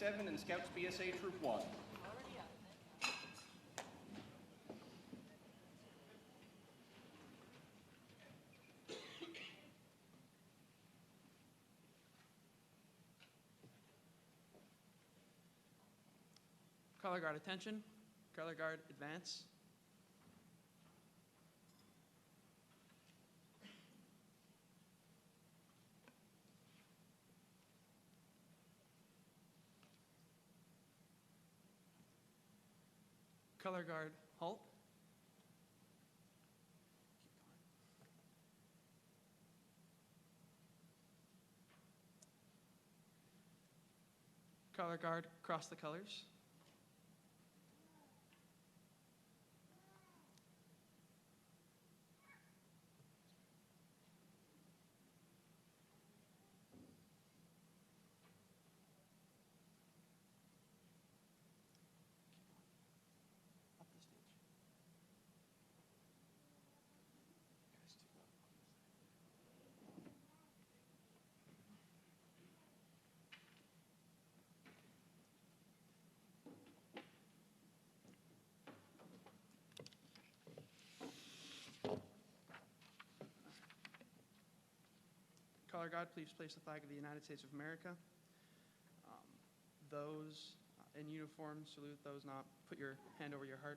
87 and Scouts BSA Troop 1. Color guard attention. Color guard advance. Color guard halt. Color guard cross the colors. Color guard, please place the flag of the United States of America. Those in uniform, salute. Those not, put your hand over your heart.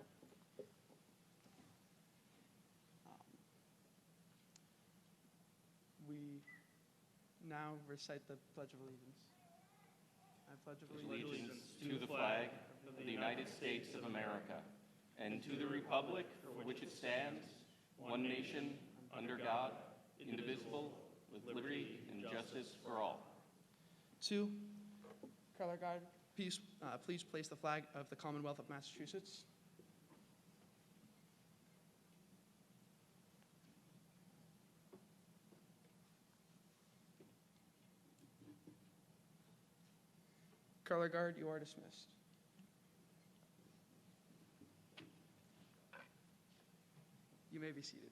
We now recite the Pledge of Allegiance. I pledge allegiance to the flag of the United States of America and to the republic for which it stands, one nation, under God, indivisible, with liberty and justice for all. 2, color guard, please place the flag of the Commonwealth of Massachusetts. Color guard, you are dismissed. You may be seated.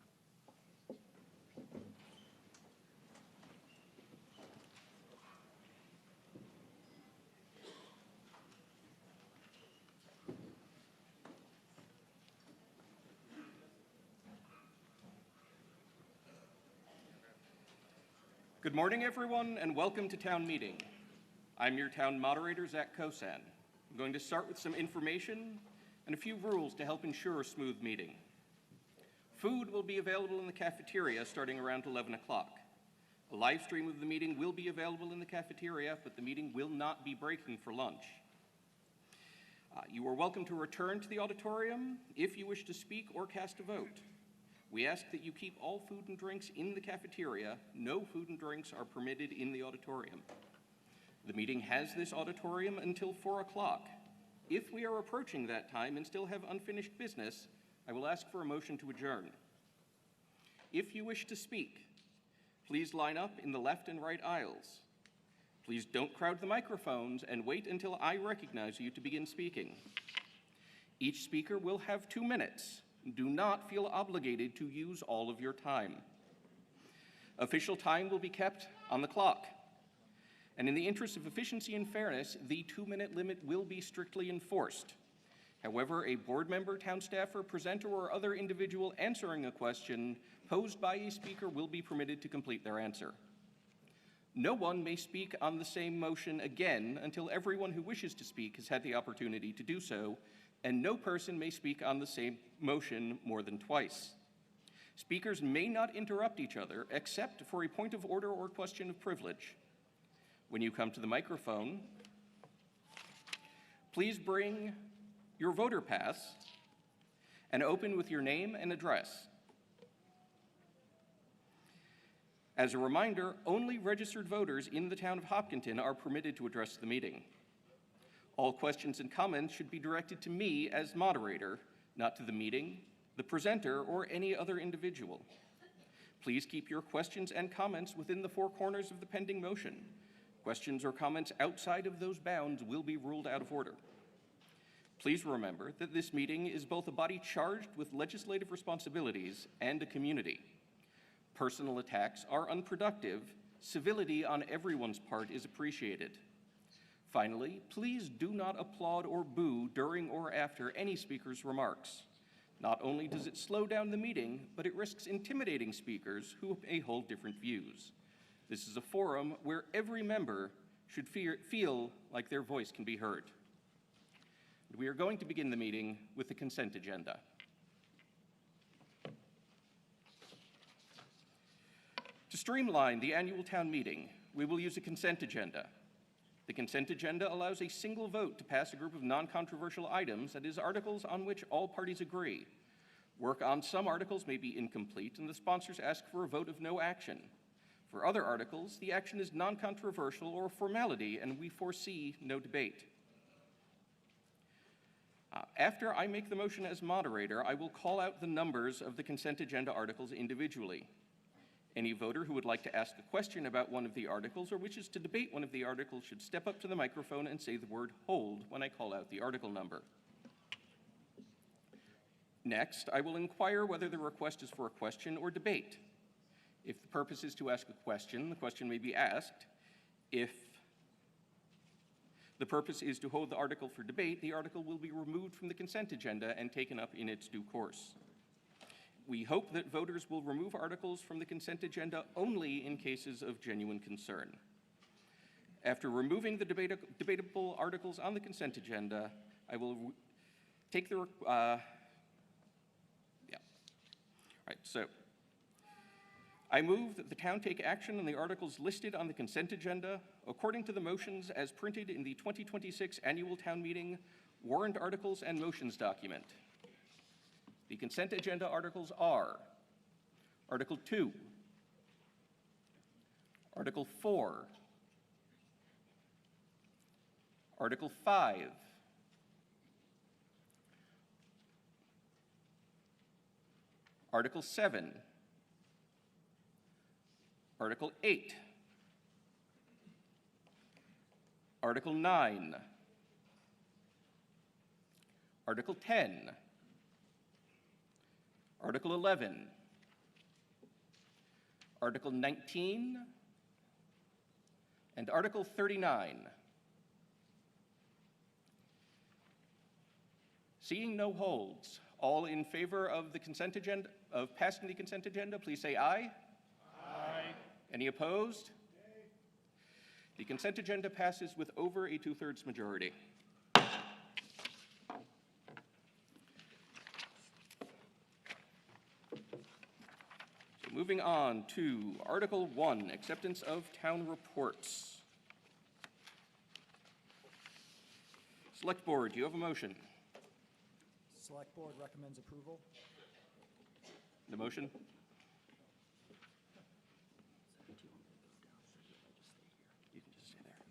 Good morning, everyone, and welcome to town meeting. I'm your town moderator, Zach Kosan. I'm going to start with some information and a few rules to help ensure a smooth meeting. Food will be available in the cafeteria starting around 11 o'clock. A live stream of the meeting will be available in the cafeteria, but the meeting will not be breaking for lunch. You are welcome to return to the auditorium if you wish to speak or cast a vote. We ask that you keep all food and drinks in the cafeteria. No food and drinks are permitted in the auditorium. The meeting has this auditorium until 4 o'clock. If we are approaching that time and still have unfinished business, I will ask for a motion to adjourn. If you wish to speak, please line up in the left and right aisles. Please don't crowd the microphones and wait until I recognize you to begin speaking. Each speaker will have 2 minutes. Do not feel obligated to use all of your time. Official time will be kept on the clock. And in the interest of efficiency and fairness, the 2-minute limit will be strictly enforced. However, a board member, town staffer, presenter, or other individual answering a question posed by a speaker will be permitted to complete their answer. No one may speak on the same motion again until everyone who wishes to speak has had the opportunity to do so, and no person may speak on the same motion more than twice. Speakers may not interrupt each other except for a point of order or question of privilege. When you come to the microphone, please bring your voter pass and open with your name and address. As a reminder, only registered voters in the town of Hopkinton are permitted to address the meeting. All questions and comments should be directed to me as moderator, not to the meeting, the presenter, or any other individual. Please keep your questions and comments within the 4 corners of the pending motion. Questions or comments outside of those bounds will be ruled out of order. Please remember that this meeting is both a body charged with legislative responsibilities and a community. Personal attacks are unproductive. Civility on everyone's part is appreciated. Finally, please do not applaud or boo during or after any speaker's remarks. Not only does it slow down the meeting, but it risks intimidating speakers who may hold different views. This is a forum where every member should feel like their voice can be heard. We are going to begin the meeting with the consent agenda. To streamline the annual town meeting, we will use a consent agenda. The consent agenda allows a single vote to pass a group of non-controversial items, that is, articles on which all parties agree. Work on some articles may be incomplete, and the sponsors ask for a vote of no action. For other articles, the action is non-controversial or a formality, and we foresee no debate. After I make the motion as moderator, I will call out the numbers of the consent agenda articles individually. Any voter who would like to ask a question about one of the articles or wishes to debate one of the articles should step up to the microphone and say the word "hold" when I call out the article number. Next, I will inquire whether the request is for a question or debate. If the purpose is to ask a question, the question may be asked. If the purpose is to hold the article for debate, the article will be removed from the consent agenda and taken up in its due course. We hope that voters will remove articles from the consent agenda only in cases of genuine concern. After removing the debatable articles on the consent agenda, I will take the, I move that the town take action on the articles listed on the consent agenda according to the motions as printed in the 2026 annual town meeting warrant articles and motions document. The consent agenda articles are Article 2, Article 4, Article 5, Article 7, Article 8, Article 9, Article 10, Article 11, Article 19, and Article 39. Seeing no holds, all in favor of the consent agenda, of passing the consent agenda, please say aye. Aye. Any opposed? Nay. The consent agenda passes with over a 2/3 majority. Moving on to Article 1, Acceptance of Town Reports. Select Board, do you have a motion? Select Board recommends approval. The motion? You can just stay there.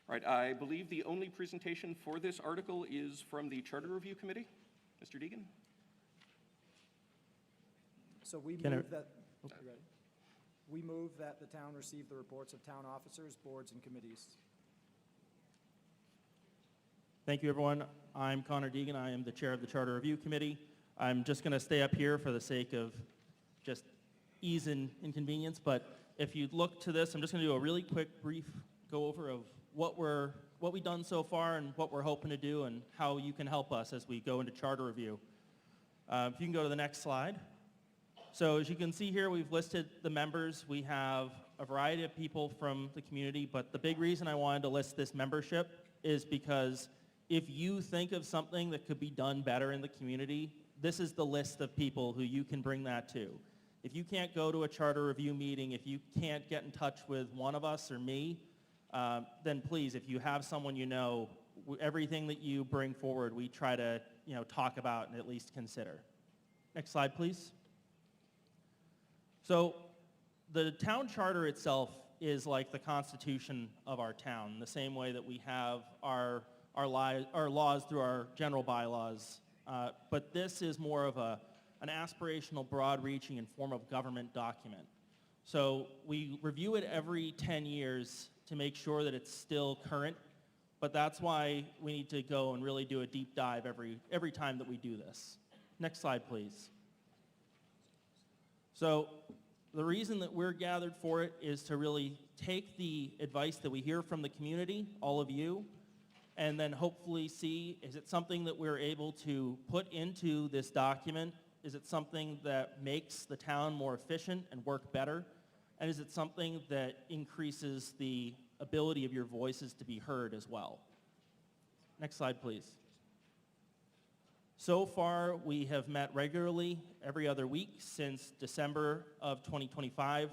All right, I believe the only presentation for this article is from the Charter Review Committee. Mr. Deegan? So we Can I- move that, you ready? We move that the town receive the reports of town officers, boards, and committees. Thank you, everyone. I'm Connor Deegan. I am the chair of the Charter Review Committee. I'm just going to stay up here for the sake of just ease and inconvenience, but if you look to this, I'm just going to do a really quick, brief go-over of what we've done so far and what we're hoping to do and how you can help us as we go into Charter Review. If you can go to the next slide. So as you can see here, we've listed the members. We have a variety of people from the community, but the big reason I wanted to list this membership is because if you think of something that could be done better in the community, this is the list of people who you can bring that to. If you can't go to a Charter Review meeting, if you can't get in touch with one of us or me, then please, if you have someone you know, everything that you bring forward, we try to talk about and at least consider. Next slide, please. So the town charter itself is like the constitution of our town, in the same way that we have our laws through our general bylaws. But this is more of an aspirational, broad-reaching, and form of government document. So we review it every 10 years to make sure that it's still current, but that's why we need to go and really do a deep dive every time that we do this. Next slide, please. So The reason that we're gathered for it is to really take the advice that we hear from the community, all of you, and then hopefully see, is it something that we're able to put into this document? Is it something that makes the town more efficient and work better? And is it something that increases the ability of your voices to be heard as well? Next slide, please. So far, we have met regularly every other week since December of 2025,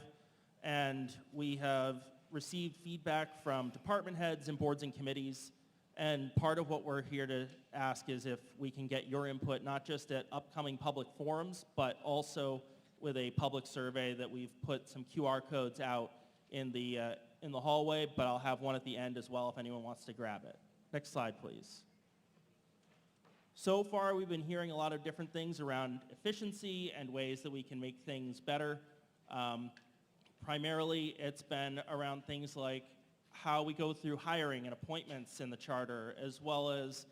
and we have received feedback from department heads and boards and committees. And part of what we're here to ask is if we can get your input, not just at upcoming public forums, but also with a public survey that we've put some QR codes out in the hallway, but I'll have one at the end as well if anyone wants to grab it. Next slide, please. So far, we've been hearing a lot of different things around efficiency and ways that we can make things better. Primarily, it's been around things like how we go through hiring and appointments in the charter, as well as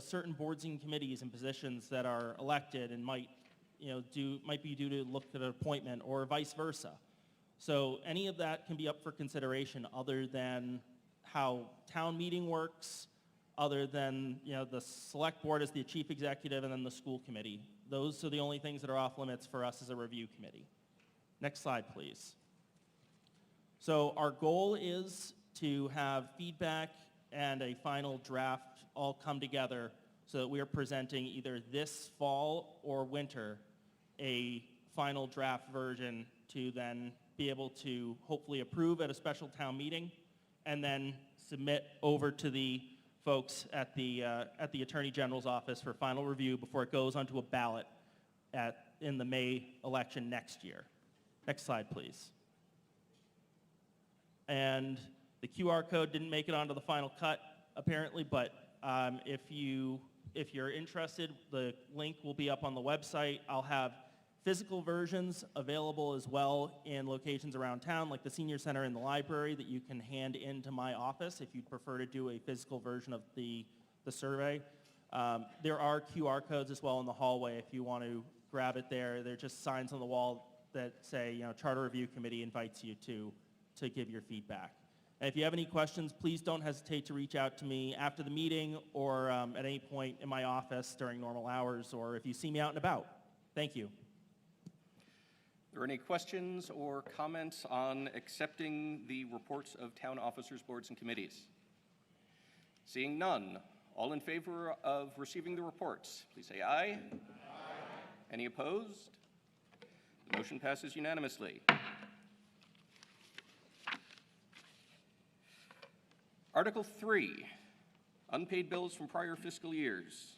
certain boards and committees and positions that are elected and might be due to look at an appointment or vice versa. So any of that can be up for consideration other than how town meeting works, other than the select board as the chief executive and then the school committee. Those are the only things that are off limits for us as a review committee. Next slide, please. So our goal is to have feedback and a final draft all come together so that we are presenting either this fall or winter a final draft version to then be able to hopefully approve at a special town meeting and then submit over to the folks at the Attorney General's office for final review before it goes onto a ballot in the May election next year. Next slide, please. And the QR code didn't make it onto the final cut, apparently, but if you're interested, the link will be up on the website. I'll have physical versions available as well in locations around town, like the senior center and the library, that you can hand into my office if you'd prefer to do a physical version of the survey. There are QR codes as well in the hallway if you want to grab it there. They're just signs on the wall that say, Charter Review Committee invites you to give your feedback. And if you have any questions, please don't hesitate to reach out to me after the meeting or at any point in my office during normal hours, or if you see me out and about. Thank you. Are there any questions or comments on accepting the reports of town officers, boards, and committees? Seeing none, all in favor of receiving the reports, please say aye. Aye. Any opposed? The motion passes unanimously. Article 3, unpaid bills from prior fiscal years.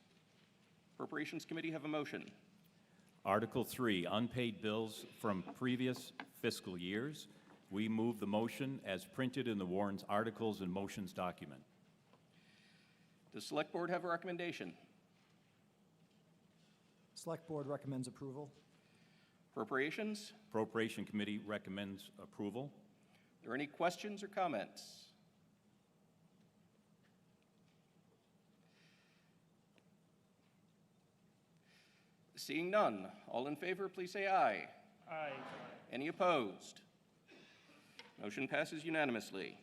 Appropriations Committee have a motion. Article 3, unpaid bills from previous fiscal years. We move the motion as printed in the warrants, articles, and motions document. Does Select Board have a recommendation? Select Board recommends approval. Appropriations? Appropriation Committee recommends approval. Are there any questions or comments? Seeing none, all in favor, please say aye. Aye. Any opposed? Motion passes unanimously.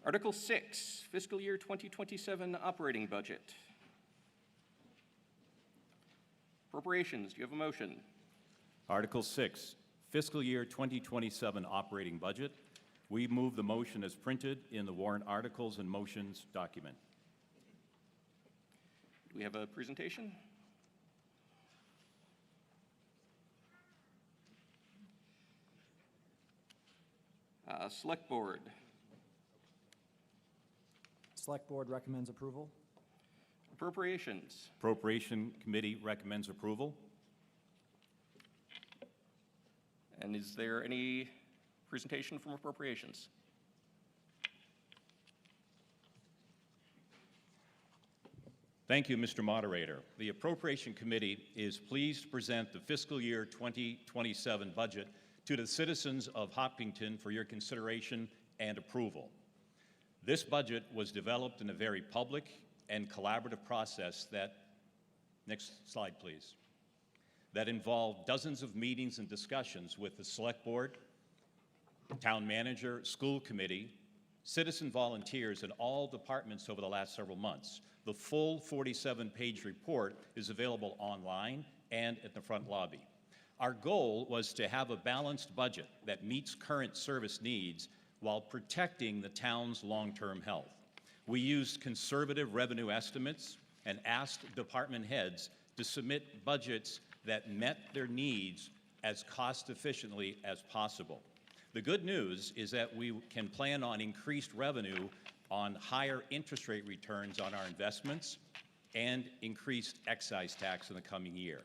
Article 6, Fiscal Year 2027 Operating Budget. Appropriations, do you have a motion? Article 6, Fiscal Year 2027 Operating Budget. We move the motion as printed in the warrant articles and motions document. Do we have a presentation? Select Board. Select Board recommends approval. Appropriations. Appropriation Committee recommends approval. And is there any presentation from Appropriations? Thank you, Mr. Moderator. The Appropriation Committee is pleased to present the fiscal year 2027 budget to the citizens of Hopkinton for your consideration and approval. This budget was developed in a very public and collaborative process that, next slide please, that involved dozens of meetings and discussions with the Select Board, Town Manager, School Committee, citizen volunteers, and all departments over the last several months. The full 47-page report is available online and at the front lobby. Our goal was to have a balanced budget that meets current service needs while protecting the town's long-term health. We used conservative revenue estimates and asked department heads to submit budgets that met their needs as cost efficiently as possible. The good news is that we can plan on increased revenue on higher interest rate returns on our investments and increased excise tax in the coming year.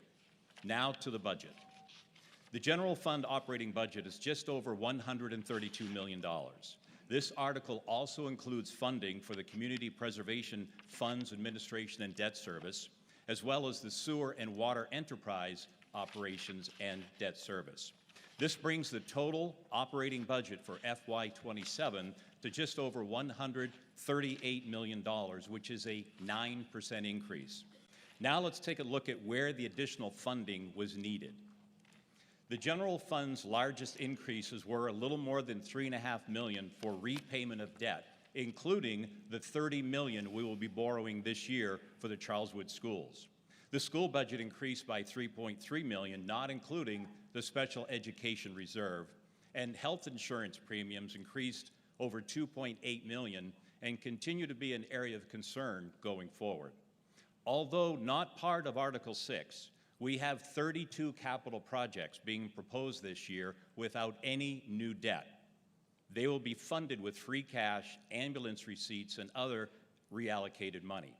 Now to the budget. The general fund operating budget is just over $132 million. This article also includes funding for the Community Preservation Funds Administration and Debt Service, as well as the Sewer and Water Enterprise Operations and Debt Service. This brings the total operating budget for FY27 to just over $138 million, which is a 9% increase. Now let's take a look at where the additional funding was needed. The general fund's largest increases were a little more than $3.5 million for repayment of debt, including the $30 million we will be borrowing this year for the Charleswood schools. The school budget increased by $3.3 million, not including the special education reserve, and health insurance premiums increased over $2.8 million and continue to be an area of concern going forward. Although not part of Article 6, we have 32 capital projects being proposed this year without any new debt. They will be funded with free cash, ambulance receipts, and other reallocated money.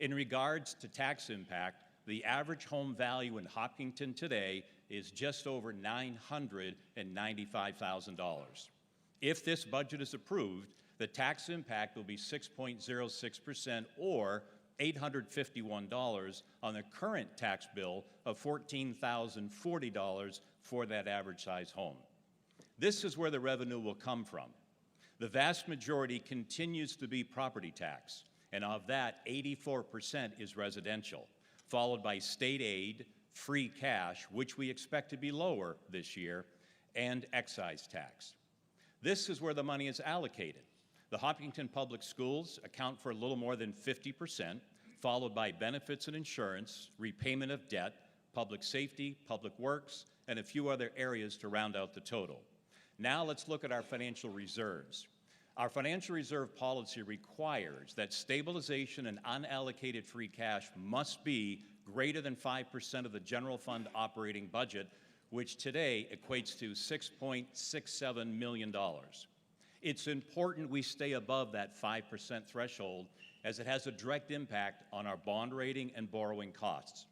In regards to tax impact, the average home value in Hopkinton today is just over $995,000. If this budget is approved, the tax impact will be 6.06% or $851 on the current tax bill of $14,040 for that average size home. This is where the revenue will come from. The vast majority continues to be property tax, and of that, 84% is residential, followed by state aid, free cash, which we expect to be lower this year, and excise tax. This is where the money is allocated. The Hopkinton Public Schools account for a little more than 50%, followed by benefits and insurance, repayment of debt, public safety, public works, and a few other areas to round out the total. Now let's look at our financial reserves. Our financial reserve policy requires that stabilization and unallocated free cash must be greater than 5% of the general fund operating budget, which today equates to $6.67 million. It's important we stay above that 5% threshold, as it has a direct impact on our bond rating and borrowing costs.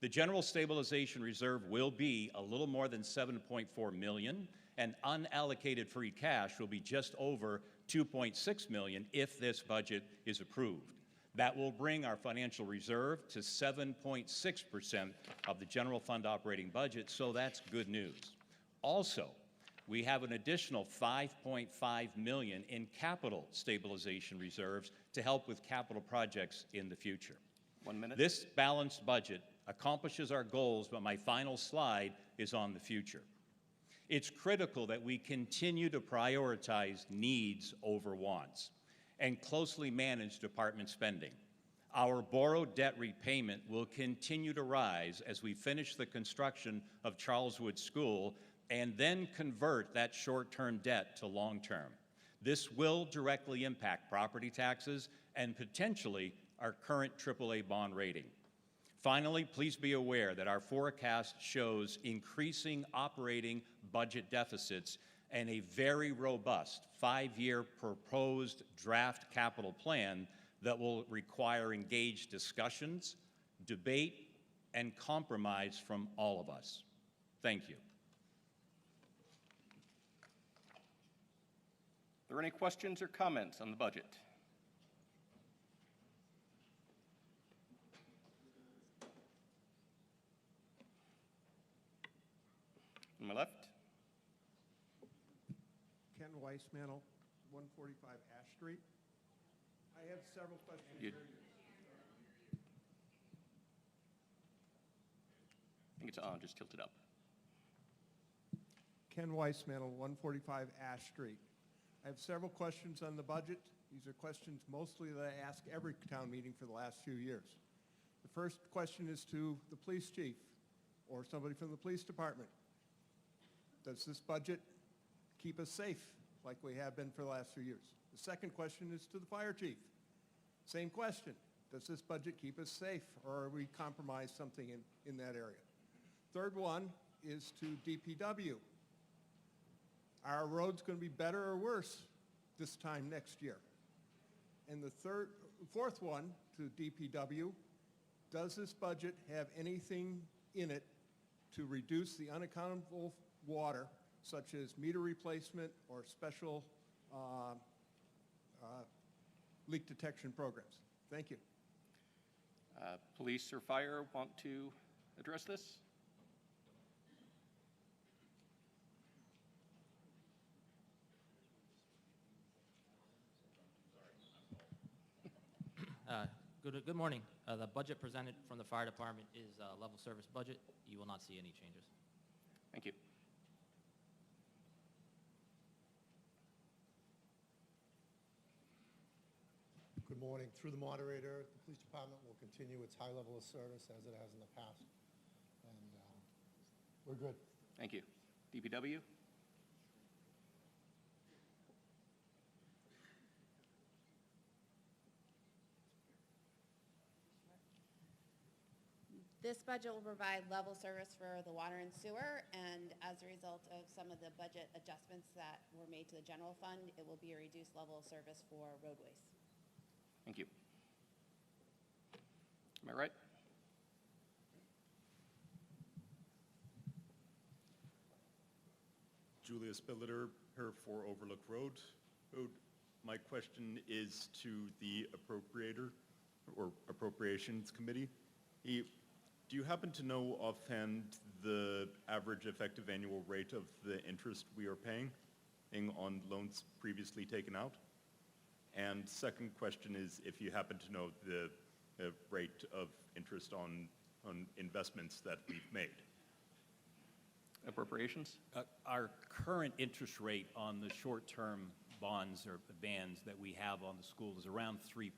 The general stabilization reserve will be a little more than $7.4 million, and unallocated free cash will be just over $2.6 million if this budget is approved. That will bring our financial reserve to 7.6% of the general fund operating budget, so that's good news. Also, we have an additional $5.5 million in capital stabilization reserves to help with capital projects in the future. 1 minute. This balanced budget accomplishes our goals, but my final slide is on the future. It's critical that we continue to prioritize needs over wants and closely manage department spending. Our borrowed debt repayment will continue to rise as we finish the construction of Charleswood School and then convert that short-term debt to long-term. This will directly impact property taxes and potentially our current AAA bond rating. Finally, please be aware that our forecast shows increasing operating budget deficits and a very robust 5-year proposed draft capital plan that will require engaged discussions, debate, and compromise from all of us. Thank you. Are there any questions or comments on the budget? On my left. Ken Weissmantle, 145 Ash Street. I have several questions. You- I think it's on, just tilt it up. Ken Weissmantel, 145 Ash Street. I have several questions on the budget. These are questions mostly that I ask every town meeting for the last few years. The first question is to the police chief or somebody from the police department. Does this budget keep us safe like we have been for the last few years? The second question is to the fire chief. Same question. Does this budget keep us safe, or are we compromised something in that area? Third one is to DPW. Are our roads going to be better or worse this time next year? And the fourth one to DPW, does this budget have anything in it to reduce the unaccountable water, such as meter replacement or special leak detection programs? Thank you. Police or fire want to address this? Good morning. The budget presented from the fire department is a level service budget. You will not see any changes. Thank you. Good morning. Through the moderator, the police department will continue its high level of service as it has in the past. And we're good. Thank you. DPW? This budget will provide level service for the water and sewer, and as a result of some of the budget adjustments that were made to the general fund, it will be a reduced level of service for roadways. Thank you. Am I right? Julius Billiter, here for Overlook Road. My question is to the appropriator or Appropriations Committee. Do you happen to know offhand the average effective annual rate of the interest we are paying on loans previously taken out? And second question is if you happen to know the rate of interest on investments that we've made. Appropriations? Our current interest rate on the short-term bonds or bands that we have on the school is around 3%.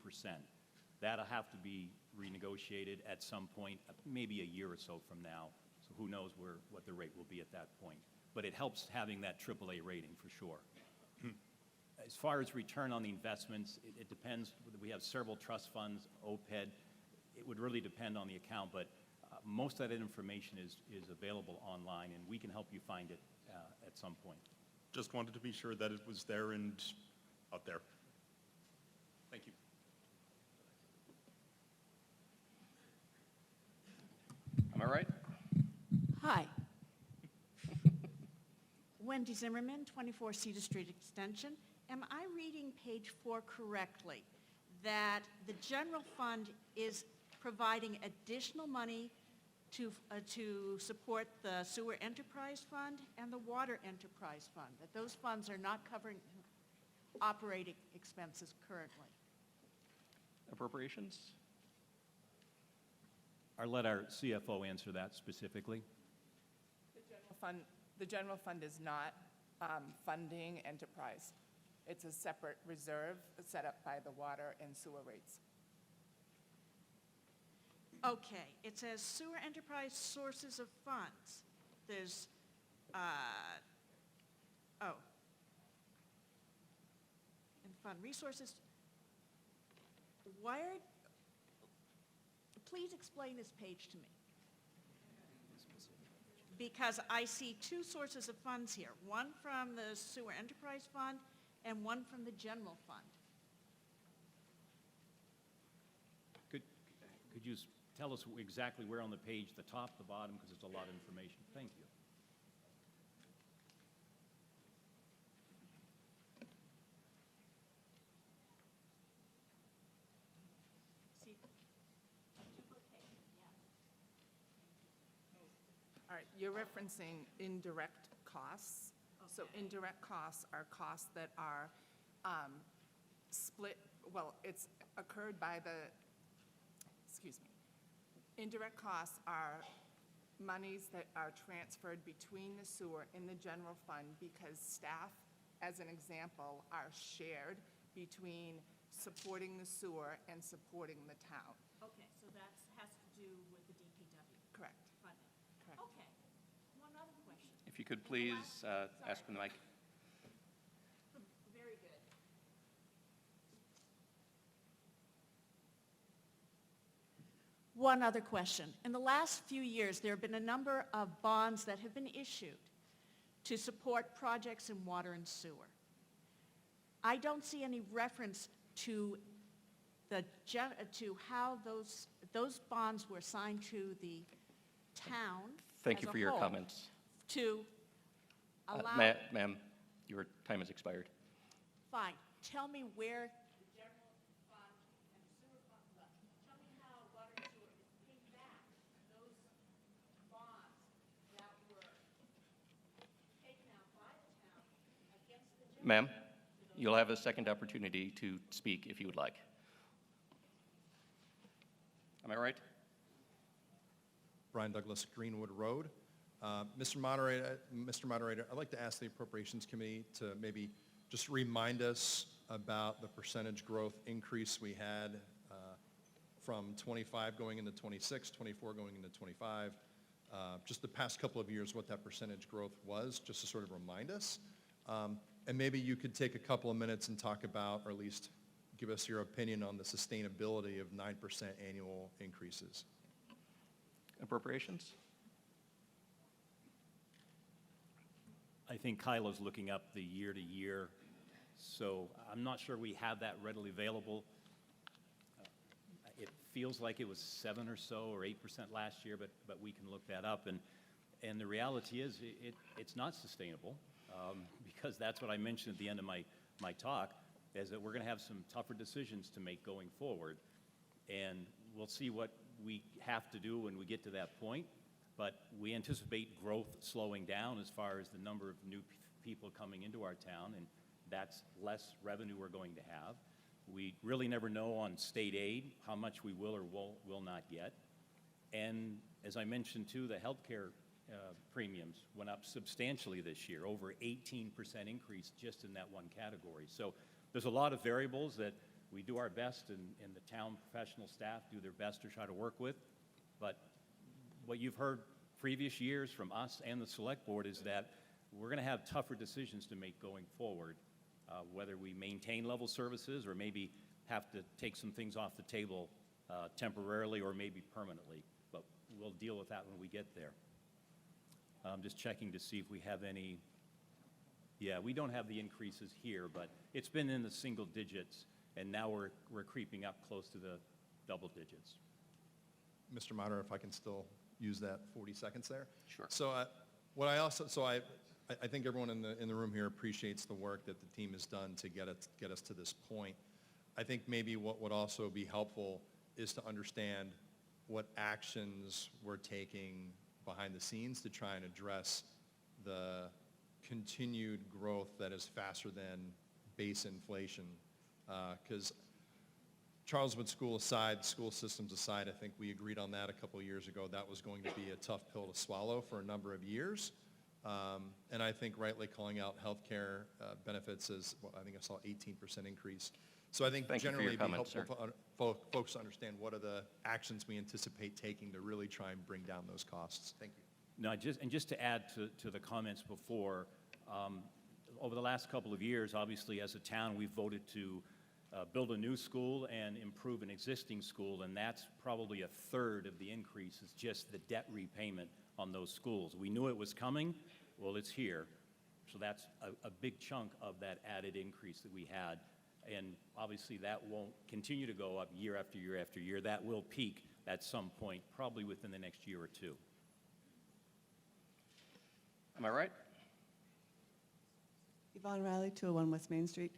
That'll have to be renegotiated at some point, maybe a year or so from now. So who knows what the rate will be at that point. But it helps having that AAA rating for sure. As far as return on the investments, it depends. We have several trust funds, OPED. It would really depend on the account, but most of that information is available online, and we can help you find it at some point. Just wanted to be sure that it was there and out there. Thank you. Am I right? Hi. Wendy Zimmerman, 24 Cedar Street Extension. Am I reading page 4 correctly, that the general fund is providing additional money to support the sewer enterprise fund and the water enterprise fund, that those funds are not covering operating expenses currently? Appropriations? I'll let our CFO answer that specifically. The general fund is not funding enterprise. It's a separate reserve set up by the water and sewer rates. Okay, it says sewer enterprise sources of funds. There's, and fund resources. Please explain this page to me. Because I see two sources of funds here, one from the sewer enterprise fund and one from the general fund. Could you tell us exactly where on the page, the top, the bottom, because it's a lot of information. Thank you. All right, you're referencing indirect costs. So indirect costs are costs that are split well, it's occurred by the, excuse me. Indirect costs are monies that are transferred between the sewer and the general fund because staff, as an example, are shared between supporting the sewer and supporting the town. Okay, so that has to do with the DPW Correct. funding. Correct. Okay. One other question. If you could please ask from the mic. Very good. One other question. In the last few years, there have been a number of bonds that have been issued to support projects in water and sewer. I don't see any reference to to how those bonds were assigned to the town Thank as you a for your whole comments. to allow. Ma'am, your time has expired. Fine. Tell me where the general fund and the sewer fund, tell me how water and sewer is paying back those bonds that were taken out by the town against the general. Ma'am, you'll have a second opportunity to speak if you would like. Am I right? Brian Douglas, Greenwood Road. Mr. Moderator, I'd like to ask the Appropriations Committee to maybe just remind us about the percentage growth increase we had from 25 going into 26, 24 going into 25. Just the past couple of years, what that percentage growth was, just to sort of remind us. And maybe you could take a couple of minutes and talk about, or at least give us your opinion on the sustainability of 9% annual increases. Appropriations? I think Kyla's looking up the year to year, so I'm not sure we have that readily available. It feels like it was 7 or so or 8% last year, but we can look that up. And the reality is it's not sustainable because that's what I mentioned at the end of my talk, is that we're going to have some tougher decisions to make going forward. And we'll see what we have to do when we get to that point. But we anticipate growth slowing down as far as the number of new people coming into our town, and that's less revenue we're going to have. We really never know on state aid how much we will or will not get. And as I mentioned too, the healthcare premiums went up substantially this year, over 18% increase just in that one category. So there's a lot of variables that we do our best, and the town professional staff do their best to try to work with. But what you've heard previous years from us and the select board is that we're going to have tougher decisions to make going forward, whether we maintain level services or maybe have to take some things off the table temporarily or maybe permanently. But we'll deal with that when we get there. I'm just checking to see if we have any. Yeah, we don't have the increases here, but it's been in the single digits, and now we're creeping up close to the double digits. Mr. Moderator, if I can still use that 40 seconds there. Sure. So I think everyone in the room here appreciates the work that the team has done to get us to this point. I think maybe what would also be helpful is to understand what actions we're taking behind the scenes to try and address the continued growth that is faster than base inflation. Because Charleswood School aside, school systems aside, I think we agreed on that a couple of years ago. That was going to be a tough pill to swallow for a number of years. And I think rightly calling out healthcare benefits as, well, I think I saw 18% increase. So I think generally it'd be helpful for folks to understand what are the actions we anticipate taking to really try and bring down those costs. Thank you. No, just to add to the comments before, over the last couple of years, obviously as a town, we've voted to build a new school and improve an existing school, and that's probably a third of the increase is just the debt repayment on those schools. We knew it was coming. Well, it's here. So that's a big chunk of that added increase that we had. And obviously that won't continue to go up year after year after year. That will peak at some point, probably within the next year or two. Am I right? Yvonne Riley, 201 West Main Street.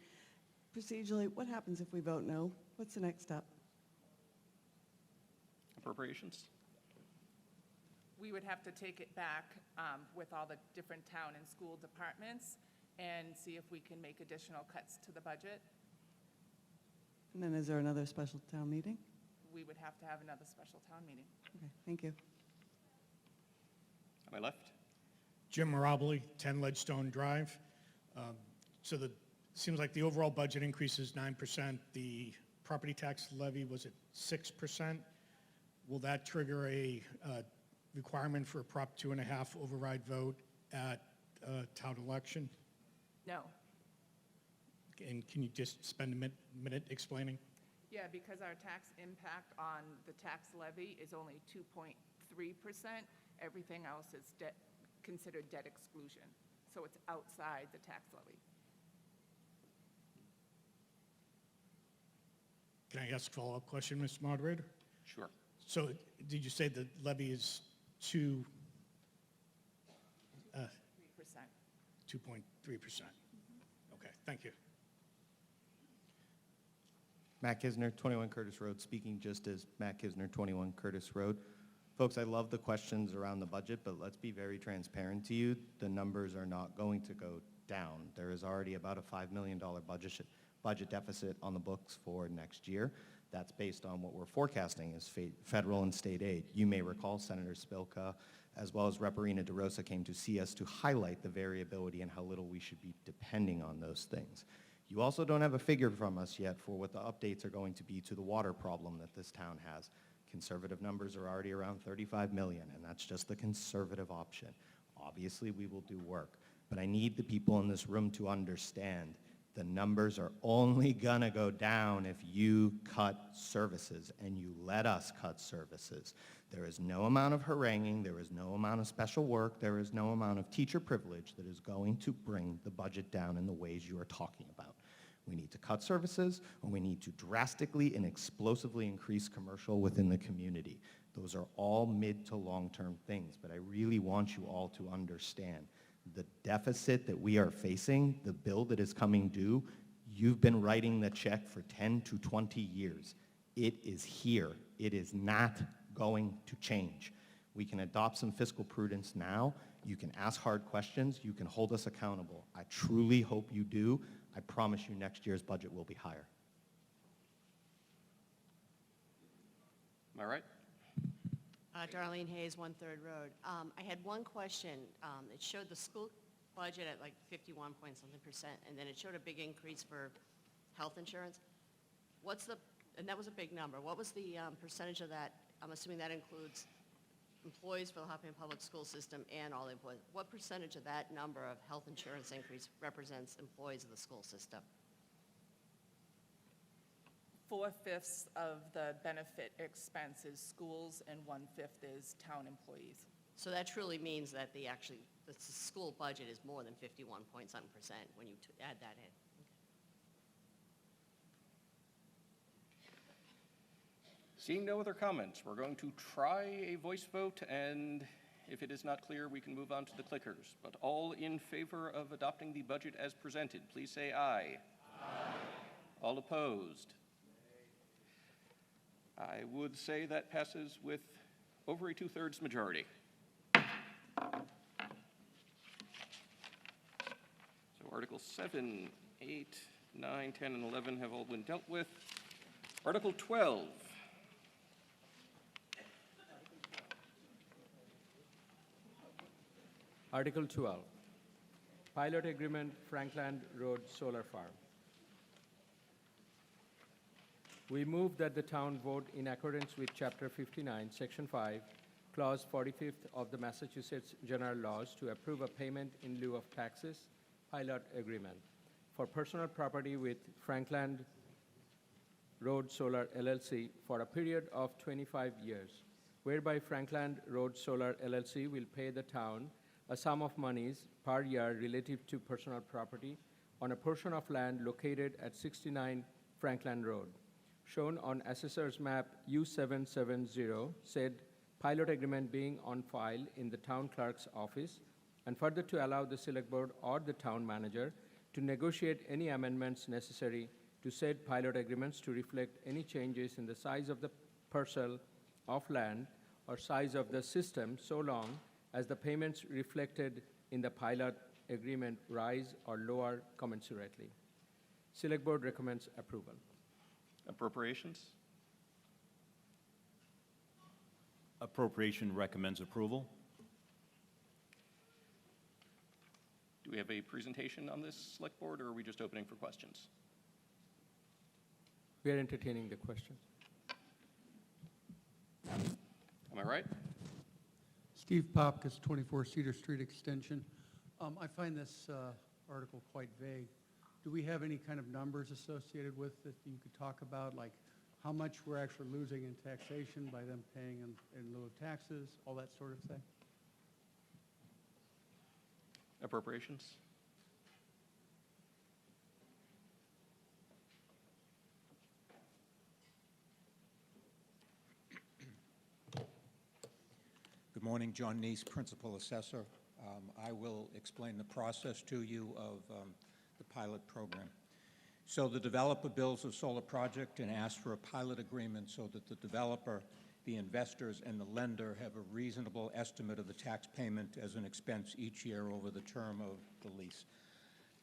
Procedurally, what happens if we vote no? What's the next step? Appropriations? We would have to take it back with all the different town and school departments and see if we can make additional cuts to the budget. And then is there another special town meeting? We would have to have another special town meeting. Okay, thank you. On my left? Jim Miraboli, 10 Ledgestone Drive. So seems like the overall budget increase is 9%. The property tax levy was at 6%. Will that trigger a requirement for a Prop 2.5 override vote at town election? No. And can you just spend a minute explaining? Yeah, because our tax impact on the tax levy is only 2.3%. Everything else is considered debt exclusion. So it's outside the tax levy. Can I ask a follow-up question, Mr. Moderator? Sure. So did you say the levy is 2.3%? Okay, thank you. Matt Kisner, 21 Curtis Road, speaking just as Matt Kisner, 21 Curtis Road. Folks, I love the questions around the budget, but let's be very transparent to you. The numbers are not going to go down. There is already about a $5 million budget deficit on the books for next year. That's based on what we're forecasting as federal and state aid. You may recall Senator Spilka, as well as Rep. Irina DeRosa, came to see us to highlight the variability and how little we should be depending on those things. You also don't have a figure from us yet for what the updates are going to be to the water problem that this town has. Conservative numbers are already around 35 million, and that's just the conservative option. Obviously, we will do work, but I need the people in this room to understand the numbers are only gonna go down if you cut services, and you let us cut services. There is no amount of haranguing, there is no amount of special work, there is no amount of teacher privilege that is going to bring the budget down in the ways you are talking about. We need to cut services, and we need to drastically and explosively increase commercial within the community. Those are all mid to long-term things, but I really want you all to understand the deficit that we are facing, the bill that is coming due. You've been writing the check for 10 to 20 years. It is here. It is not going to change. We can adopt some fiscal prudence now. You can ask hard questions. You can hold us accountable. I truly hope you do. I promise you next year's budget will be higher. Am I right? Darlene Hayes, 1 3rd Road. I had one question. It showed the school budget at like 51-point-something%, and then it showed a big increase for health insurance. And that was a big number. What was the percentage of that? I'm assuming that includes employees for the Hopkinton Public School System and all the employees. What percentage of that number of health insurance increase represents employees of the school system? 4/5 of the benefit expense is schools and 1/5 is town employees. So that truly means that the school budget is more than 51-point-something% when you add that in. Seeing no other comments, we're going to try a voice vote, and if it is not clear, we can move on to the clickers. But all in favor of adopting the budget as presented, please say aye. Aye. All opposed? I would say that passes with over a 2/3 majority. So Article 7, 8, 9, 10, and 11 have all been dealt with. Article 12. Article 12, Pilot Agreement, Frankland Road Solar Farm. We move that the town vote in accordance with Chapter 59, Section 5, Clause 45th of the Massachusetts General Laws to approve a payment in lieu of taxes pilot agreement for personal property with Frankland Road Solar LLC for a period of 25 years, whereby Frankland Road Solar LLC will pay the town a sum of monies per year relative to personal property on a portion of land located at 69 Frankland Road, shown on Assessor's Map U770, said pilot agreement being on file in the town clerk's office, and further to allow the select board or the town manager to negotiate any amendments necessary to said pilot agreements to reflect any changes in the size of the parcel of land or size of the system, so long as the payments reflected in the pilot agreement rise or lower commensurately. Select Board recommends approval. Appropriations? Appropriation recommends approval. Do we have a presentation on this, Select Board, or are we just opening for questions? We are entertaining the questions. Am I right? Steve Popkus, 24 Cedar Street Extension. I find this article quite vague. Do we have any kind of numbers associated with it that you could talk about, like how much we're actually losing in taxation by them paying in lieu of taxes, all that sort of thing? Appropriations? Good morning, John Neese, Principal Assessor. I will explain the process to you of the pilot program. So the developer builds a solar project and asks for a pilot agreement so that the developer, the investors, and the lender have a reasonable estimate of the tax payment as an expense each year over the term of the lease.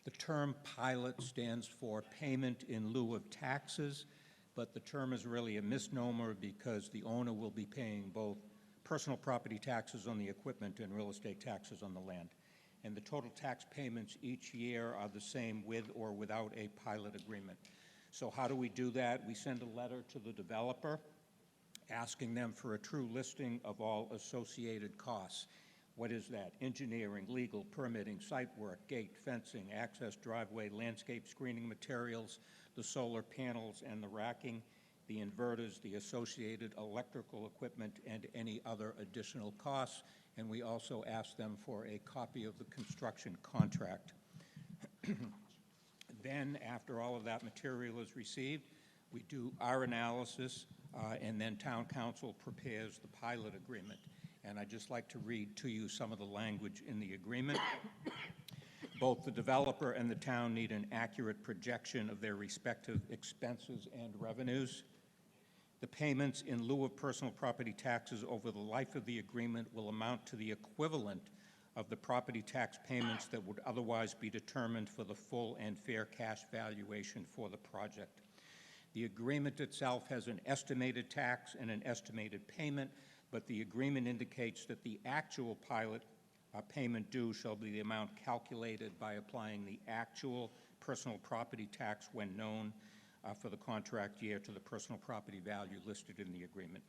The term pilot stands for payment in lieu of taxes, but the term is really a misnomer because the owner will be paying both personal property taxes on the equipment and real estate taxes on the land. And the total tax payments each year are the same with or without a pilot agreement. So how do we do that? We send a letter to the developer asking them for a true listing of all associated costs. What is that? Engineering, legal, permitting, site work, gate, fencing, access driveway, landscape screening materials, the solar panels and the racking, the inverters, the associated electrical equipment, and any other additional costs. And we also ask them for a copy of the construction contract. Then, after all of that material is received, we do our analysis, and then Town Council prepares the pilot agreement. And I'd just like to read to you some of the language in the agreement. Both the developer and the town need an accurate projection of their respective expenses and revenues. The payments in lieu of personal property taxes over the life of the agreement will amount to the equivalent of the property tax payments that would otherwise be determined for the full and fair cash valuation for the project. The agreement itself has an estimated tax and an estimated payment, but the agreement indicates that the actual pilot payment due shall be the amount calculated by applying the actual personal property tax when known for the contract year to the personal property value listed in the agreement.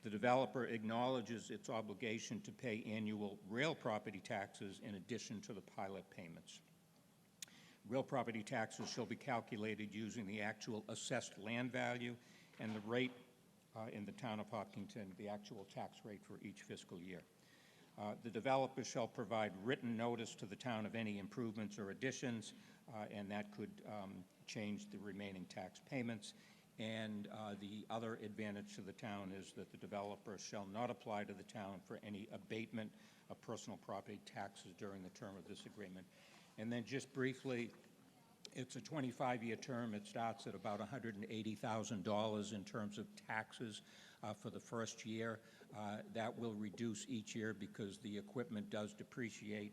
The developer acknowledges its obligation to pay annual real property taxes in addition to the pilot payments. Real property taxes shall be calculated using the actual assessed land value and the rate in the town of Hopkinton, the actual tax rate for each fiscal year. The developer shall provide written notice to the town of any improvements or additions, and that could change the remaining tax payments. And the other advantage to the town is that the developer shall not apply to the town for any abatement of personal property taxes during the term of this agreement. And then just briefly, it's a 25-year term. It starts at about $180,000 in terms of taxes for the first year. That will reduce each year because the equipment does depreciate,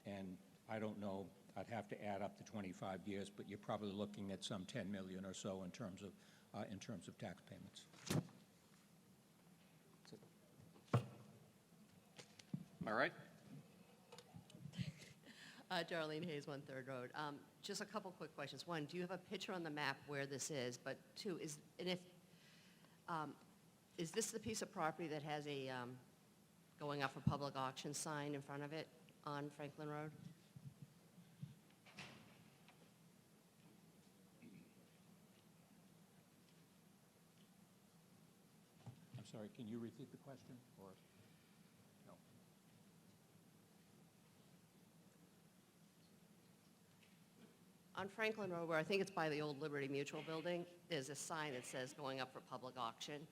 and I don't know, I'd have to add up the 25 years, but you're probably looking at some 10 million or so in terms of tax payments. Am I right? Darlene Hayes, 1 3rd Road. Just a couple quick questions. One, do you have a picture on the map where this is? But two, is this the piece of property that has a going up for public auction sign in front of it on Franklin Road? I'm sorry, can you repeat the question? Or no? On Franklin Road, where I think it's by the old Liberty Mutual building, there's a sign that says going up for public auction.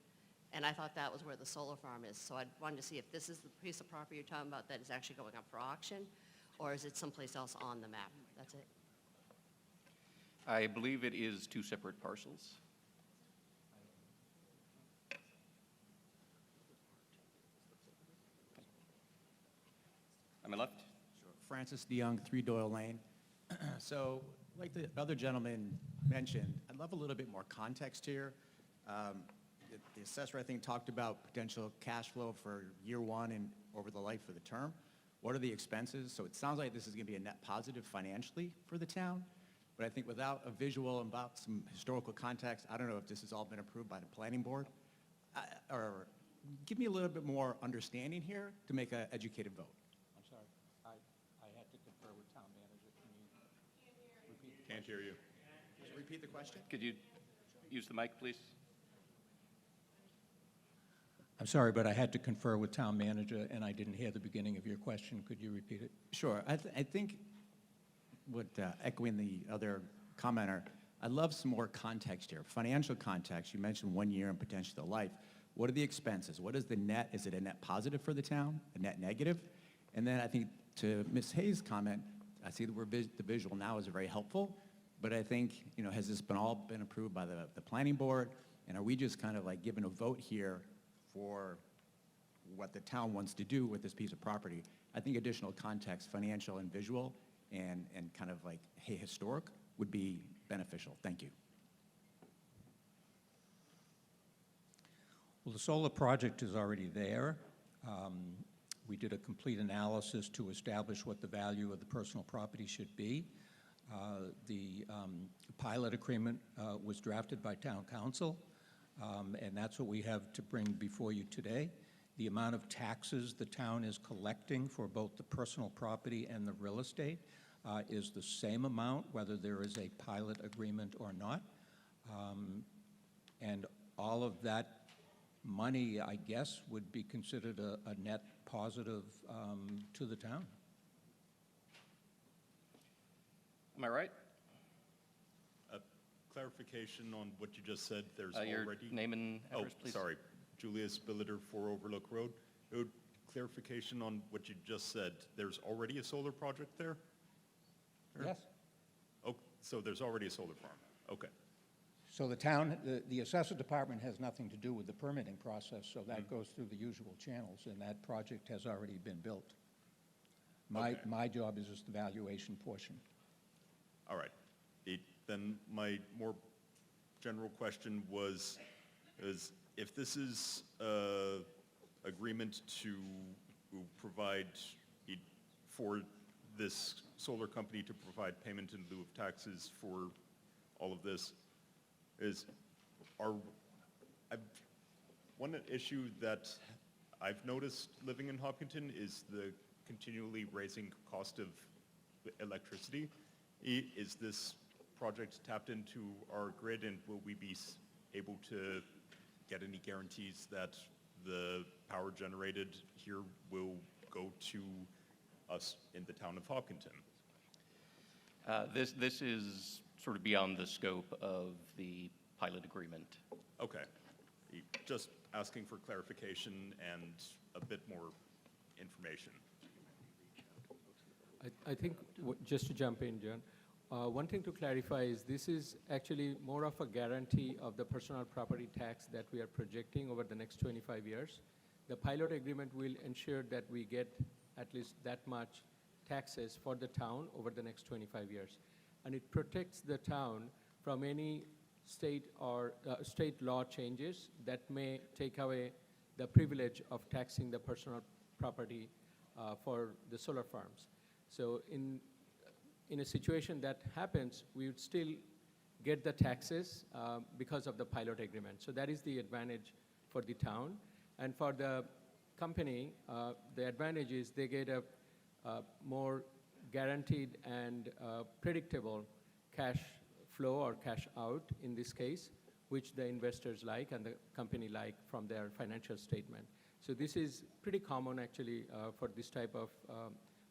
And I thought that was where the solar farm is. So I wanted to see if this is the piece of property you're talking about that is actually going up for auction, or is it someplace else on the map? That's it. I believe it is 2 separate parcels. On my left? Francis DeYoung, 3 Doyle Lane. So, like the other gentleman mentioned, I'd love a little bit more context here. The assessor, I think, talked about potential cash flow for year one and over the life of the term. What are the expenses? So it sounds like this is going to be a net positive financially for the town, but I think without a visual and about some historical context, I don't know if this has all been approved by the planning board. Or give me a little bit more understanding here to make an educated vote. I'm sorry, I had to confer with town manager. Can you repeat? Can't hear you. Just repeat the question. Could you use the mic, please? I'm sorry, but I had to confer with town manager, and I didn't hear the beginning of your question. Could you repeat it? Sure. I think, echoing the other commenter, I'd love some more context here. Financial context, you mentioned 1 year and potentially the life. What are the expenses? What is the net? Is it a net positive for the town, a net negative? And then I think to Ms. Hayes' comment, I see the visual now is very helpful, but I think, has this all been approved by the planning board? And are we just kind of like giving a vote here for what the town wants to do with this piece of property? I think additional context, financial and visual, and kind of like, hey, historic, would be beneficial. Thank you. Well, the solar project is already there. We did a complete analysis to establish what the value of the personal property should be. The pilot agreement was drafted by town council, and that's what we have to bring before you today. The amount of taxes the town is collecting for both the personal property and the real estate is the same amount, whether there is a pilot agreement or not. And all of that money, I guess, would be considered a net positive to the town. Am I right? Clarification on what you just said. There's Your already... name and address, please. Sorry. Julius Billiter, 4 Overlook Road. Clarification on what you just said. There's already a solar project there? Yes. Oh, so there's already a solar farm. Okay. So the town, the assessor department has nothing to do with the permitting process, so that goes through the usual channels, and that project has already been built. My job is just the valuation portion. All right. Then my more general question was, if this is agreement to provide for this solar company to provide payment in lieu of taxes for all of this, one issue that I've noticed living in Hopkinton is the continually raising cost of electricity. Is this project tapped into our grid, and will we be able to get any guarantees that the power generated here will go to us in the town of Hopkinton? This is sort of beyond the scope of the pilot agreement. Okay. Just asking for clarification and a bit more information. I think, just to jump in, John, one thing to clarify is this is actually more of a guarantee of the personal property tax that we are projecting over the next 25 years. The pilot agreement will ensure that we get at least that much taxes for the town over the next 25 years. And it protects the town from any state or state law changes that may take away the privilege of taxing the personal property for the solar farms. So in a situation that happens, we would still get the taxes because of the pilot agreement. So that is the advantage for the town. And for the company, the advantage is they get a more guaranteed and predictable cash flow or cash out in this case, which the investors like and the company like from their financial statement. So this is pretty common actually for this type of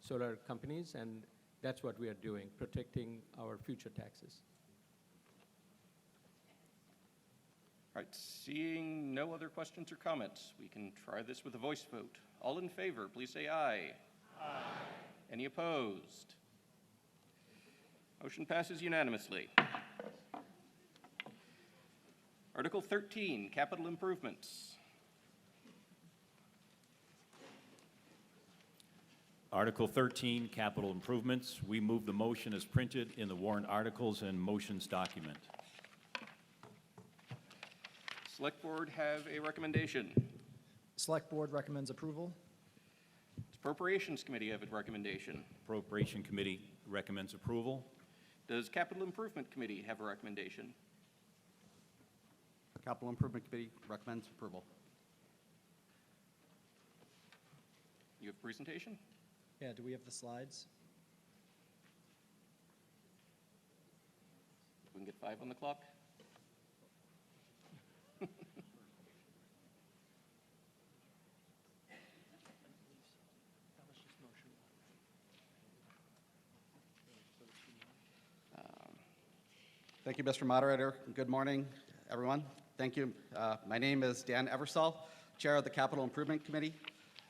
solar companies, and that's what we are doing, protecting our future taxes. All right, seeing no other questions or comments, we can try this with a voice vote. All in favor, please say aye. Aye. Any opposed? Motion passes unanimously. Article 13, capital improvements. Article 13, capital improvements. We move the motion as printed in the warrant articles and motions document. Select Board have a recommendation. Select Board recommends approval. Does Appropriations Committee have a recommendation? Appropriation Committee recommends approval. Does Capital Improvement Committee have a recommendation? Capital Improvement Committee recommends approval. You have a presentation? Yeah, do we have the slides? We can get 5 on the clock. Thank you, Mr. Moderator. Good morning, everyone. Thank you. My name is Dan Eversole, Chair of the Capital Improvement Committee.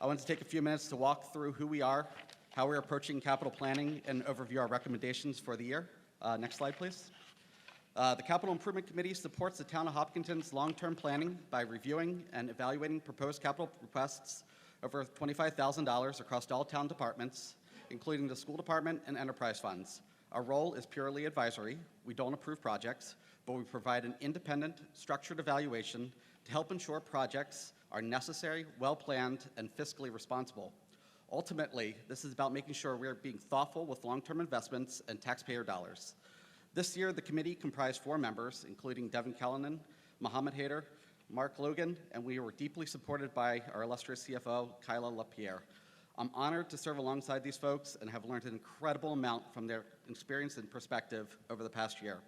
I want to take a few minutes to walk through who we are, how we're approaching capital planning, and overview our recommendations for the year. Next slide, please. The Capital Improvement Committee supports the Town of Hopkinton's long-term planning by reviewing and evaluating proposed capital requests over $25,000 across all town departments, including the school department and enterprise funds. Our role is purely advisory. We don't approve projects, but we provide an independent, structured evaluation to help ensure projects are necessary, well-planned, and fiscally responsible. Ultimately, this is about making sure we are being thoughtful with long-term investments and taxpayer dollars. This year, the committee comprised 4 members, including Devin Callanan, Mohammed Haider, Mark Logan, and we were deeply supported by our illustrious CFO, Kyla LaPierre. I'm honored to serve alongside these folks and have learned an incredible amount from their experience and perspective over the past year.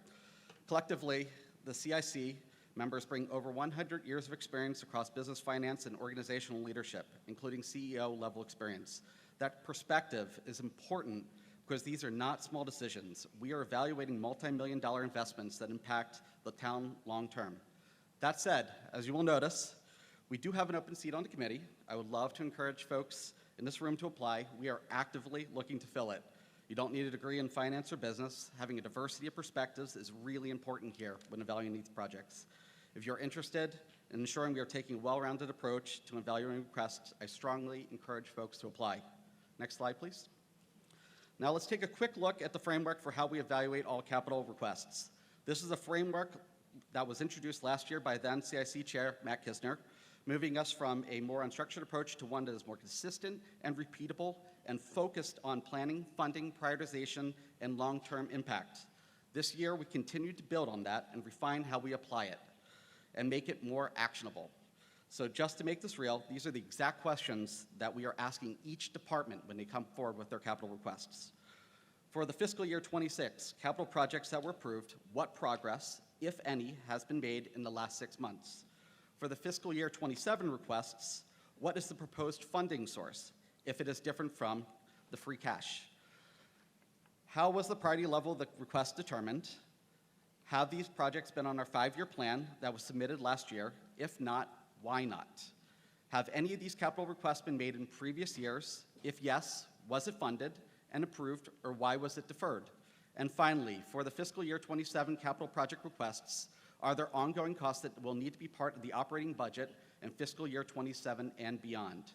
Collectively, the CIC members bring over 100 years of experience across business finance and organizational leadership, including CEO-level experience. That perspective is important because these are not small decisions. We are evaluating multi-million-dollar investments that impact the town long-term. That said, as you will notice, we do have an open seat on the committee. I would love to encourage folks in this room to apply. We are actively looking to fill it. You don't need a degree in finance or business. Having a diversity of perspectives is really important here when evaluating these projects. If you're interested in ensuring we are taking a well-rounded approach to evaluating requests, I strongly encourage folks to apply. Next slide, please. Now let's take a quick look at the framework for how we evaluate all capital requests. This is a framework that was introduced last year by then CIC Chair Matt Kisner, moving us from a more unstructured approach to one that is more consistent and repeatable and focused on planning, funding, prioritization, and long-term impact. This year, we continue to build on that and refine how we apply it and make it more actionable. So just to make this real, these are the exact questions that we are asking each department when they come forward with their capital requests. For the fiscal year 26 capital projects that were approved, what progress, if any, has been made in the last 6 months? For the fiscal year 27 requests, what is the proposed funding source, if it is different from the free cash? How was the priority level of the request determined? Have these projects been on our 5-year plan that was submitted last year? If not, why not? Have any of these capital requests been made in previous years? If yes, was it funded and approved, or why was it deferred? And finally, for the fiscal year 27 capital project requests, are there ongoing costs that will need to be part of the operating budget in fiscal year 27 and beyond?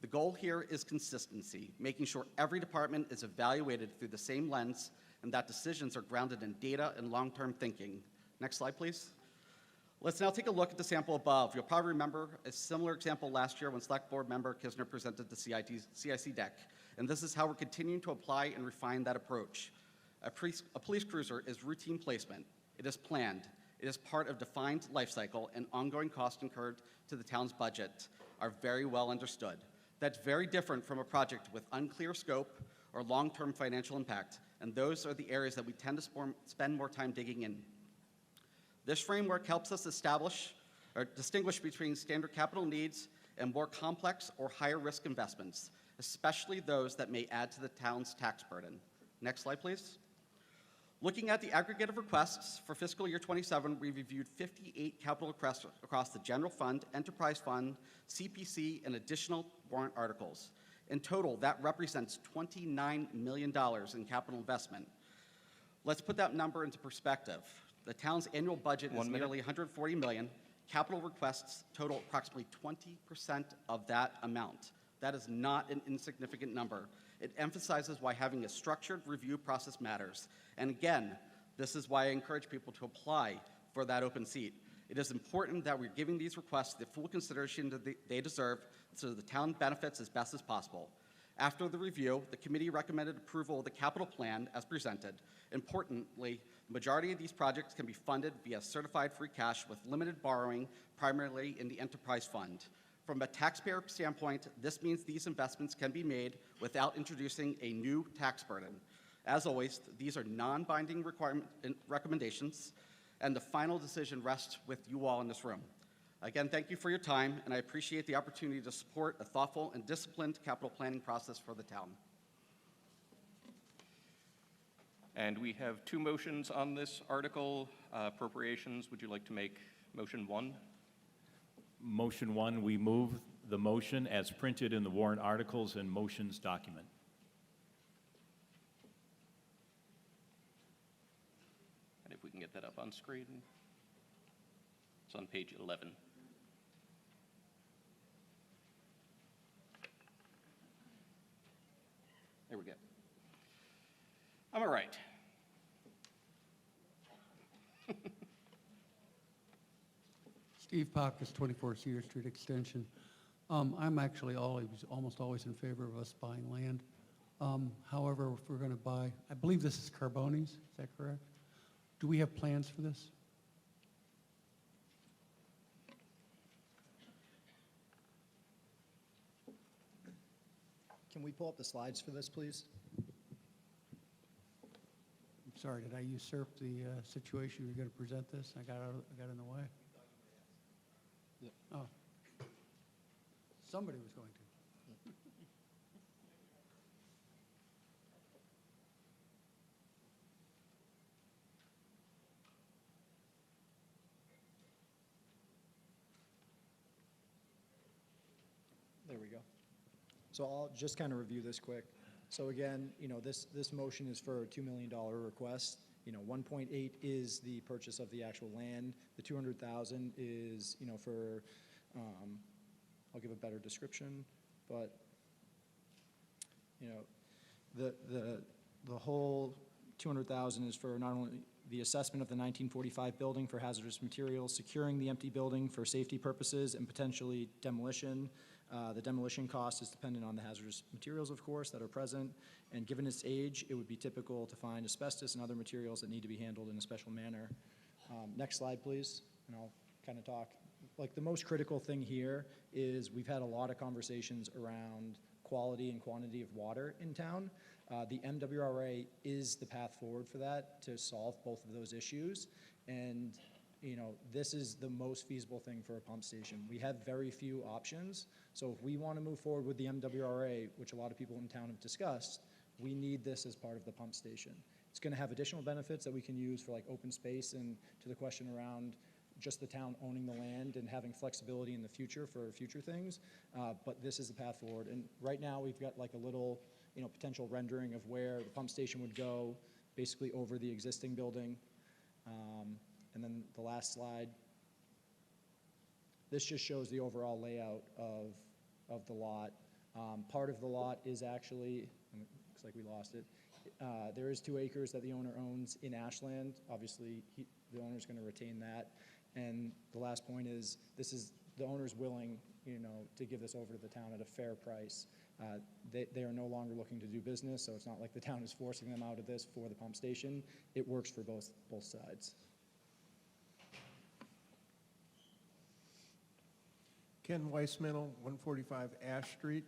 The goal here is consistency, making sure every department is evaluated through the same lens and that decisions are grounded in data and long-term thinking. Next slide, please. Let's now take a look at the sample above. You'll probably remember a similar example last year when Select Board member Kisner presented the CIC deck. And this is how we're continuing to apply and refine that approach. A police cruiser is routine placement. It is planned. It is part of defined life cycle, and ongoing costs incurred to the town's budget are very well understood. That's very different from a project with unclear scope or long-term financial impact, and those are the areas that we tend to spend more time digging in. This framework helps us establish or distinguish between standard capital needs and more complex or higher risk investments, especially those that may add to the town's tax burden. Next slide, please. Looking at the aggregate of requests for fiscal year 27, we reviewed 58 capital requests across the general fund, enterprise fund, CPC, and additional warrant articles. In total, that represents $29 million in capital investment. Let's put that number into perspective. The town's annual budget is nearly $140 million. Capital requests total approximately 20% of that amount. That is not an insignificant number. It emphasizes why having a structured review process matters. And again, this is why I encourage people to apply for that open seat. It is important that we're giving these requests the full consideration that they deserve so the town benefits as best as possible. After the review, the committee recommended approval of the capital plan as presented. Importantly, the majority of these projects can be funded via certified free cash with limited borrowing, primarily in the enterprise fund. From a taxpayer standpoint, this means these investments can be made without introducing a new tax burden. As always, these are non-binding recommendations, and the final decision rests with you all in this room. Again, thank you for your time, and I appreciate the opportunity to support a thoughtful and disciplined capital planning process for the town. And we have two motions on this article. Appropriations, would you like to make motion 1? Motion 1, we move the motion as printed in the warrant articles and motions document. And if we can get that up on screen. It's on page 11. There we go. I'm all right. Steve Popkus, 24 Cedar Street Extension. I'm actually almost always in favor of us buying land. However, if we're going to buy, I believe this is Carboni's, is that correct? Do we have plans for this? Can we pull up the slides for this, please? I'm sorry, did I usurp the situation? You were going to present this? I got in the way? Oh. Somebody was going to. There we go. So I'll just kind of review this quick. So again, this motion is for a $2 million request. 1.8 is the purchase of the actual land. The 200,000 is, for, I'll give a better description, but, the whole 200,000 is for not only the assessment of the 1945 building for hazardous materials, securing the empty building for safety purposes, and potentially demolition. The demolition cost is dependent on the hazardous materials, of course, that are present. And given its age, it would be typical to find asbestos and other materials that need to be handled in a special manner. Next slide, please, and I'll kind of talk. Like, the most critical thing here is we've had a lot of conversations around quality and quantity of water in town. The MWRA is the path forward for that, to solve both of those issues. And this is the most feasible thing for a pump station. We have very few options. So if we want to move forward with the MWRA, which a lot of people in town have discussed, we need this as part of the pump station. It's going to have additional benefits that we can use for like open space, and to the question around just the town owning the land and having flexibility in the future for future things. But this is the path forward. And right now we've got like a little potential rendering of where the pump station would go, basically over the existing building. And then the last slide, this just shows the overall layout of the lot. Part of the lot is actually, looks like we lost it. There is 2 acres that the owner owns in Ashland. Obviously, the owner's going to retain that. And the last point is, the owner's willing, to give this over to the town at a fair price. They are no longer looking to do business, so it's not like the town is forcing them out of this for the pump station. It works for both sides. Ken Weissmantel, 145 Ash Street.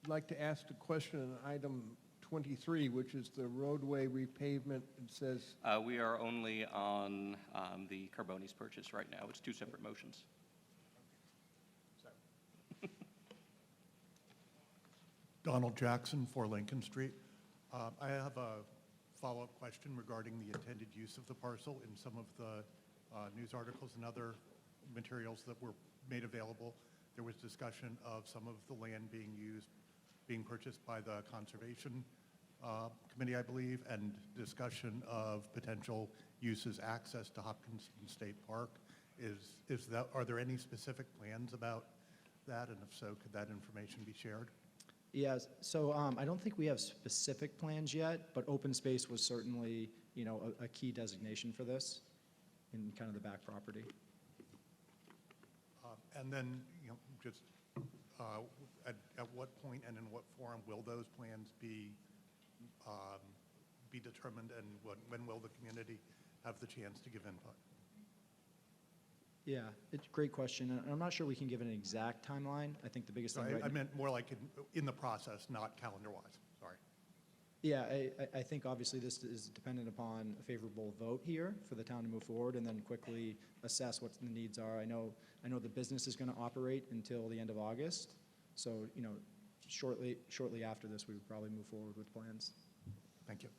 I'd like to ask a question on item 23, which is the roadway repavement. It says, We are only on the Carboni's purchase right now. It's 2 separate motions. Donald Jackson, 4 Lincoln Street. I have a follow-up question regarding the intended use of the parcel. In some of the news articles and other materials that were made available, there was discussion of some of the land being purchased by the Conservation Committee, I believe, and discussion of potential uses, access to Hopkins State Park. Are there any specific plans about that? And if so, could that information be shared? Yeah, so I don't think we have specific plans yet, but open space was certainly, a key designation for this in kind of the back property. And then, just at what point and in what form will those plans be determined, and when will the community have the chance to give input? Yeah, it's a great question, and I'm not sure we can give an exact timeline. I think the biggest thing I meant more like in the process, not calendar-wise. Sorry. Yeah, I think obviously this is dependent upon a favorable vote here for the town to move forward and then quickly assess what the needs are. I know the business is going to operate until the end of August, so, shortly after this, we would probably move forward with plans. Thank you.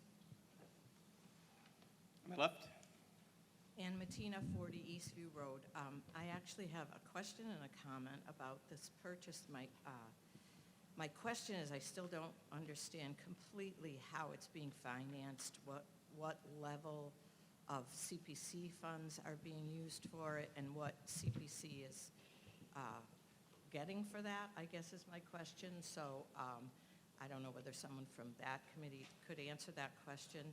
On my left. Ann Matina, 40 Eastview Road. I actually have a question and a comment about this purchase. My question is, I still don't understand completely how it's being financed, what level of CPC funds are being used for it, and what CPC is getting for that, I guess is my question. So I don't know whether someone from that committee could answer that question.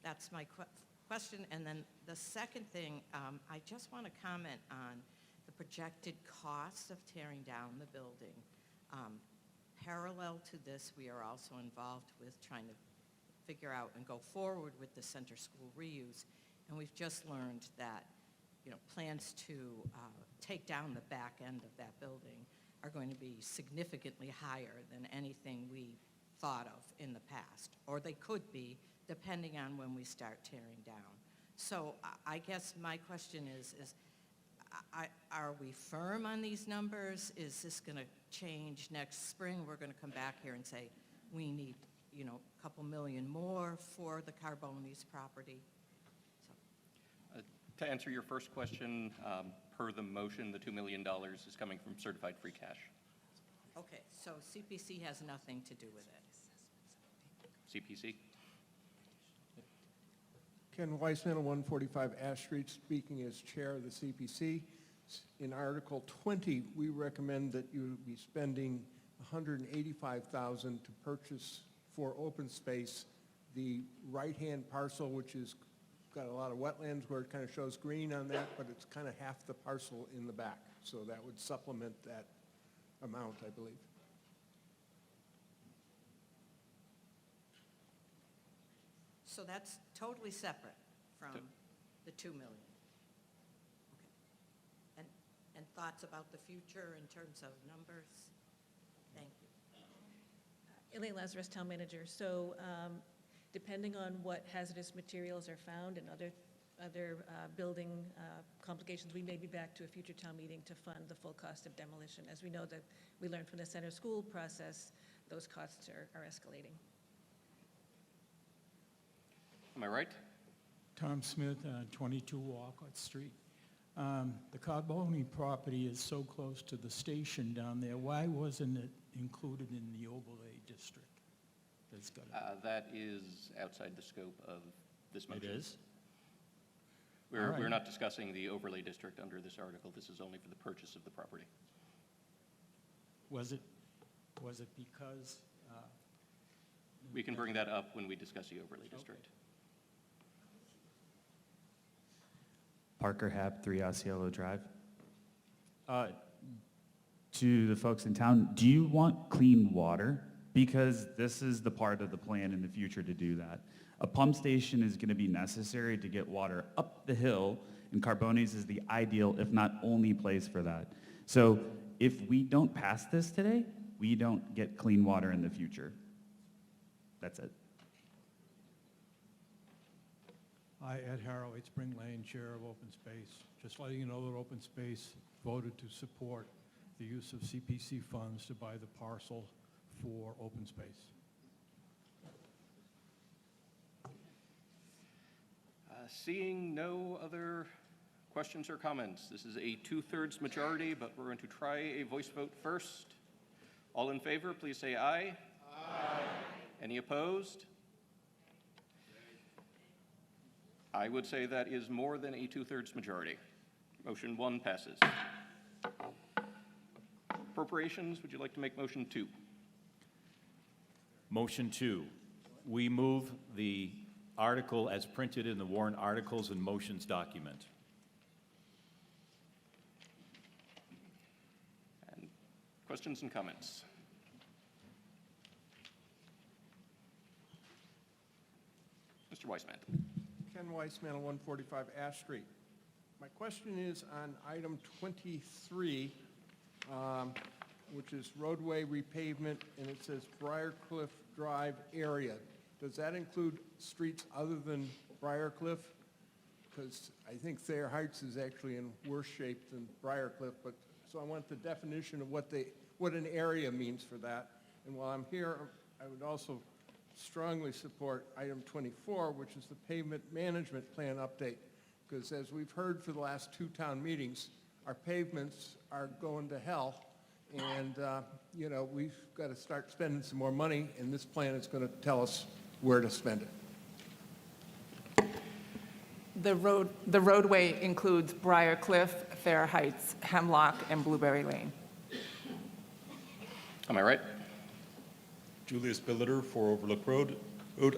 That's my question. And then the second thing, I just want to comment on the projected costs of tearing down the building. Parallel to this, we are also involved with trying to figure out and go forward with the center school reuse. And we've just learned that, plans to take down the back end of that building are going to be significantly higher than anything we thought of in the past, or they could be, depending on when we start tearing down. So I guess my question is are we firm on these numbers? Is this going to change next spring? We're going to come back here and say, we need, a couple million more for the Carbonis property. To answer your first question, per the motion, the $2 million is coming from certified free cash. Okay, so CPC has nothing to do with it. CPC? Ken Weissman, 145 Ash Street, speaking as chair of the CPC. In Article 20, we recommend that you be spending $185,000 to purchase for open space the right-hand parcel, which is got a lot of wetlands where it kind of shows green on that, but it's kind of half the parcel in the back. So that would supplement that amount, I believe. So that's totally separate from the $2 million. Okay. And thoughts about the future in terms of numbers? Thank you. Elaine Lazarus, Town Manager. So depending on what hazardous materials are found and other building complications, we may be back to a future town meeting to fund the full cost of demolition. As we know that we learned from the center school process, those costs are escalating. Am I right? Tom Smith, 22 Walcott Street. The Carboni property is so close to the station down there. Why wasn't it included in the overlay district? That is outside the scope of this motion. It is? We're not discussing the overlay district under this article. This is only for the purchase of the property. Was it because? We can bring that up when we discuss the overlay district. Parker Hab, 3 Osceola Drive. To the folks in town, do you want clean water? Because this is the part of the plan in the future to do that. A pump station is going to be necessary to get water up the hill, and Carbonis is the ideal, if not only place for that. So if we don't pass this today, we don't get clean water in the future. That's it. Hi, Ed Harrow, 8 Spring Lane, Chair of Open Space. Just letting you know that Open Space voted to support the use of CPC funds to buy the parcel for open space. Seeing no other questions or comments, this is a 2/3 majority, but we're going to try a voice vote first. All in favor, please say aye. Aye. Any opposed? I would say that is more than a 2/3 majority. Motion 1 passes. Appropriations, would you like to make motion 2? Motion 2, we move the article as printed in the warrant articles and motions document. Questions and comments? Mr. Weissman. Ken Weissman, 145 Ash Street. My question is on item 23, which is roadway repavement, and it says Briarcliff Drive area. Does that include streets other than Briarcliff? Because I think Thayer Heights is actually in worse shape than Briarcliff, but, so I want the definition of what an area means for that. And while I'm here, I would also strongly support item 24, which is the pavement management plan update. Because as we've heard for the last 2 town meetings, our pavements are going to hell. And, you know, we've got to start spending some more money, and this plan is going to tell us where to spend it. The roadway includes Briarcliff, Fair Heights, Hemlock, and Blueberry Lane. Am I right? Julius Billiter, 4 Overlook Road.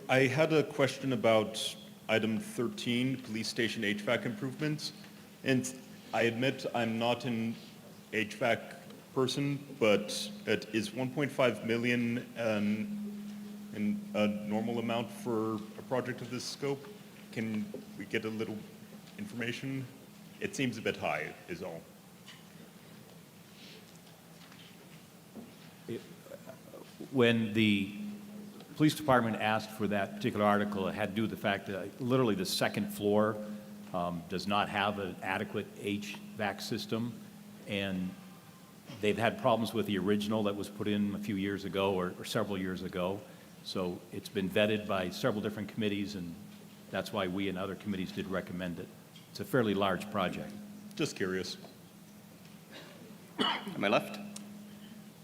I had a question about item 13, police station HVAC improvements. And I admit I'm not an HVAC person, but it is 1.5 million a normal amount for a project of this scope? Can we get a little information? It seems a bit high, is all. When the police department asked for that particular article, it had to do with the fact that literally the second floor does not have an adequate HVAC system, and they've had problems with the original that was put in a few years ago or several years ago. So it's been vetted by several different committees, and that's why we and other committees did recommend it. It's a fairly large project. Just curious. On my left?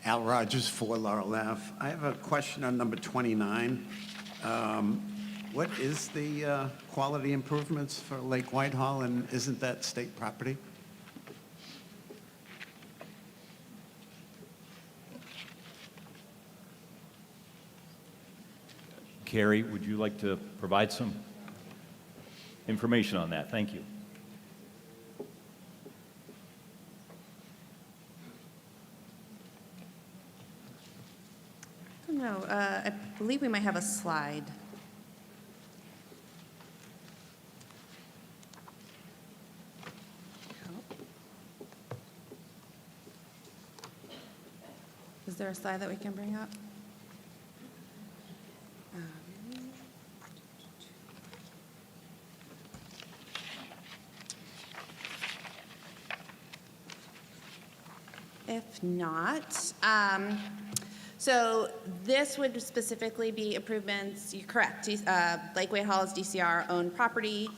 Al Rogers, 4 Laurel Ave. I have a question on number 29. What is the quality improvements for Lake Whitehall, and isn't that state property? Carrie, would you like to provide some information on that? Thank you. No, I believe we might have a slide. Is there a slide that we can bring up? If not, so this would specifically be improvements, you're correct, Lake Whitehall is DCR-owned property.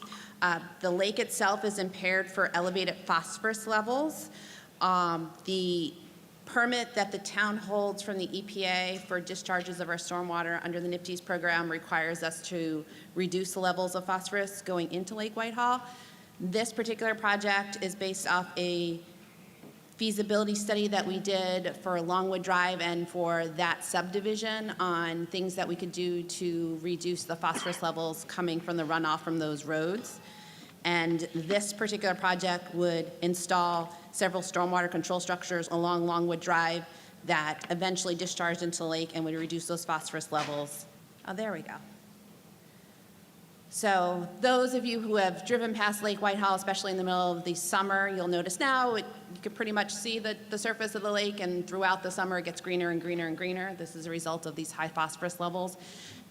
The lake itself is impaired for elevated phosphorus levels. The permit that the town holds from the EPA for discharges of our stormwater under the NIPDES program requires us to reduce the levels of phosphorus going into Lake Whitehall. This particular project is based off a feasibility study that we did for Longwood Drive and for that subdivision on things that we could do to reduce the phosphorus levels coming from the runoff from those roads. And this particular project would install several stormwater control structures along Longwood Drive that eventually discharged into the lake and would reduce those phosphorus levels. Oh, there we go. So those of you who have driven past Lake Whitehall, especially in the middle of the summer, you'll notice now you can pretty much see the surface of the lake, and throughout the summer it gets greener and greener and greener. This is a result of these high phosphorus levels.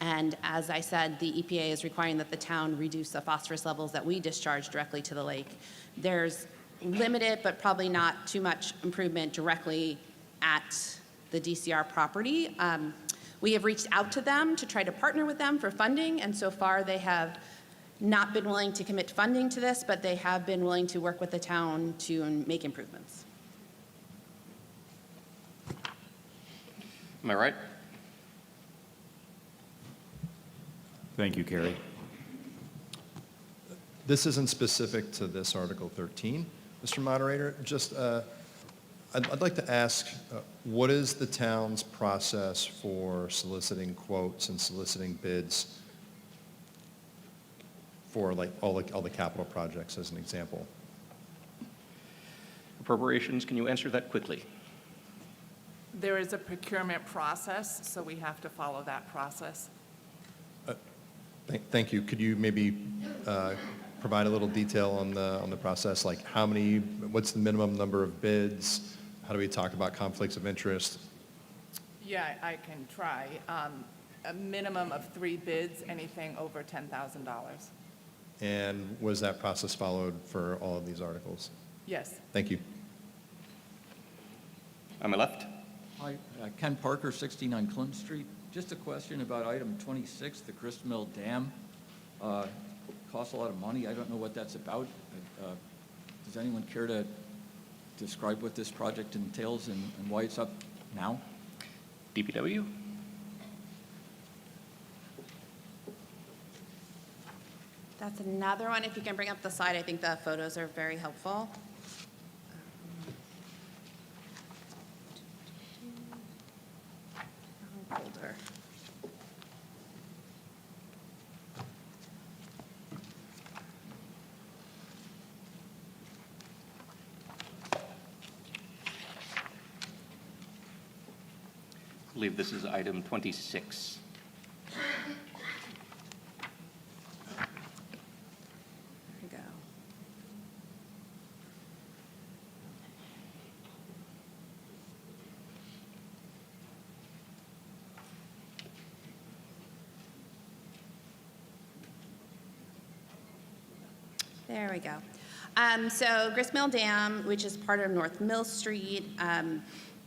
And as I said, the EPA is requiring that the town reduce the phosphorus levels that we discharge directly to the lake. There's limited, but probably not too much improvement directly at the DCR property. We have reached out to them to try to partner with them for funding, and so far they have not been willing to commit funding to this, but they have been willing to work with the town to make improvements. Am I right? Thank you, Carrie. This isn't specific to this Article 13, Mr. Moderator. Just, I'd like to ask, what is the town's process for soliciting quotes and soliciting bids for like all the capital projects, as an example? Appropriations, can you answer that quickly? There is a procurement process, so we have to follow that process. Thank you. Could you maybe provide a little detail on the process? Like how many, what's the minimum number of bids? How do we talk about conflicts of interest? Yeah, I can try. A minimum of 3 bids, anything over $10,000. And was that process followed for all of these articles? Yes. Thank you. On my left. Hi, Ken Parker, 69 Clinton Street. Just a question about item 26, the Grist Mill Dam. Costs a lot of money. I don't know what that's about. Does anyone care to describe what this project entails and why it's up now? DPW. That's another one. If you can bring up the slide, I think the photos are very helpful. Folder. I believe this is item 26. There we go. There we go. So Grist Mill Dam, which is part of North Mill Street,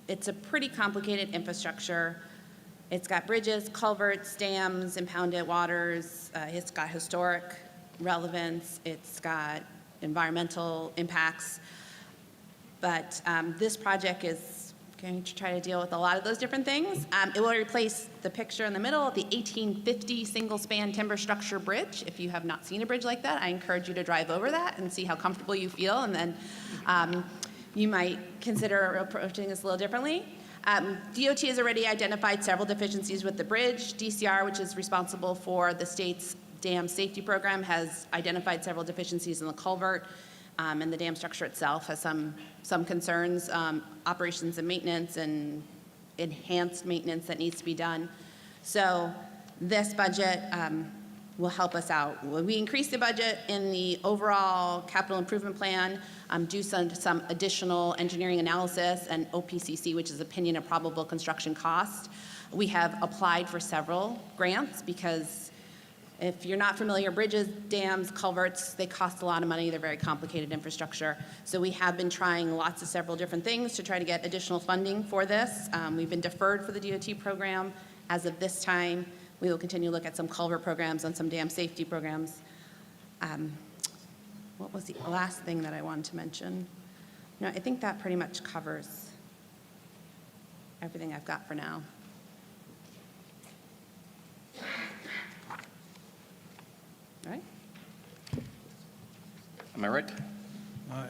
it's a pretty complicated infrastructure. It's got bridges, culverts, dams, impounded waters. It's got historic relevance. It's got environmental impacts. But this project is going to try to deal with a lot of those different things. It will replace the picture in the middle, the 1850 single-span timber structure bridge. If you have not seen a bridge like that, I encourage you to drive over that and see how comfortable you feel, and then you might consider approaching this a little differently. DOT has already identified several deficiencies with the bridge. DCR, which is responsible for the state's dam safety program, has identified several deficiencies in the culvert, and the dam structure itself has some concerns, operations and maintenance and enhanced maintenance that needs to be done. So this budget will help us out. We increased the budget in the overall capital improvement plan, do some additional engineering analysis and OPCC, which is opinion of probable construction cost. We have applied for several grants because if you're not familiar, bridges, dams, culverts, they cost a lot of money. They're very complicated infrastructure. So we have been trying several different things to try to get additional funding for this. We've been deferred for the DOT program. As of this time, we will continue to look at some culvert programs and some dam safety programs. What was the last thing that I wanted to mention? No, I think that pretty much covers everything I've got for now. All right. Am I right?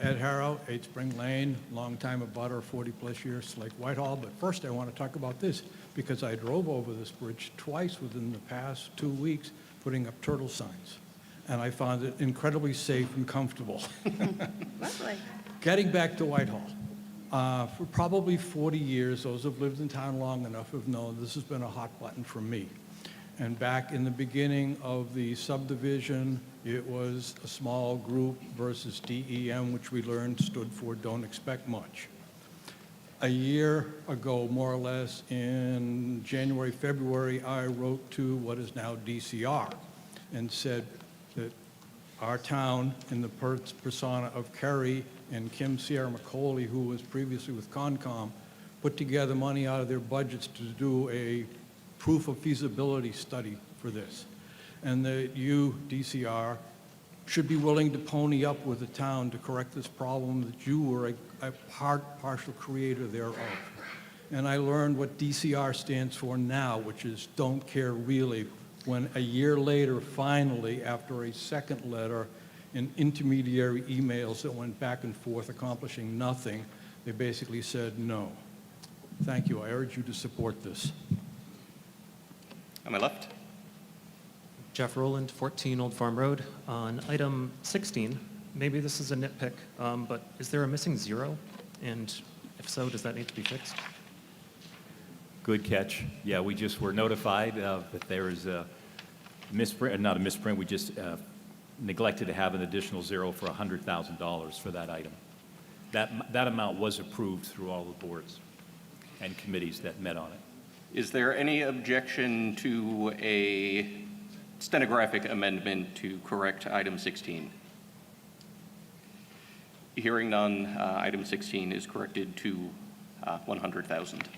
Ed Harrow, 8 Spring Lane, long time abutter, 40-plus years, Lake Whitehall. But first, I want to talk about this, because I drove over this bridge twice within the past 2 weeks, putting up turtle signs. And I found it incredibly safe and comfortable. Lovely. Getting back to Whitehall, for probably 40 years, those who've lived in town long enough have known this has been a hot button for me. And back in the beginning of the subdivision, it was a small group versus DEM, which we learned stood for Don't Expect Much. A year ago, more or less, in January, February, I wrote to what is now DCR and said that our town, in the persona of Kerry and Kim Sierra McCauley, who was previously with Concom, put together money out of their budgets to do a proof of feasibility study for this. And that you, DCR, should be willing to pony up with the town to correct this problem, that you were a partial creator thereof. And I learned what DCR stands for now, which is don't care really, when a year later, finally, after a second letter and intermediary emails that went back and forth accomplishing nothing, they basically said no. Thank you. I urge you to support this. On my left. Jeff Rowland, 14 Old Farm Road. On item 16, maybe this is a nitpick, but is there a missing 0? And if so, does that need to be fixed? Good catch. Yeah, we just were notified that there is a misprint, not a misprint, we just neglected to have an additional zero for $100,000 for that item. That amount was approved through all the boards and committees that met on it. Is there any objection to a stenographic amendment to correct item 16? Hearing none, item 16 is corrected to 100,000.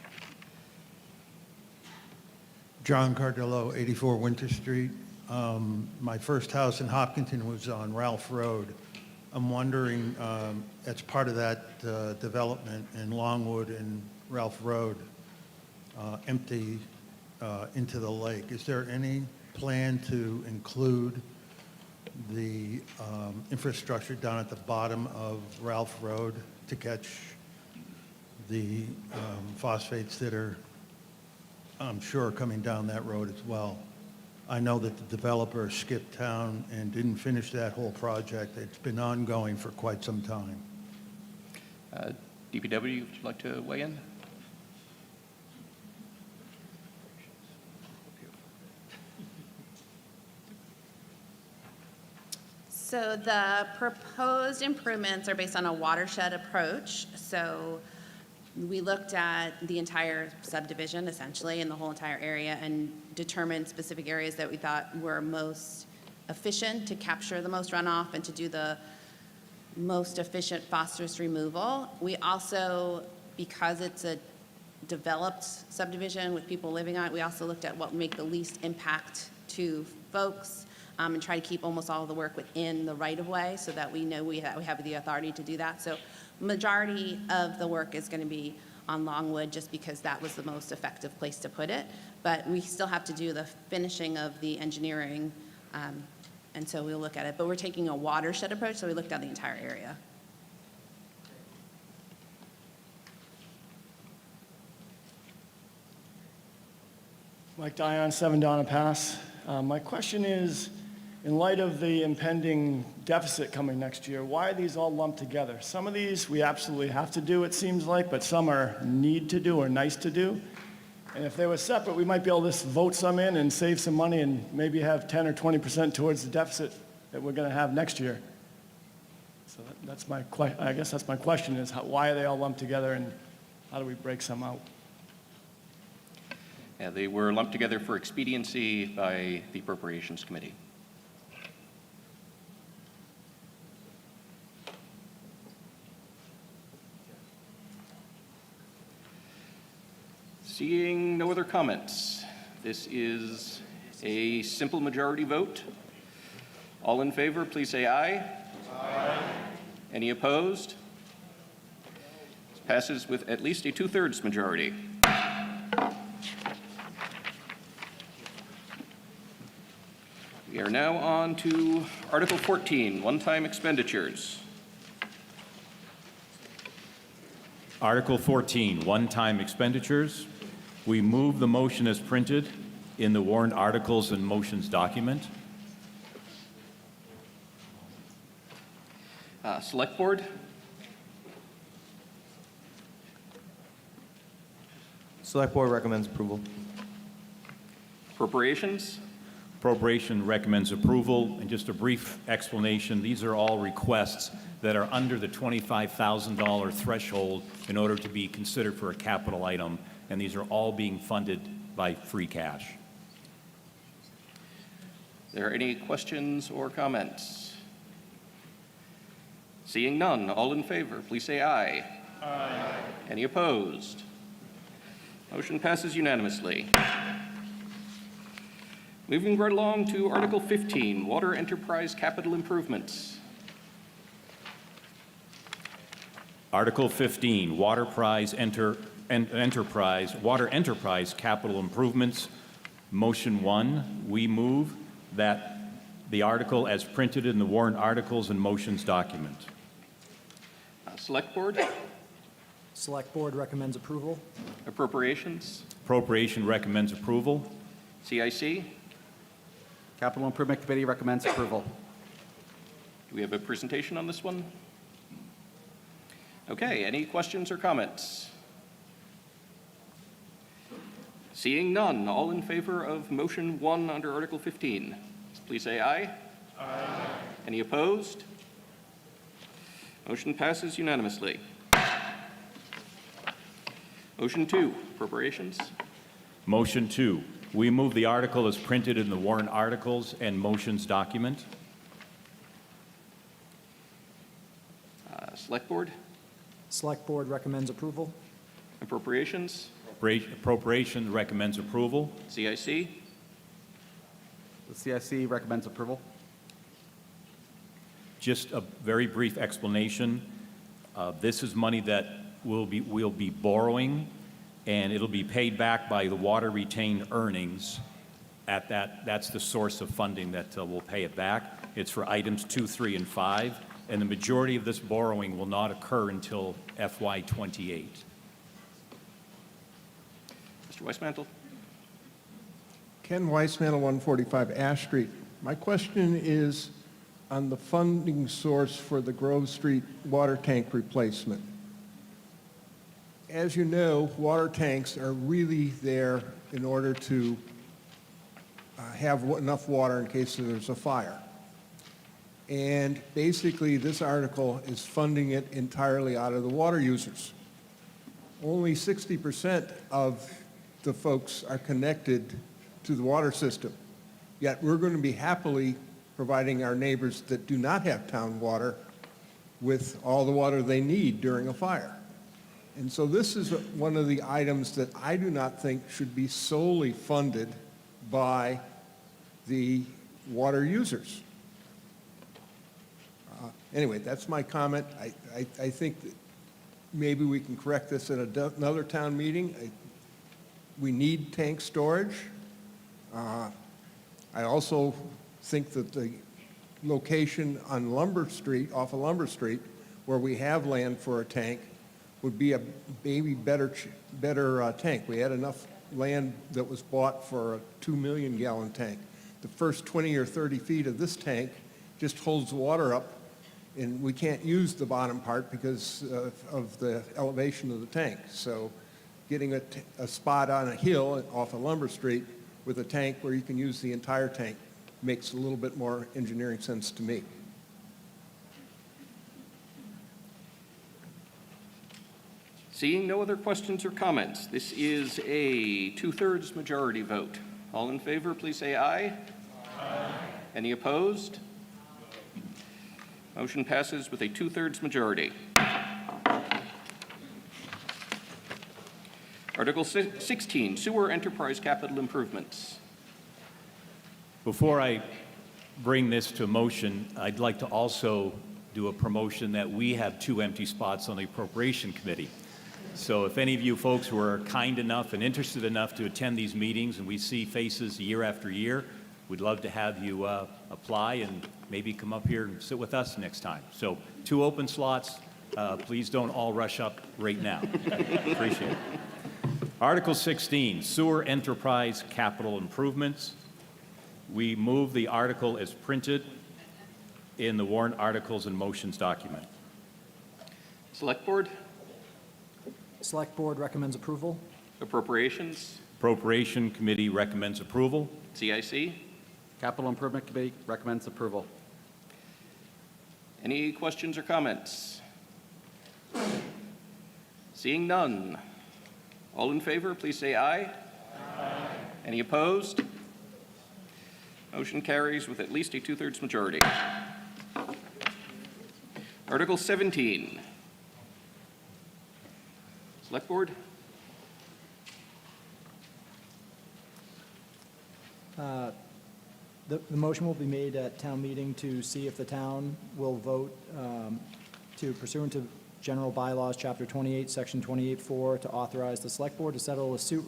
John Cardillo, 84 Winter Street. My first house in Hopkinton was on Ralph Road. I'm wondering, as part of that development in Longwood and Ralph Road, empty into the lake, is there any plan to include the infrastructure down at the bottom of Ralph Road to catch the phosphates that are, I'm sure, coming down that road as well? I know that the developer skipped town and didn't finish that whole project. It's been ongoing for quite some time. DPW, would you like to weigh in? So the proposed improvements are based on a watershed approach. So we looked at the entire subdivision, essentially, and the whole entire area, and determined specific areas that we thought were most efficient to capture the most runoff and to do the most efficient phosphorus removal. We also, because it's a developed subdivision with people living on it, we also looked at what would make the least impact to folks, and try to keep almost all of the work within the right-of-way so that we know we have the authority to do that. So majority of the work is going to be on Longwood just because that was the most effective place to put it. But we still have to do the finishing of the engineering, and so we'll look at it. But we're taking a watershed approach, so we looked at the entire area. Mike Dion, 7 Donna Pass. My question is, in light of the impending deficit coming next year, why are these all lumped together? Some of these we absolutely have to do, it seems like, but some are need to do or nice to do. And if they were separate, we might be able to just vote some in and save some money and maybe have 10 or 20% towards the deficit that we're going to have next year. So that's my I guess that's my question is, why are they all lumped together and how do we break some out? Yeah, they were lumped together for expediency by the Appropriations Committee. Seeing no other comments, this is a simple majority vote. All in favor, please say aye. Aye. Any opposed? This passes with at least a 2/3 majority. We are now on to Article 14, one-time expenditures. Article 14, one-time expenditures. We move the motion as printed in the warrant articles and motions document. Select Board? Select Board recommends approval. Appropriations? Appropriation recommends approval. And just a brief explanation, these are all requests that are under the $25,000 threshold in order to be considered for a capital item, and these are all being funded by free cash. Are there any questions or comments? Seeing none, all in favor, please say aye. Aye. Any opposed? Motion passes unanimously. Moving right along to Article 15, Water Enterprise Capital Improvements. Article 15, Water Enterprise Capital Improvements. Motion 1, we move that the article as printed in the warrant articles and motions document. Select Board? Select Board recommends approval. Appropriations? Appropriation recommends approval. CIC? Capital Improvement Committee recommends approval. Do we have a presentation on this one? Okay, any questions or comments? Seeing none, all in favor of motion 1 under Article 15, please say aye. Aye. Any opposed? Motion passes unanimously. Motion 2, appropriations. Motion 2, we move the article as printed in the warrant articles and motions document. Select Board, Select Board recommends approval. appropriations. Appropriations recommends approval. CIC, The CIC recommends approval. Just a very brief explanation. This is money that we'll be borrowing, and it'll be paid back by the water retained earnings. That's the source of funding that will pay it back. It's for items 2, 3, and 5, and the majority of this borrowing will not occur until FY '28. Mr. Weismantel. Ken Weismantel, 145 Ash Street. My question is on the funding source for the Grove Street water tank replacement. As you know, water tanks are really there in order to have enough water in case there's a fire. And basically, this article is funding it entirely out of the water users. Only 60% of the folks are connected to the water system. Yet we're going to be happily providing our neighbors that do not have town water with all the water they need during a fire. And so this is one of the items that I do not think should be solely funded by the water users. Anyway, that's my comment. I think that maybe we can correct this at another town meeting. We need tank storage. I also think that the location on Lumber Street, off of Lumber Street, where we have land for a tank, would be a maybe better tank. We had enough land that was bought for a 2 million gallon tank. The first 20 or 30 feet of this tank just holds water up, and we can't use the bottom part because of the elevation of the tank. So getting a spot on a hill off of Lumber Street with a tank where you can use the entire tank makes a little bit more engineering sense to me. Seeing no other questions or comments, this is a 2/3 majority vote. All in favor, please say aye. Aye. Any opposed? Motion passes with a 2/3 majority. Article 16, Sewer Enterprise Capital Improvements. Before I bring this to motion, I'd like to also do a promotion that we have 2 empty spots on the Appropriation Committee. So if any of you folks who are kind enough and interested enough to attend these meetings, and we see faces year after year, we'd love to have you apply and maybe come up here and sit with us next time. So 2 open slots. Please don't all rush up right now. Appreciate it. Article 16, Sewer Enterprise Capital Improvements. We move the article as printed in the warrant articles and motions document. Select Board, Select Board recommends approval. Appropriations, Appropriation Committee recommends approval. CIC. Capital Improvement Committee recommends approval. Any questions or comments? Seeing none. All in favor, please say aye. Aye. Any opposed? Motion carries with at least a 2/3 majority. Article 17. Select Board, The motion will be made at town meeting to see if the town will vote to pursuant to General Bylaws, Chapter 28, Section 28-4, to authorize the Select Board to settle a suit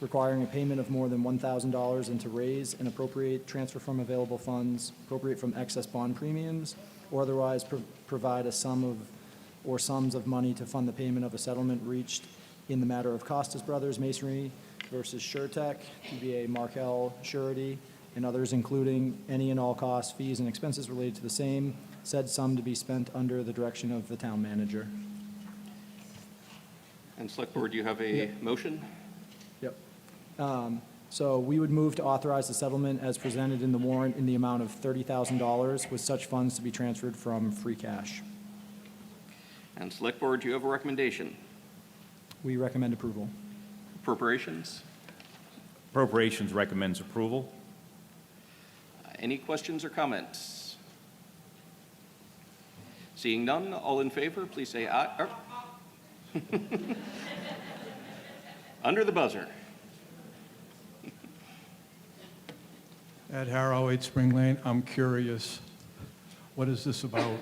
requiring a payment of more than $1,000 and to raise and appropriate, transfer from available funds, appropriate from excess bond premiums, or otherwise provide a sum of or sums of money to fund the payment of a settlement reached in the matter of Costas Brothers Masonry versus SureTech, DBA Markel Surety, and others, including any and all costs, fees, and expenses related to the same, said sum to be spent under the direction of the town manager. and Select Board, do you have a motion? Yep. So we would move to authorize the settlement as presented in the warrant in the amount of $30,000 with such funds to be transferred from free cash. And Select Board, do you have a recommendation? We recommend approval. Appropriations? Appropriations recommends approval. Any questions or comments? Seeing none, all in favor, please say aye. Under the buzzer. Ed Harrow, 8 Spring Lane. I'm curious, what is this about?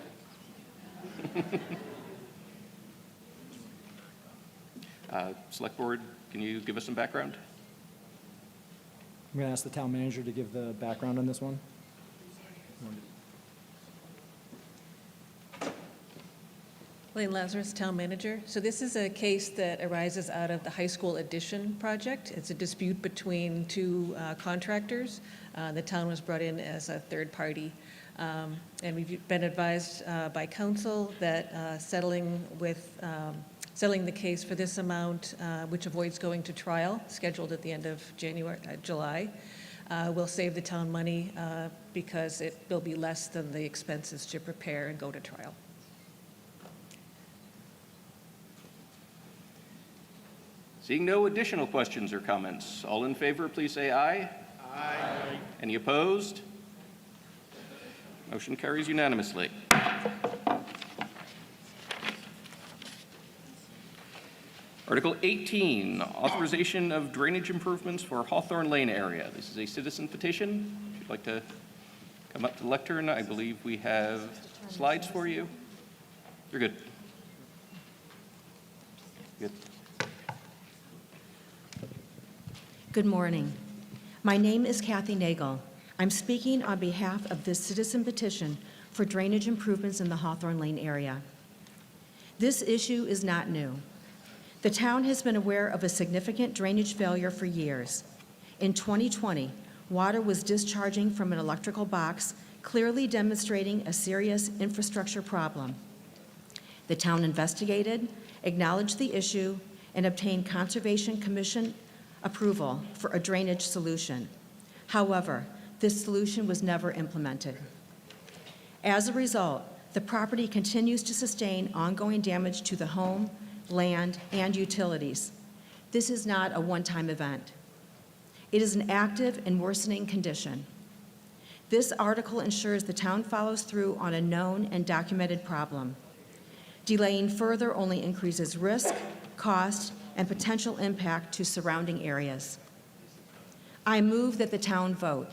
Select Board, can you give us some background? I'm going to ask the town manager to give the background on this one. Elaine Lazarus, Town Manager. So this is a case that arises out of the high school addition project. It's a dispute between two contractors. The town was brought in as a third party. And we've been advised by council that settling the case for this amount, which avoids going to trial, scheduled at the end of July, will save the town money because it will be less than the expenses to prepare and go to trial. Seeing no additional questions or comments, all in favor, please say aye. Aye. Any opposed? Motion carries unanimously. Article 18, authorization of drainage improvements for Hawthorne Lane area. This is a citizen petition. If you'd like to come up to the lectern, I believe we have slides for you. You're good. Good. Good morning. My name is Kathy Nagel. I'm speaking on behalf of this citizen petition for drainage improvements in the Hawthorne Lane area. This issue is not new. The town has been aware of a significant drainage failure for years. In 2020, water was discharging from an electrical box, clearly demonstrating a serious infrastructure problem. The town investigated, acknowledged the issue, and obtained Conservation Commission approval for a drainage solution. However, this solution was never implemented. As a result, the property continues to sustain ongoing damage to the home, land, and utilities. This is not a one-time event. It is an active and worsening condition. This article ensures the town follows through on a known and documented problem. Delaying further only increases risk, cost, and potential impact to surrounding areas. I move that the town vote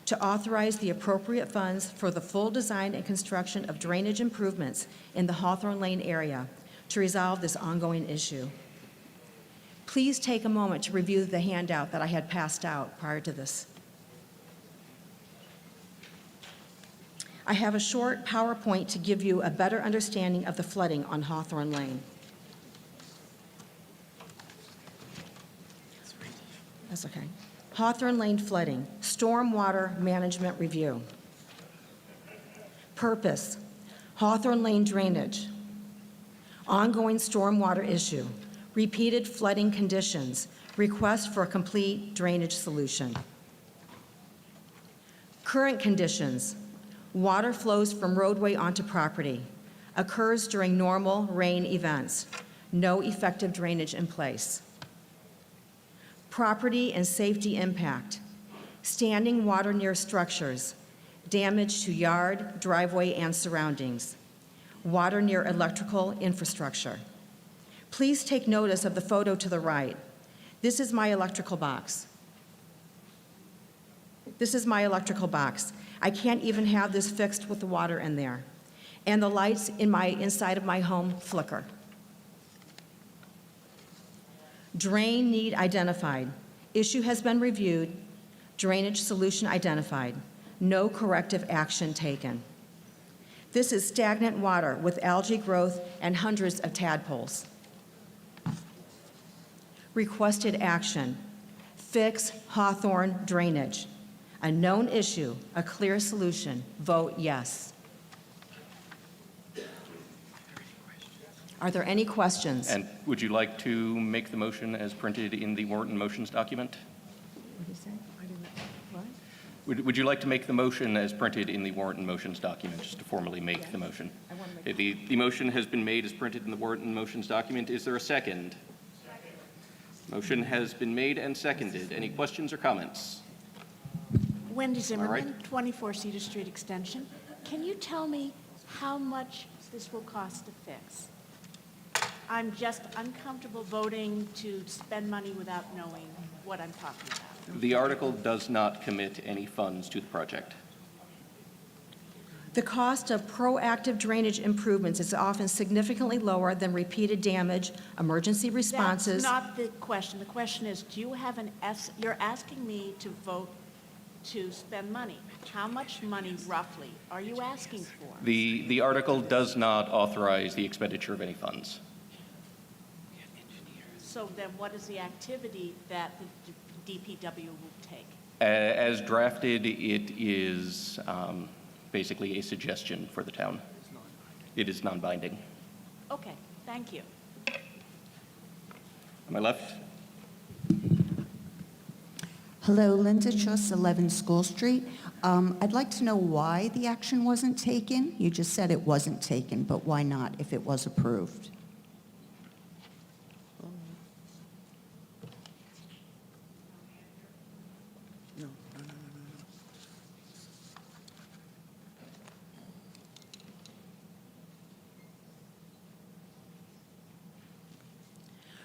to authorize the appropriate funds for the full design and construction of drainage improvements in the Hawthorne Lane area to resolve this ongoing issue. Please take a moment to review the handout that I had passed out prior to this. I have a short PowerPoint to give you a better understanding of the flooding on Hawthorne Lane. That's okay. Hawthorne Lane flooding, stormwater management review. Purpose, Hawthorne Lane drainage. Ongoing stormwater issue, repeated flooding conditions, request for a complete drainage solution. Current conditions, water flows from roadway onto property, occurs during normal rain events, no effective drainage in place. Property and safety impact, standing water near structures, damage to yard, driveway, and surroundings, water near electrical infrastructure. Please take notice of the photo to the right. This is my electrical box. This is my electrical box. I can't even have this fixed with the water in there. And the lights inside of my home flicker. Drain need identified. Issue has been reviewed. Drainage solution identified. No corrective action taken. This is stagnant water with algae growth and hundreds of tadpoles. Requested action. Fix Hawthorne drainage. A known issue, a clear solution. Vote yes. Are there any questions? And would you like to make the motion as printed in the warrant and motions document? What did he say? I didn't, what? Would you like to make the motion as printed in the warrant and motions document, just to formally make the motion? I want to make The motion has been made as printed in the warrant and motions document. Is there a second? Motion has been made and seconded. Any questions or comments? Wendy All right. Zimmerman, 24 Cedar Street Extension. Can you tell me how much this will cost to fix? I'm just uncomfortable voting to spend money without knowing what I'm talking about. The article does not commit any funds to the project. The cost of proactive drainage improvements is often significantly lower than repeated damage, emergency responses. That's not the question. The question is, do you have you're asking me to vote to spend money. How much money roughly are you asking for? The article does not authorize the expenditure of any funds. So then what is the activity that the DPW will take? As drafted, it is basically a suggestion for the town. It is non-binding. Okay, thank you. On my left, Hello, Linda Schuss, 11 School Street. I'd like to know why the action wasn't taken. You just said it wasn't taken, but why not if it was approved?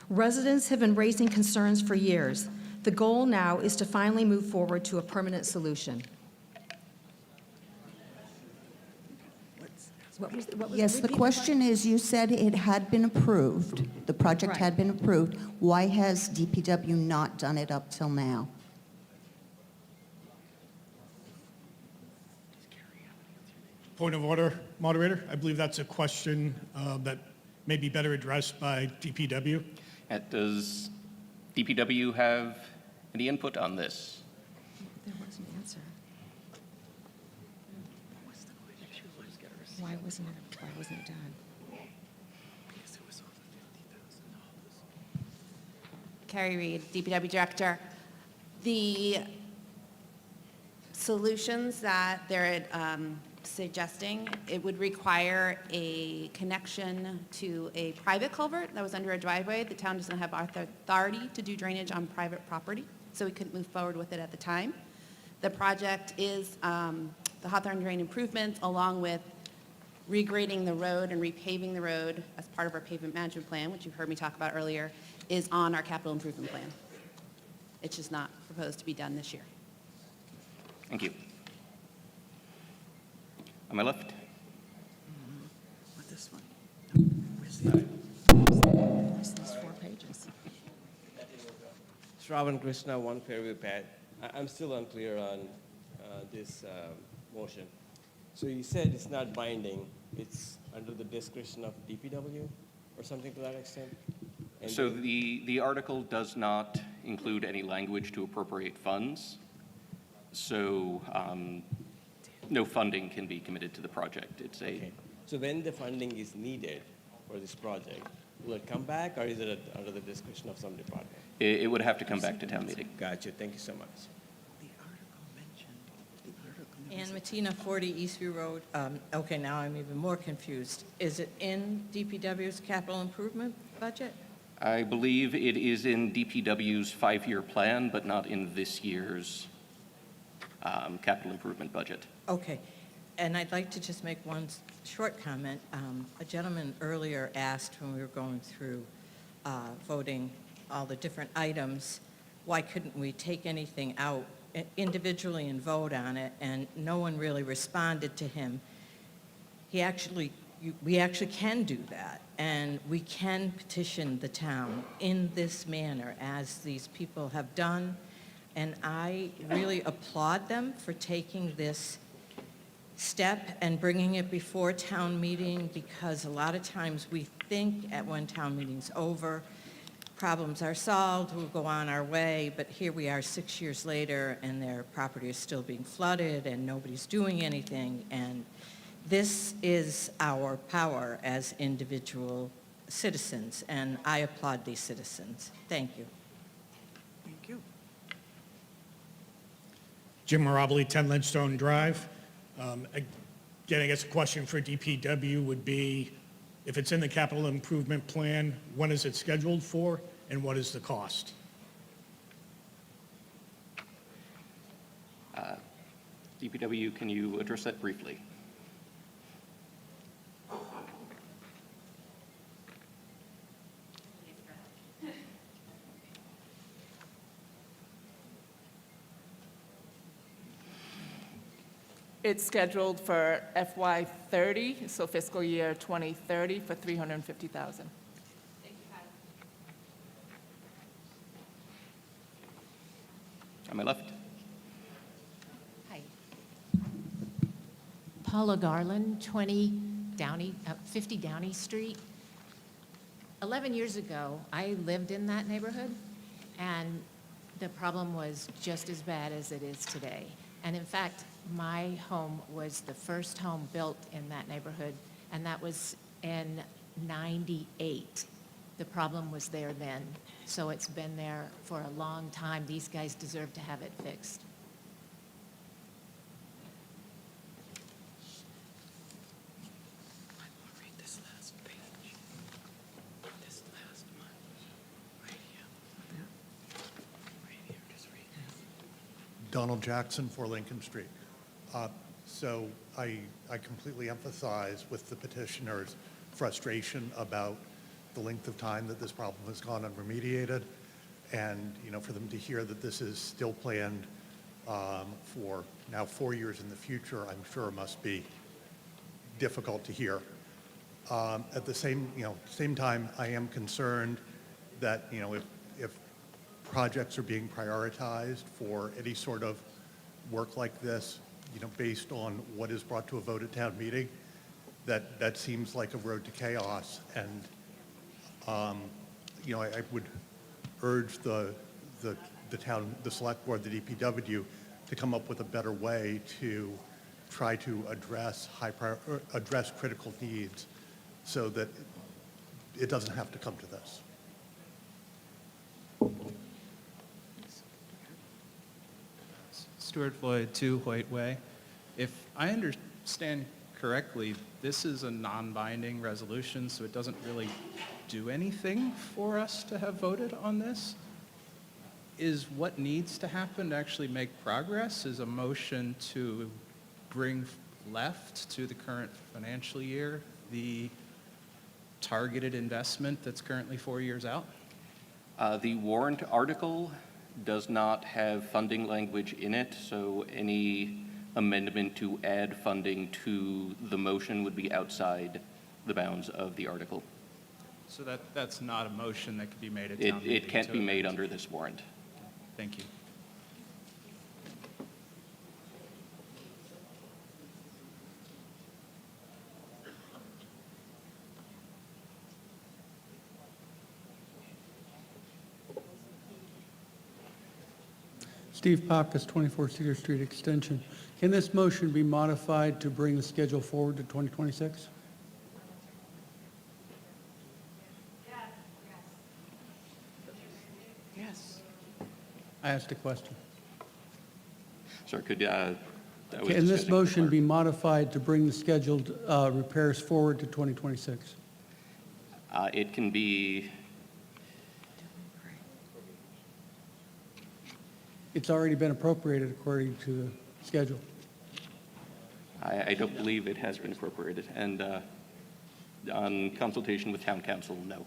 Residents have been raising concerns for years. The goal now is to finally move forward to a permanent solution. Yes, the repeat question is, you said it had been approved, the project Right. had been approved. Why has DPW not done it up till now? Point of order, moderator. I believe that's a question that may be better addressed by DPW. does DPW have any input on this? There was an answer. Why wasn't it done? Carrie Reed, DPW Director. The solutions that they're suggesting, it would require a connection to a private culvert that was under a driveway. The town does not have authority to do drainage on private property, so we couldn't move forward with it at the time. The project is the Hawthorne Drain improvements, along with regrading the road and repaving the road as part of our pavement management plan, which you've heard me talk about earlier, is on our capital improvement plan. It's just not proposed to be done this year. Thank you. On my left, This one. It's these 4 pages. Shravan Krishna, 1 Fairview Pad. I'm still unclear on this motion. So you said it's not binding, it's under the discretion of DPW or something to that extent? And so the article does not include any language to appropriate funds. So no funding can be committed to the project. It's a Okay. So when the funding is needed for this project, will it come back or is it under the discretion of some department? it would have to come back to town meeting. Gotcha, thank you so much. Ann Matina, 40 Eastview Road. Okay, now I'm even more confused. Is it in DPW's capital improvement budget? I believe it is in DPW's 5-year plan, but not in this year's capital improvement budget. Okay, and I'd like to just make one short comment. A gentleman earlier asked when we were going through voting all the different items, why couldn't we take anything out individually and vote on it, and no one really responded to him. We actually can do that, and we can petition the town in this manner, as these people have done, and I really applaud them for taking this step and bringing it before town meeting, because a lot of times we think when town meeting's over, problems are solved, we'll go on our way, but here we are 6 years later and their property is still being flooded and nobody's doing anything. And this is our power as individual citizens, and I applaud these citizens. Thank you. Thank you. Jim Mirabili, 10 Lindstone Drive. Again, I guess a question for DPW would be, if it's in the capital improvement plan, when is it scheduled for, and what is the cost? DPW, can you address that briefly? It's scheduled for FY '30, so fiscal year 2030, for $350,000. On my left. Hi. Paula Garland, 50 Downey Street. 11 years ago, I lived in that neighborhood, and the problem was just as bad as it is today. And in fact, my home was the first home built in that neighborhood, and that was in '98. The problem was there then, so it's been there for a long time. These guys deserve to have it fixed. Donald Jackson for Lincoln Street. So I completely empathize with the petitioner's frustration about the length of time that this problem has gone unremediated, and for them to hear that this is still planned for now 4 years in the future, I'm sure must be difficult to hear. At the same time, I am concerned that if projects are being prioritized for any sort of work like this, based on what is brought to a vote at town meeting, that seems like a road to chaos. And I would urge the select board, the DPW, to come up with a better way to try to address critical needs, so that it doesn't have to come to this. Stuart Floyd, 2 Hoyt Way. If I understand correctly, this is a non-binding resolution, so it doesn't really do anything for us to have voted on this. Is what needs to happen to actually make progress is a motion to bring left to the current financial year the targeted investment that's currently 4 years out? The warrant article does not have funding language in it, so any amendment to add funding to the motion would be outside the bounds of the article. So that's not a motion that could be made at town meeting? It can't be made under this warrant. Thank you. Steve Pappas, 24 Cedar Street Extension. Can this motion be modified to bring the schedule forward to 2026? Yes. I asked a question. Sir, could that was Can this discussing- motion be modified to bring the scheduled repairs forward to 2026? It can be, It's already been appropriated according to the schedule. I don't believe it has been appropriated, and on consultation with town council, no.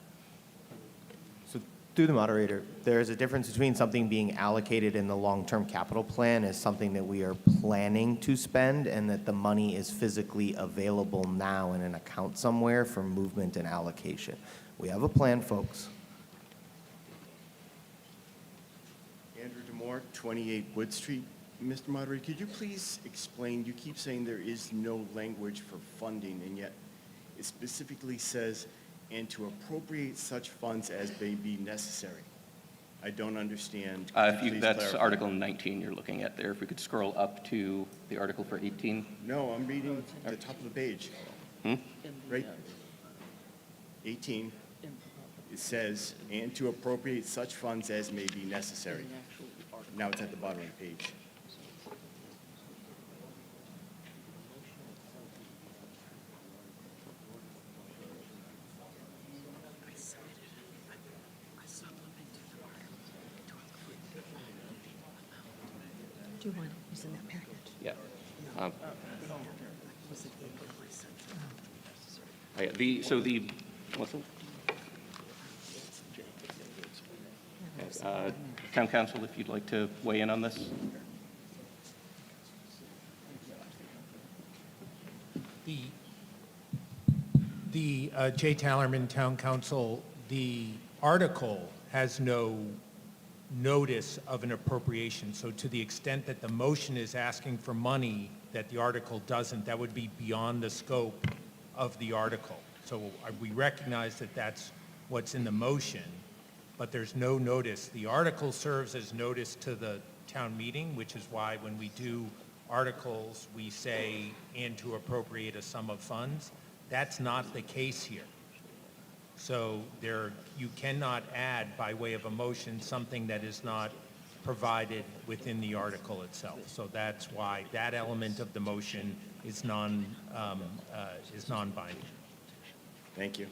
So through the moderator, there is a difference between something being allocated in the long-term capital plan as something that we are planning to spend, and that the money is physically available now in an account somewhere for movement and allocation. We have a plan, folks. Andrew Demore, 28 Wood Street. Mr. Moderator, could you please explain, you keep saying there is no language for funding, and yet it specifically says, and to appropriate such funds as may be necessary. I don't understand. Could you please That's clarify? Article 19 you're looking at there. If we could scroll up to the article for 18. No, I'm reading the top of the page. Right? 18. it says, and to appropriate such funds as may be necessary. Now it's at the bottom of the page. Do you want it? It's in that package. Yeah. What's it? Town council, if you'd like to weigh in on this. The Jay Tallerman Town Council, the article has no notice of an appropriation. So to the extent that the motion is asking for money that the article doesn't, that would be beyond the scope of the article. So we recognize that that's what's in the motion, but there's no notice. The article serves as notice to the town meeting, which is why when we do articles, we say, and to appropriate a sum of funds. That's not the case here. So you cannot add by way of a motion something that is not provided within the article itself. So that's why that element of the motion is non-binding. Thank you.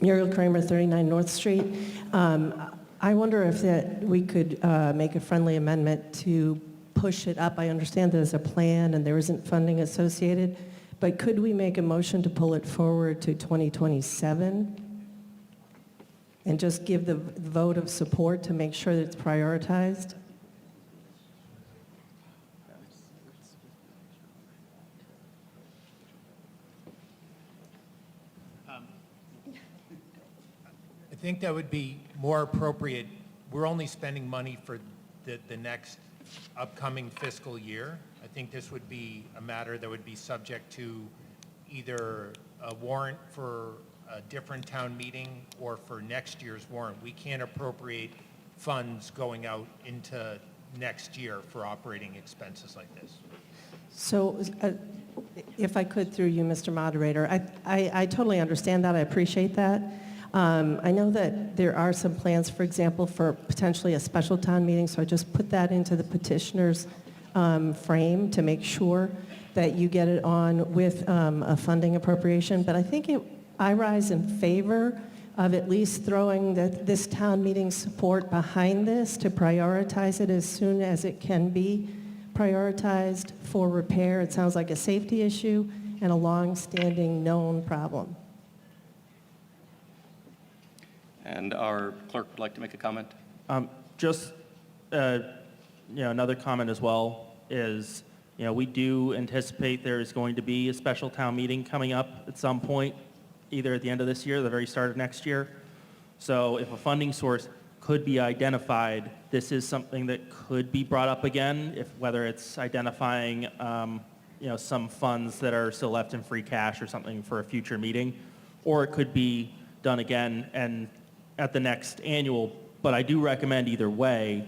Muriel Kramer, 39 North Street. I wonder if we could make a friendly amendment to push it up. I understand there's a plan and there isn't funding associated, but could we make a motion to pull it forward to 2027 and just give the vote of support to make sure that it's prioritized? I think that would be more appropriate. We're only spending money for the next upcoming fiscal year. I think this would be a matter that would be subject to either a warrant for a different town meeting or for next year's warrant. We can't appropriate funds going out into next year for operating expenses like this. So if I could, through you, Mr. Moderator, I totally understand that. I appreciate that. I know that there are some plans, for example, for potentially a special town meeting, so I just put that into the petitioner's frame to make sure that you get it on with a funding appropriation. But I think I rise in favor of at least throwing this town meeting support behind this to prioritize it as soon as it can be prioritized for repair. It sounds like a safety issue and a long-standing known problem. And our clerk would like to make a comment. Just, another comment as well is, we do anticipate there is going to be a special town meeting coming up at some point, either at the end of this year or the very start of next year. So if a funding source could be identified, this is something that could be brought up again, whether it's identifying, some funds that are still left in free cash or something for a future meeting, or it could be done again and at the next annual. But I do recommend either way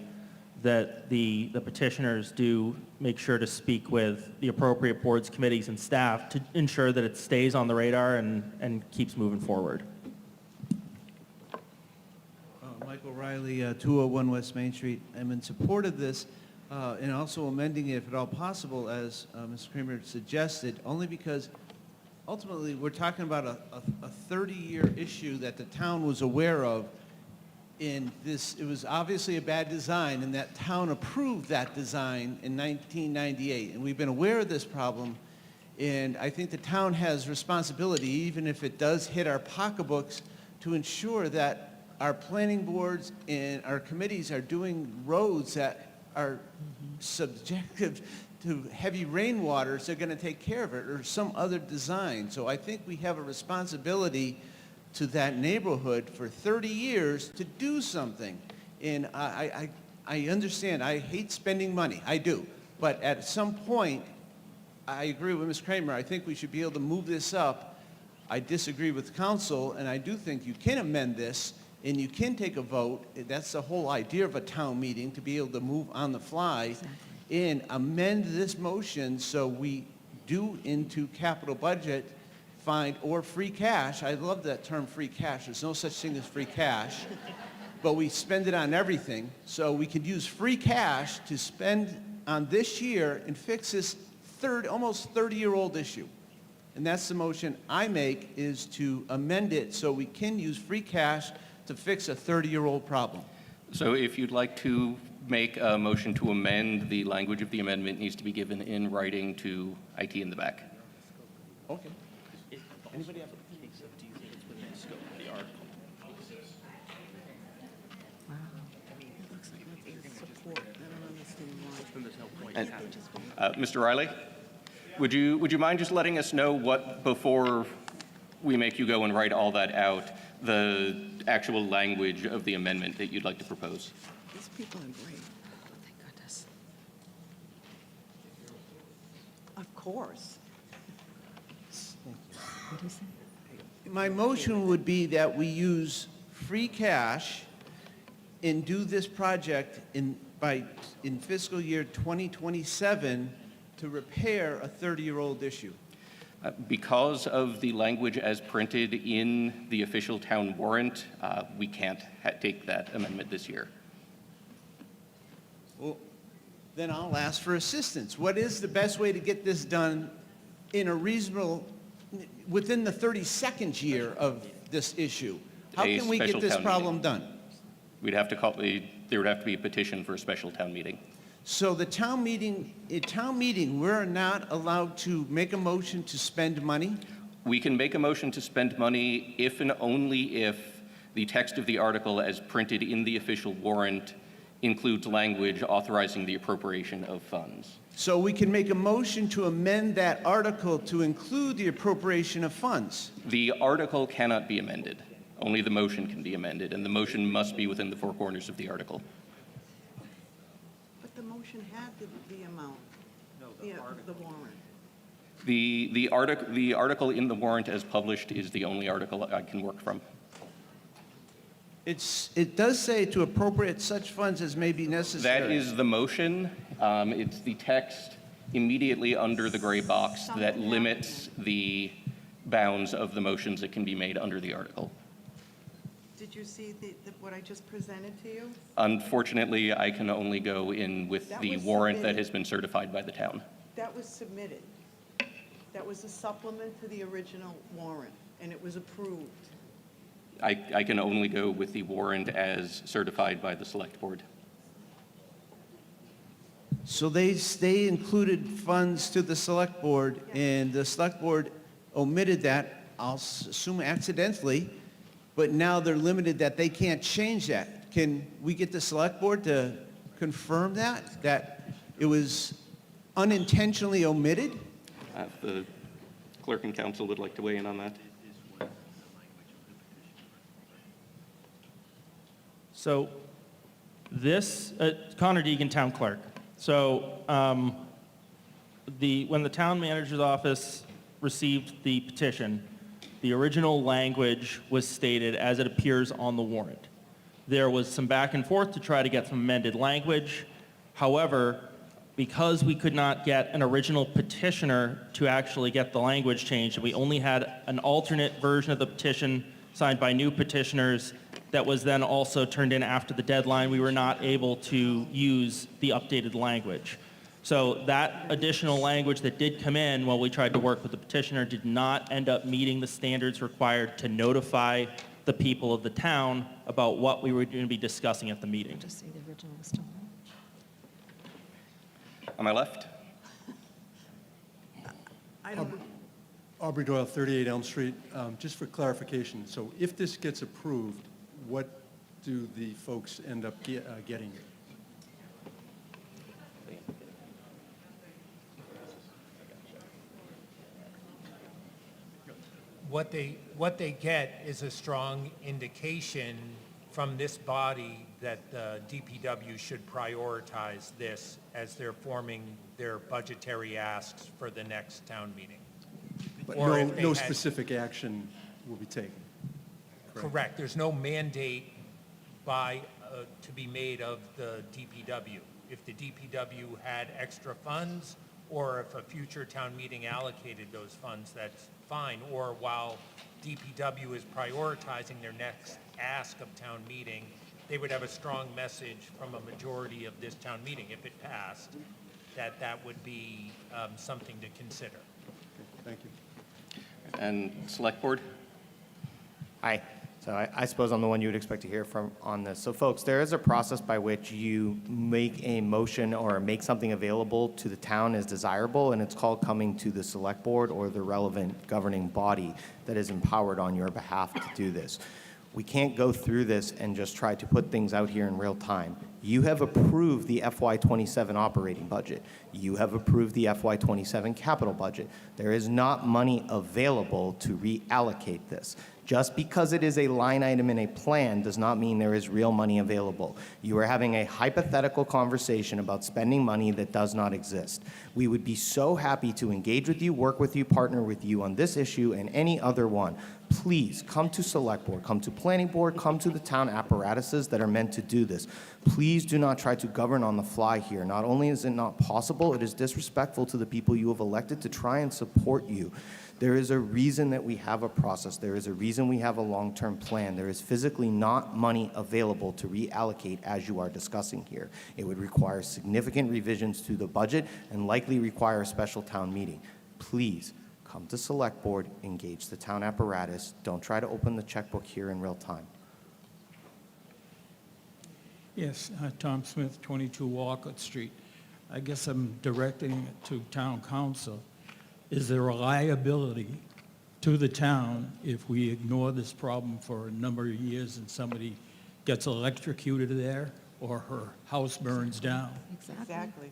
that the petitioners do make sure to speak with the appropriate boards, committees, and staff to ensure that it stays on the radar and keeps moving forward. Michael Riley, 201 West Main Street. I'm in support of this and also amending it if at all possible, as Mr. Kramer suggested, only because ultimately we're talking about a 30-year issue that the town was aware of. It was obviously a bad design, and that town approved that design in 1998. And we've been aware of this problem, and I think the town has responsibility, even if it does hit our pocketbooks, to ensure that our planning boards and our committees are doing roads that are subjective to heavy rainwater, so they're going to take care of it, or some other design. So I think we have a responsibility to that neighborhood for 30 years to do something. And I understand, I hate spending money, I do. But at some point, I agree with Ms. Kramer, I think we should be able to move this up. I disagree with council, and I do think you can amend this, and you can take a vote. That's the whole idea of a town meeting, to be able to move on the fly. and amend this motion so we do into capital budget find, or free cash, I love that term free cash, there's no such thing as free cash, but we spend it on everything, so we could use free cash to spend on this year and fix this almost 30-year-old issue. And that's the motion I make, is to amend it so we can use free cash to fix a 30-year-old problem. So if you'd like to make a motion to amend, the language of the amendment needs to be given in writing to IT in the back. Okay. Anybody have a piece of, do you think it's within the scope of the article? And, Mr. Riley, would you mind just letting us know what, before we make you go and write all that out, the actual language of the amendment that you'd like to propose? These people are great. Thank goodness. Of course. My motion would be that we use free cash and do this project in fiscal year 2027 to repair a 30-year-old issue. Because of the language as printed in the official town warrant, we can't take that amendment this year. Well, then I'll ask for assistance. What is the best way to get this done in a reasonable, within the 32nd year of this issue? How can we get this problem done? We'd have to call, there would have to be a petition for a special town meeting. So the town meeting, we're not allowed to make a motion to spend money? We can make a motion to spend money if and only if the text of the article as printed in the official warrant includes language authorizing the appropriation of funds. So we can make a motion to amend that article to include the appropriation of funds? The article cannot be amended. Only the motion can be amended, and the motion must be within the four corners of the article. But the motion had the amount, the warrant. The article in the warrant as published is the only article I can work from. It does say to appropriate such funds as may be necessary. That is the motion. It's the text immediately under the gray box that limits the bounds of the motions that can be made under the article. Did you see what I just presented to you? Unfortunately, I can only go in with That the was warrant that submitted. has been certified by the town. That was submitted. That was a supplement to the original warrant, and it was approved. I can only go with the warrant as certified by the select board. So they included funds to the select board, and the select board omitted that, I'll assume accidentally, but now they're limited that they can't change that. Can we get the select board to confirm that it was unintentionally omitted? The clerk and council would like to weigh in on that. So this, Connor Deegan, Town Clerk. So when the town manager's office received the petition, the original language was stated as it appears on the warrant. There was some back and forth to try to get some amended language. However, because we could not get an original petitioner to actually get the language changed, and we only had an alternate version of the petition signed by new petitioners that was then also turned in after the deadline, we were not able to use the updated language. So that additional language that did come in while we tried to work with the petitioner did not end up meeting the standards required to notify the people of the town about what we were going to be discussing at the meeting. Just say the original was still on. On my left? Aubrey Doyle, 38 Elm Street. Just for clarification, so if this gets approved, what do the folks end up getting? What they get is a strong indication from this body that the DPW should prioritize this as they're forming their budgetary asks for the next town meeting. But Or if they no had- specific action will be taken? Correct. There's no mandate to be made of the DPW. if the DPW had extra funds, or if a future town meeting allocated those funds, that's fine. Or while DPW is prioritizing their next ask of town meeting, they would have a strong message from a majority of this town meeting, if it passed, that that would be something to consider. Thank you. And Select Board? Hi. So I suppose I'm the one you would expect to hear from on this. So folks, there is a process by which you make a motion or make something available to the town as desirable, and it's called coming to the select board or the relevant governing body that is empowered on your behalf to do this. We can't go through this and just try to put things out here in real time. You have approved the FY27 operating budget. You have approved the FY27 capital budget. There is not money available to reallocate this. Just because it is a line item in a plan does not mean there is real money available. You are having a hypothetical conversation about spending money that does not exist. We would be so happy to engage with you, work with you, partner with you on this issue and any other one. Please come to Select Board, come to Planning Board, come to the town apparatuses that are meant to do this. Please do not try to govern on the fly here. Not only is it not possible, it is disrespectful to the people you have elected to try and support you. There is a reason that we have a process. There is a reason we have a long-term plan. There is physically not money available to reallocate as you are discussing here. It would require significant revisions to the budget and likely require a special town meeting. Please come to Select Board, engage the town apparatus. Don't try to open the checkbook here in real time. Yes, Tom Smith, 22 Walcott Street. I guess I'm directing it to town council. Is there a liability to the town if we ignore this problem for a number of years and somebody gets electrocuted there or her house burns down? Exactly.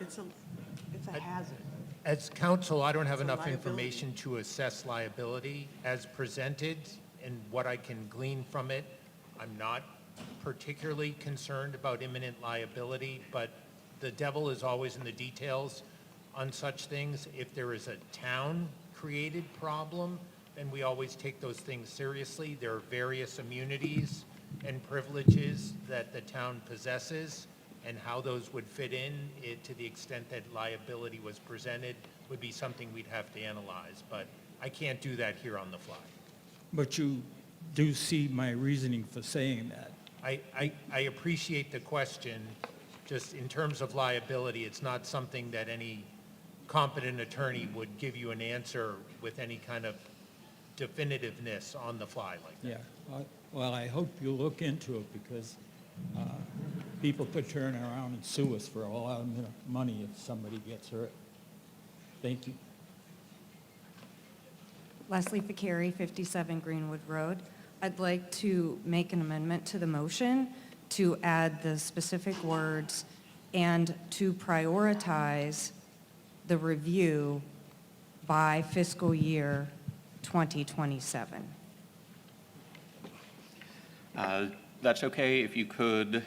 It's a hazard. As counsel, I don't have It's a enough liability. information to assess liability as presented, and what I can glean from it, I'm not particularly concerned about imminent liability, but the devil is always in the details on such things. If there is a town-created problem, then we always take those things seriously. There are various immunities and privileges that the town possesses, and how those would fit in, to the extent that liability was presented, would be something we'd have to analyze. But I can't do that here on the fly. But you do see my reasoning for saying that. I appreciate the question. Just in terms of liability, it's not something that any competent attorney would give you an answer with any kind of definitiveness on the fly like that. Yeah, well, I hope you look into it because people could turn around and sue us for a lot of money if somebody gets hurt. Thank you. Leslie Facari, 57 Greenwood Road. I'd like to make an amendment to the motion to add the specific words and to prioritize the review by fiscal year 2027. That's okay if you could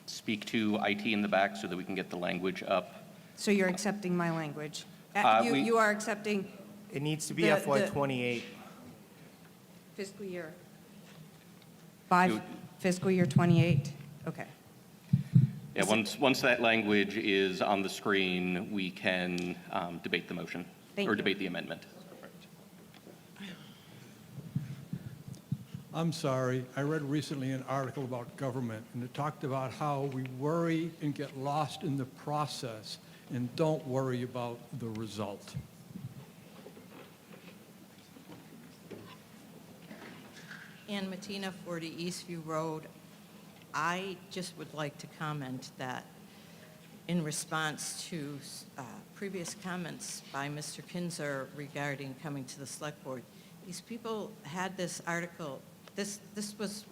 speak to IT in the back so that we can get the language up. So you're accepting my language? We- You are accepting It needs to be The- FY28. fiscal year? By fiscal year 28? Okay. Yeah, once that language is on the screen, we can debate the motion Thank or you. debate the amendment. I'm sorry, I read recently an article about government, and it talked about how we worry and get lost in the process and don't worry about the result. Ann Matina, 40 Eastview Road. I just would like to comment that in response to previous comments by Mr. Kinzer regarding coming to the select board, these people had this article, this was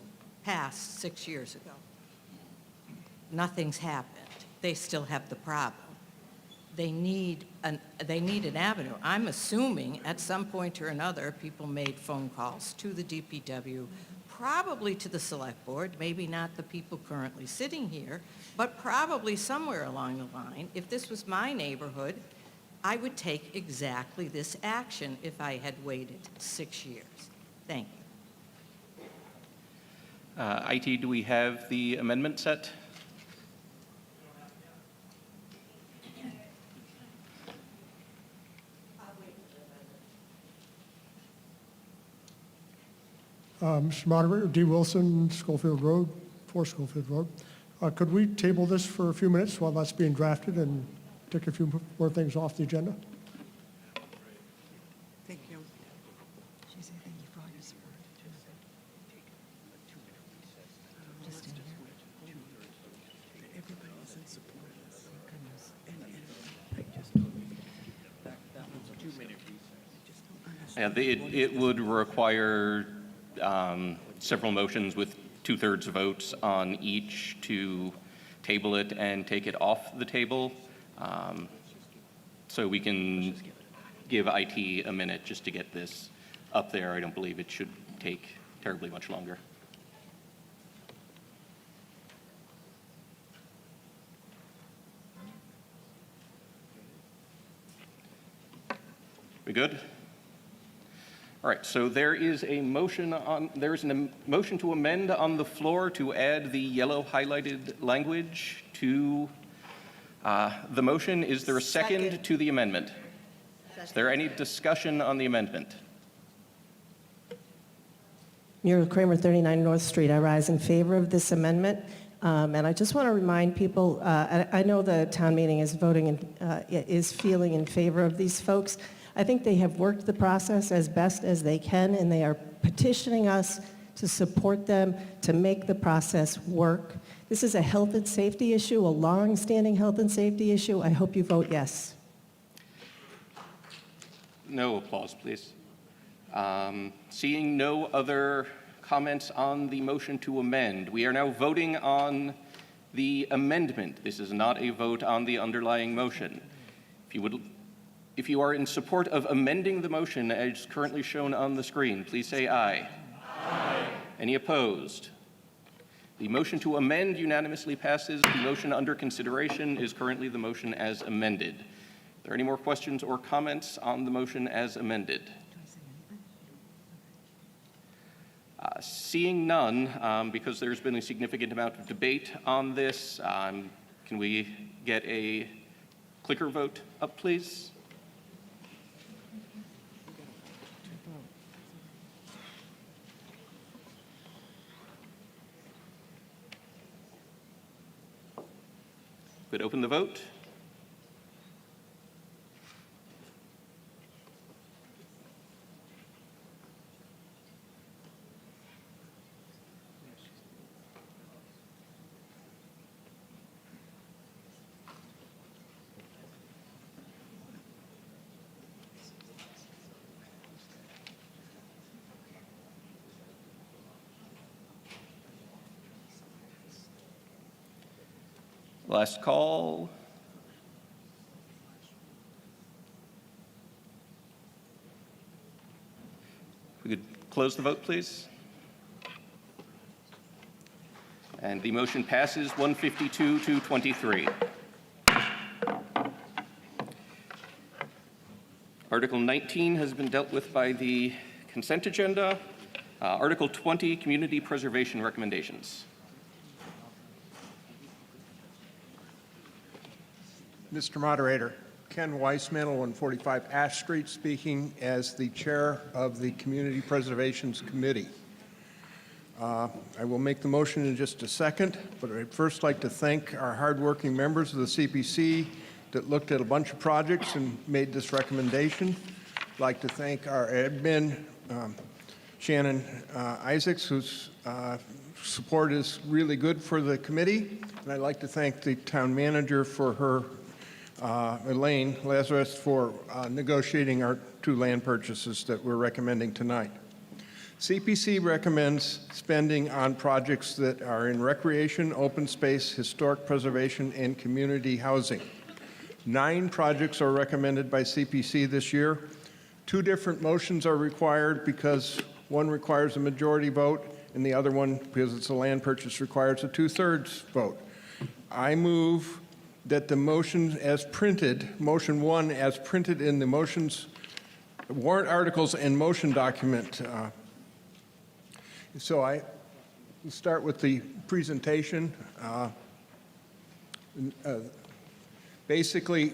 passed 6 years ago. Nothing's happened. They still have the problem. They need an avenue. I'm assuming at some point or another, people made phone calls to the DPW, probably to the select board, maybe not the people currently sitting here, but probably somewhere along the line. If this was my neighborhood, I would take exactly this action if I had waited 6 years. Thank you. IT, do we have the amendment set? Mr. Moderator, D. Wilson, Schofield Road, 4 Schofield Road. Could we table this for a few minutes while that's being drafted and take a few more things off the agenda? Thank you. Yeah, it would require several motions with 2/3 votes on each to table it and take it off the table. So we can give IT a minute just to get this up there. I don't believe it should take terribly much longer. We good? All right, so there is a motion motion to amend on the floor to add the yellow highlighted language to the motion. Is there a second to the amendment? Is there any discussion on the amendment? Muriel Kramer, 39 North Street. I rise in favor of this amendment. And I just want to remind people, I know the town meeting is is feeling in favor of these folks. I think they have worked the process as best as they can, and they are petitioning us to support them to make the process work. This is a health and safety issue, a long-standing health and safety issue. I hope you vote yes. No applause, please. Seeing no other comments on the motion to amend, we are now voting on the amendment. This is not a vote on the underlying motion. If you are in support of amending the motion as currently shown on the screen, please say aye. Aye. Any opposed? The motion to amend unanimously passes. The motion under consideration is currently the motion as amended. Are there any more questions or comments on the motion as amended? Seeing none, because there's been a significant amount of debate on this, can we get a clicker vote up, please? Could open the vote. Last call. We could close the vote, please. And the motion passes 152 to 23. Article 19 has been dealt with by the consent agenda. Article 20, community preservation recommendations. Mr. Moderator, Ken Weissmantel, 145 Ash Street, speaking as the chair of the Community Preservations Committee. I will make the motion in just a second, but I'd first like to thank our hardworking members of the CPC that looked at a bunch of projects and made this recommendation. I'd like to thank our admin, Shannon Isaacs, whose support is really good for the committee. And I'd like to thank the town manager for her Elaine Lazarus for negotiating our 2 land purchases that we're recommending tonight. CPC recommends spending on projects that are in recreation, open space, historic preservation, and community housing. 9 projects are recommended by CPC this year. 2 different motions are required because one requires a majority vote and the other one, because it's a land purchase, requires a 2/3 vote. I move that the motion as printed, motion 1 as printed in the motions, warrant articles and motion document. So I We'll start with the presentation. Basically,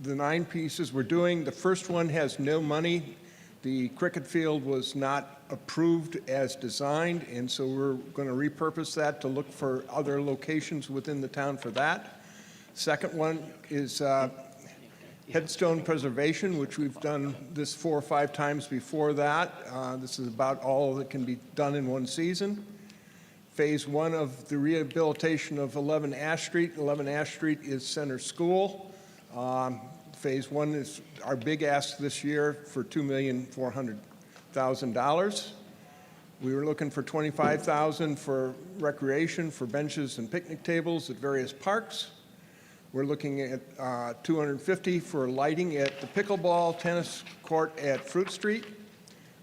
the 9 pieces we're doing, the first one has no money. The cricket field was not approved as designed, and so we're going to repurpose that to look for other locations within the town for that. Second one is headstone preservation, which we've done this 4 or 5 times before that. This is about all that can be done in one season. Phase 1 of the rehabilitation of 11 Ash Street. 11 Ash Street is Center School. Phase 1 is our big ask this year for $2,400,000. We were looking for $25,000 for recreation, for benches and picnic tables at various parks. We're looking at $250,000 for lighting at the pickleball tennis court at Fruit Street.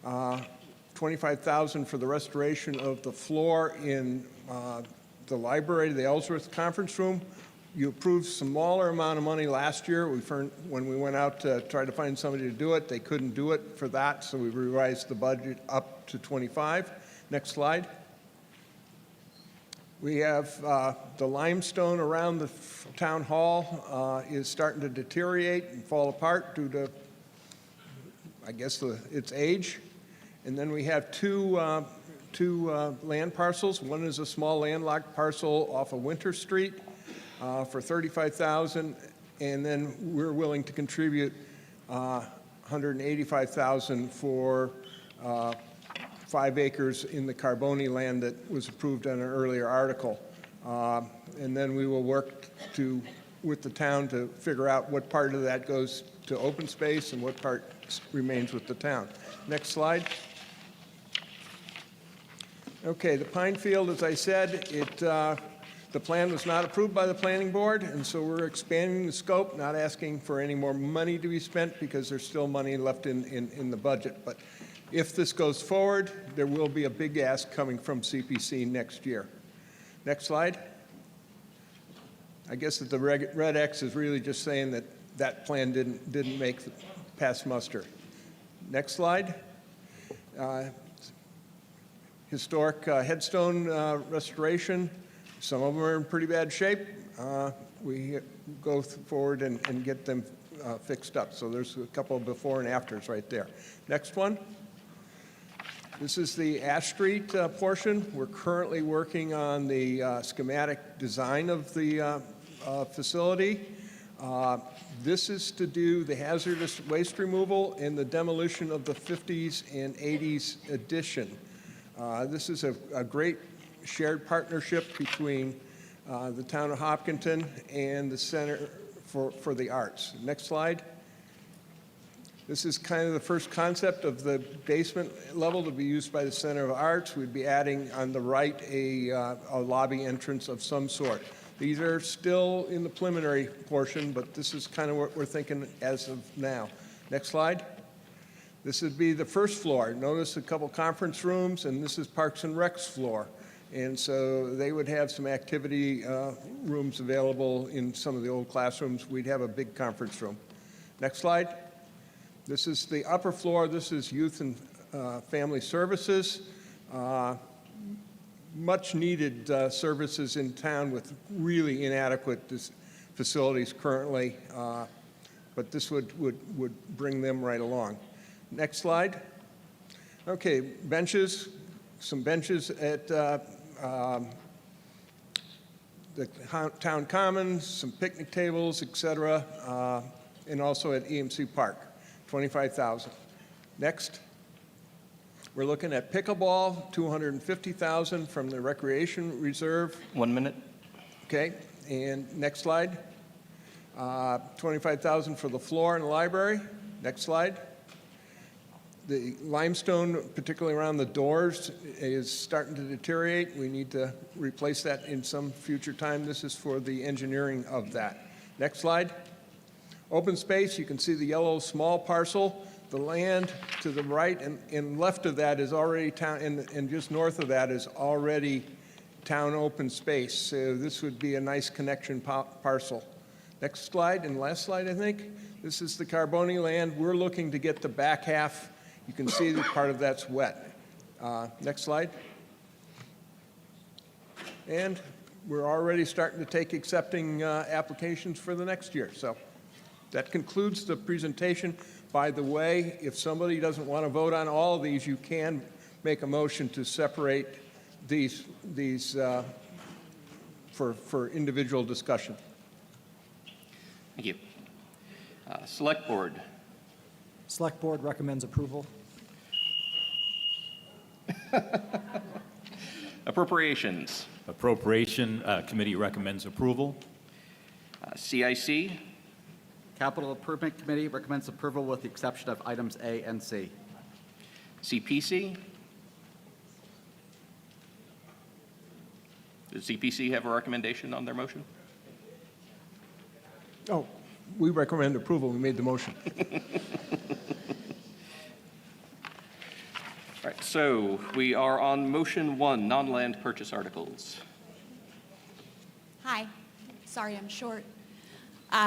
$25,000 for the restoration of the floor in the library, the Ellsworth Conference Room. You approved smaller amount of money last year. When we went out to try to find somebody to do it, they couldn't do it for that, so we revised the budget up to $25,000. Next slide. We have the limestone around the town hall is starting to deteriorate and fall apart due to, I guess, its age. And then we have two land parcels. One is a small landlocked parcel off of Winter Street for $35,000, and then we're willing to contribute $185,000 for 5 acres in the Carboni land that was approved on an earlier article. And then we will work with the town to figure out what part of that goes to open space and what part remains with the town. Next slide. Okay, the Pine Field, as I said, the plan was not approved by the planning board, and so we're expanding the scope, not asking for any more money to be spent because there's still money left in the budget. But if this goes forward, there will be a big ask coming from CPC next year. Next slide. I guess that the red X is really just saying that that plan didn't make pass muster. Next slide. Historic headstone restoration. Some of them are in pretty bad shape. We go forward and get them fixed up. So there's a couple of before and afters right there. Next one. This is the Ash Street portion. We're currently working on the schematic design of the facility. This is to do the hazardous waste removal and the demolition of the 50s and 80s addition. This is a great shared partnership between the town of Hopkinton and the Center for the Arts. Next slide. This is kind of the first concept of the basement level to be used by the Center of Arts. We'd be adding on the right a lobby entrance of some sort. These are still in the preliminary portion, but this is kind of what we're thinking as of now. Next slide. This would be the first floor. Notice a couple conference rooms, and this is Parks and Rec's floor. And so they would have some activity rooms available in some of the old classrooms. We'd have a big conference room. Next slide. This is the upper floor. This is youth and family services. Much needed services in town with really inadequate facilities currently, but this would bring them right along. Next slide. Okay, benches, some benches at the town commons, some picnic tables, et cetera, and also at EMC Park, $25,000. Next. We're looking at pickleball, $250,000 from the recreation reserve. 1 minute. Okay, and next slide. $25,000 for the floor in the library. Next slide. The limestone, particularly around the doors, is starting to deteriorate. We need to replace that in some future time. This is for the engineering of that. Next slide. Open space, you can see the yellow small parcel. The land to the right and left of that is already town, and just north of that is already town open space. So this would be a nice connection parcel. Next slide, and last slide, I think. This is the Carboni land. We're looking to get the back half. You can see that part of that's wet. Next slide. And we're already starting to accepting applications for the next year. So that concludes the presentation. By the way, if somebody doesn't want to vote on all of these, you can make a motion to separate these for individual discussion. Thank you. Select Board. Select Board recommends approval. Appropriations. Appropriation Committee recommends approval. CIC. Capital Improvement Committee recommends approval with the exception of items A and C. CPC. Does CPC have a recommendation on their motion? Oh, we recommend approval. We made the motion. All right, so we are on motion 1, non-land purchase articles. Hi, sorry I'm short.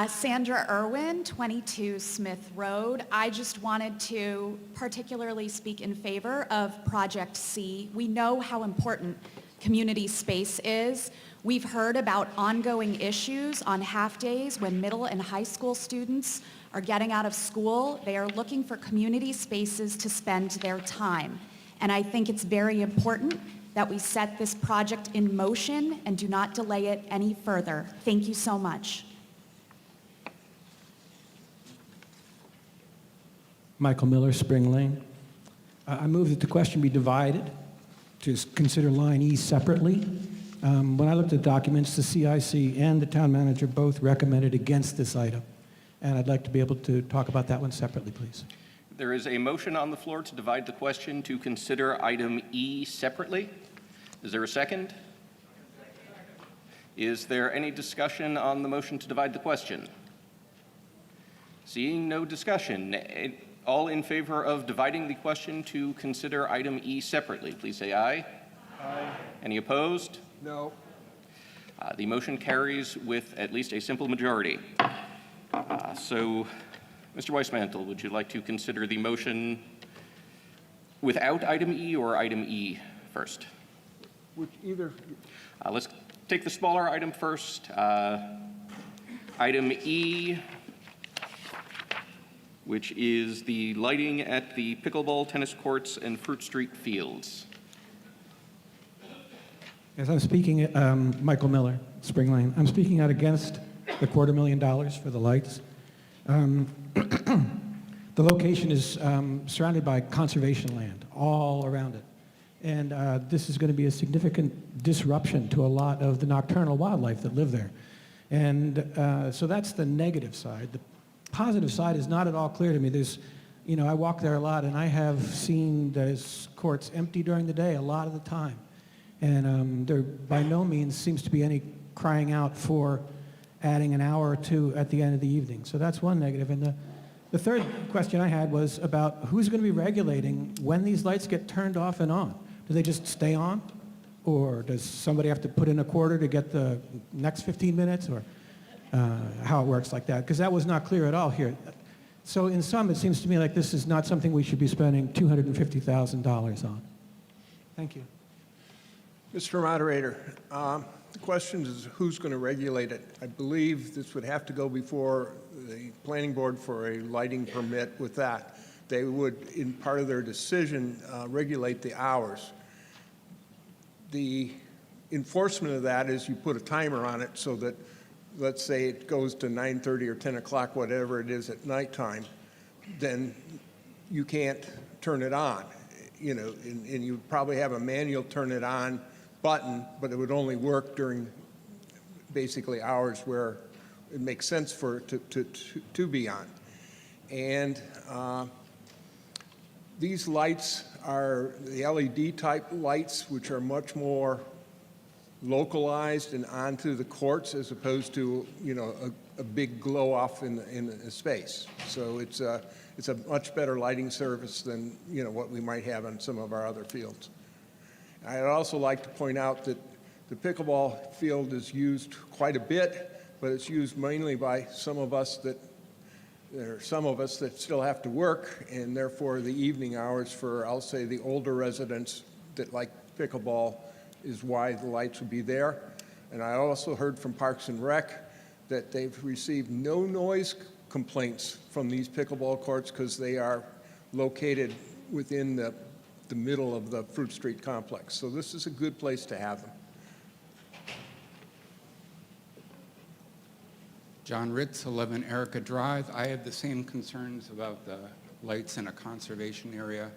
Sandra Irwin, 22 Smith Road. I just wanted to particularly speak in favor of Project C. We know how important community space is. We've heard about ongoing issues on half-days when middle and high school students are getting out of school. They are looking for community spaces to spend their time. And I think it's very important that we set this project in motion and do not delay it any further. Thank you so much. Michael Miller, Spring Lane. I move that the question be divided to consider line E separately. When I looked at documents, the CIC and the town manager both recommended against this item. And I'd like to be able to talk about that one separately, please. There is a motion on the floor to divide the question to consider item E separately. Is there a second? Is there any discussion on the motion to divide the question? Seeing no discussion, all in favor of dividing the question to consider item E separately, please say aye. Aye. Any opposed? No. The motion carries with at least a simple majority. So, Mr. Weissmantel, would you like to consider the motion without item E or item E first? Which either. Let's take the smaller item first. Item E, which is the lighting at the pickleball tennis courts and Fruit Street fields. Yes, I'm speaking, Michael Miller, Spring Lane. I'm speaking out against the $250,000 for the lights. The location is surrounded by conservation land all around it. And this is going to be a significant disruption to a lot of the nocturnal wildlife that live there. And so that's the negative side. The positive side is not at all clear to me. There's, you know, I walk there a lot, and I have seen those courts empty during the day a lot of the time. And there by no means seems to be any crying out for adding an hour or two at the end of the evening. So that's one negative. And the third question I had was about who's going to be regulating when these lights get turned off and on. Do they just stay on? Or does somebody have to put in a quarter to get the next 15 minutes? Or how it works like that? Because that was not clear at all here. So in sum, it seems to me like this is not something we should be spending $250,000 on. Thank you. Mr. Moderator, the question is who's going to regulate it. I believe this would have to go before the planning board for a lighting permit with that. They would, in part of their decision, regulate the hours. The enforcement of that is you put a timer on it so that, let's say it goes to 9:30 or 10 o'clock, whatever it is at nighttime, then you can't turn it on. You know, and you probably have a manual turn it on button, but it would only work during basically hours where it makes sense for it to be on. And these lights are the LED type lights, which are much more localized and onto the courts as opposed to, you know, a big glow off in the space. So it's a much better lighting service than, you know, what we might have on some of our other fields. I'd also like to point out that the pickleball field is used quite a bit, but it's used mainly by some of us that still have to work, and therefore the evening hours for, I'll say, the older residents that like pickleball is why the lights would be there. And I also heard from Parks and Rec that they've received no noise complaints from these pickleball courts because they are located within the middle of the Fruit Street complex. So this is a good place to have them. John Ritz, 11 Erica Drive. I have the same concerns about the lights in a conservation area.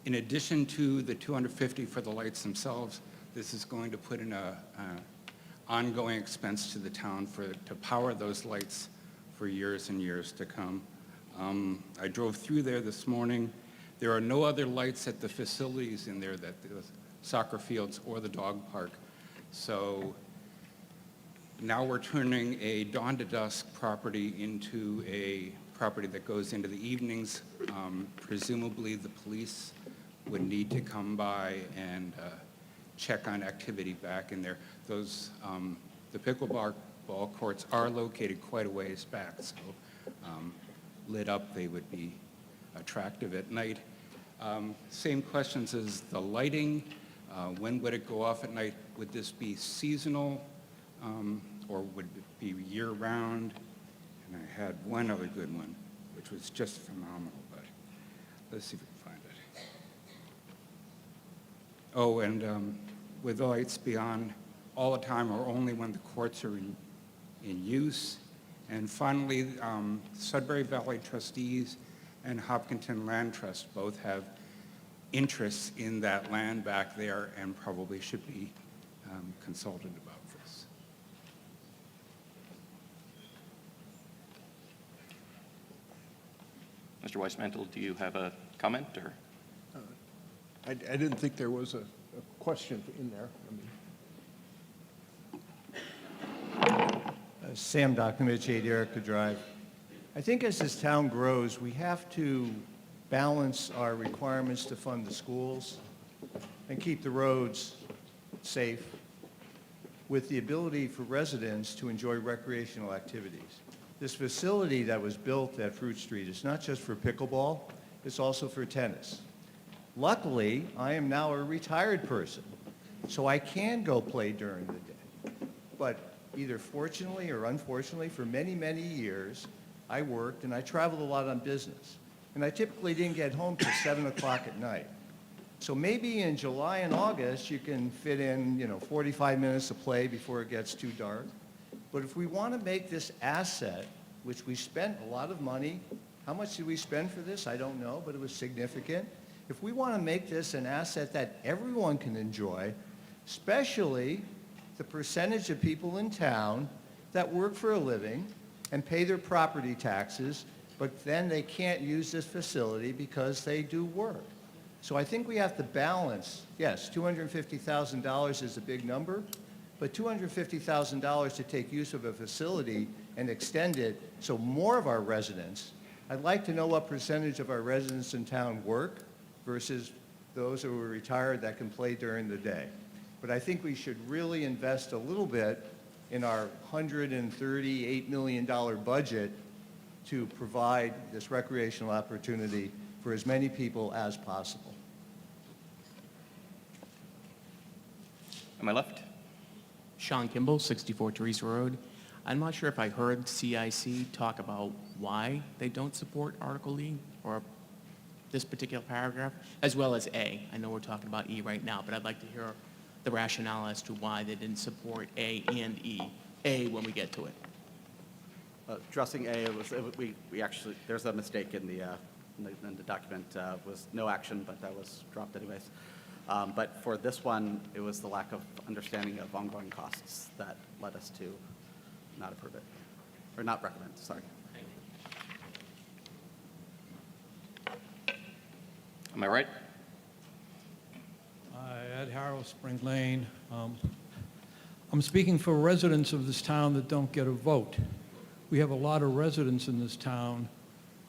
In addition to the $250 for the lights themselves, this is going to put in a ongoing expense to the town to power those lights for years and years to come. I drove through there this morning. There are no other lights at the facilities in there, that the soccer fields or the dog park. So now we're turning a dawn to dusk property into a property that goes into the evenings. Presumably the police would need to come by and check on activity back in there. Those, the pickleball courts are located quite a ways back, so lit up, they would be attractive at night. Same questions as the lighting. When would it go off at night? Would this be seasonal, or would it be year-round? And I had one other good one, which was just phenomenal, but let's see if we can find it. Oh, and would the lights be on all the time or only when the courts are in use? And finally, Sudbury Valley trustees and Hopkinton Land Trust both have interests in that land back there and probably should be consulted about this. Mr. Weismantel, do you have a comment, or? I didn't think there was a question in there. Sam Docknevich, 8 Erica Drive. I think as this town grows, we have to balance our requirements to fund the schools and keep the roads safe with the ability for residents to enjoy recreational activities. This facility that was built at Fruit Street is not just for pickleball, it's also for tennis. Luckily, I am now a retired person, so I can go play during the day. But either fortunately or unfortunately, for many, many years, I worked and I traveled a lot on business. And I typically didn't get home till 7 o'clock at night. So maybe in July and August, you can fit in, 45 minutes of play before it gets too dark. But if we want to make this asset, which we spent a lot of money, how much did we spend for this? I don't know, but it was significant. If we want to make this an asset that everyone can enjoy, especially the percentage of people in town that work for a living and pay their property taxes, but then they can't use this facility because they do work. So I think we have to balance, yes, $250,000 is a big number, but $250,000 to take use of a facility and extend it so more of our residents, I'd like to know what percentage of our residents in town work versus those who are retired that can play during the day. But I think we should really invest a little bit in our $138 million budget to provide this recreational opportunity for as many people as possible. On my left? Sean Kimball, 64 Teresa Road. I'm not sure if I heard CIC talk about why they don't support Article E or this particular paragraph, as well as A. I know we're talking about E right now, but I'd like to hear the rationale as to why they didn't support A and E. A when we get to it. Addressing A, we actually, there's a mistake in the document. Was no action, but that was dropped anyways. But for this one, it was the lack of understanding of ongoing costs that led us to not approve it, or not recommend, sorry. Am I right? Ed Harrow, Spring Lane. I'm speaking for residents of this town that don't get a vote. We have a lot of residents in this town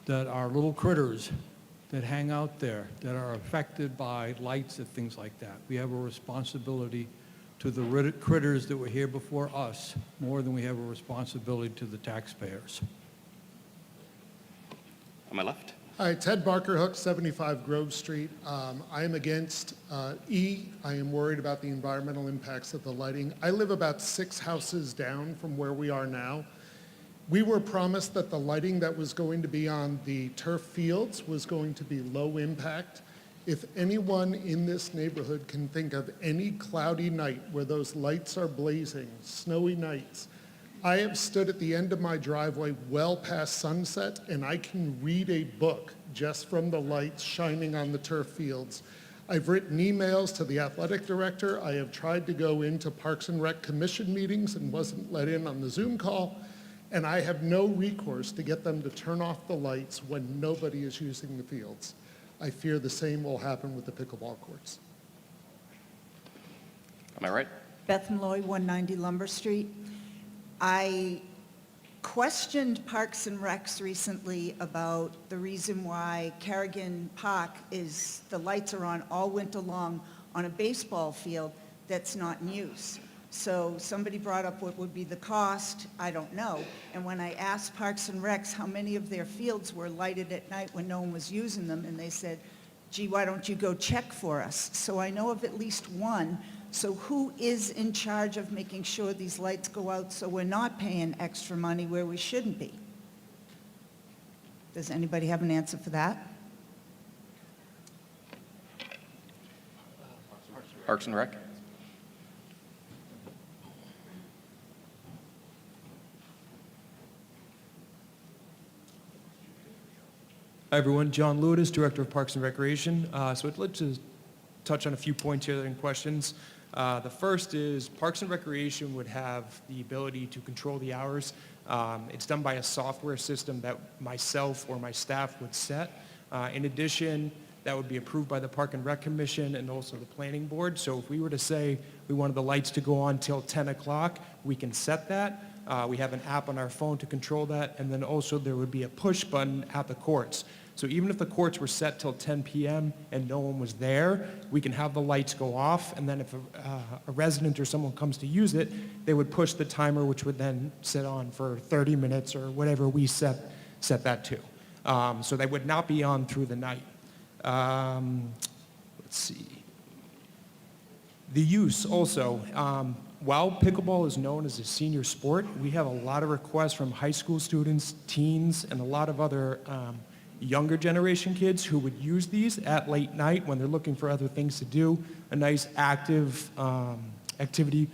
that are little critters that hang out there, that are affected by lights and things like that. We have a responsibility to the critters that were here before us, more than we have a responsibility to the taxpayers. On my left? Hi, Ted Barker Hook, 75 Grove Street. I am against E. I am worried about the environmental impacts of the lighting. I live about 6 houses down from where we are now. We were promised that the lighting that was going to be on the turf fields was going to be low impact. If anyone in this neighborhood can think of any cloudy night where those lights are blazing, snowy nights, I have stood at the end of my driveway well past sunset, and I can read a book just from the lights shining on the turf fields. I've written emails to the athletic director. I have tried to go into Parks and Rec Commission meetings and wasn't let in on the Zoom call, and I have no recourse to get them to turn off the lights when nobody is using the fields. I fear the same will happen with the pickleball courts. Am I right? Beth Malloy, 190 Lumber Street. I questioned Parks and Recs recently about the reason why Carrigan Park the lights are on all winter long on a baseball field that's not in use. So somebody brought up what would be the cost, I don't know. And when I asked Parks and Recs how many of their fields were lighted at night when no one was using them, and they said, gee, why don't you go check for us? So I know of at least one. So who is in charge of making sure these lights go out so we're not paying extra money where we shouldn't be? Does anybody have an answer for that? Parks and Rec? Hi, everyone. John Lewis, Director of Parks and Recreation. So I'd like to touch on a few points here and questions. The first is Parks and Recreation would have the ability to control the hours. It's done by a software system that myself or my staff would set. In addition, that would be approved by the Park and Rec Commission and also the Planning Board. So if we were to say we wanted the lights to go on till 10 o'clock, we can set that. We have an app on our phone to control that, and then also there would be a push button at the courts. So even if the courts were set till 10 p.m. and no one was there, we can have the lights go off, and then if a resident or someone comes to use it, they would push the timer, which would then sit on for 30 minutes or whatever we set that to. So they would not be on through the night. Let's see. The use also, while pickleball is known as a senior sport, we have a lot of requests from high school students, teens, and a lot of other younger generation kids who would use these at late night when they're looking for other things to do. A nice active activity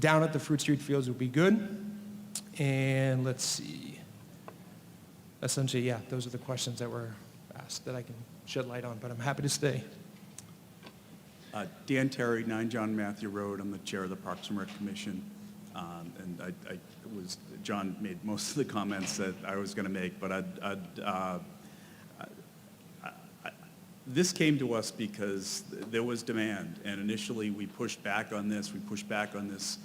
down at the Fruit Street Fields would be good. And let's see. Essentially, yeah, those are the questions that were asked that I can shed light on, but I'm happy to stay. Dan Terry, 9 John Matthew Road. I'm the chair of the Parks and Rec Commission. And John made most of the comments that I was going to make, but this came to us because there was demand, and initially we pushed back on this. We pushed back on this,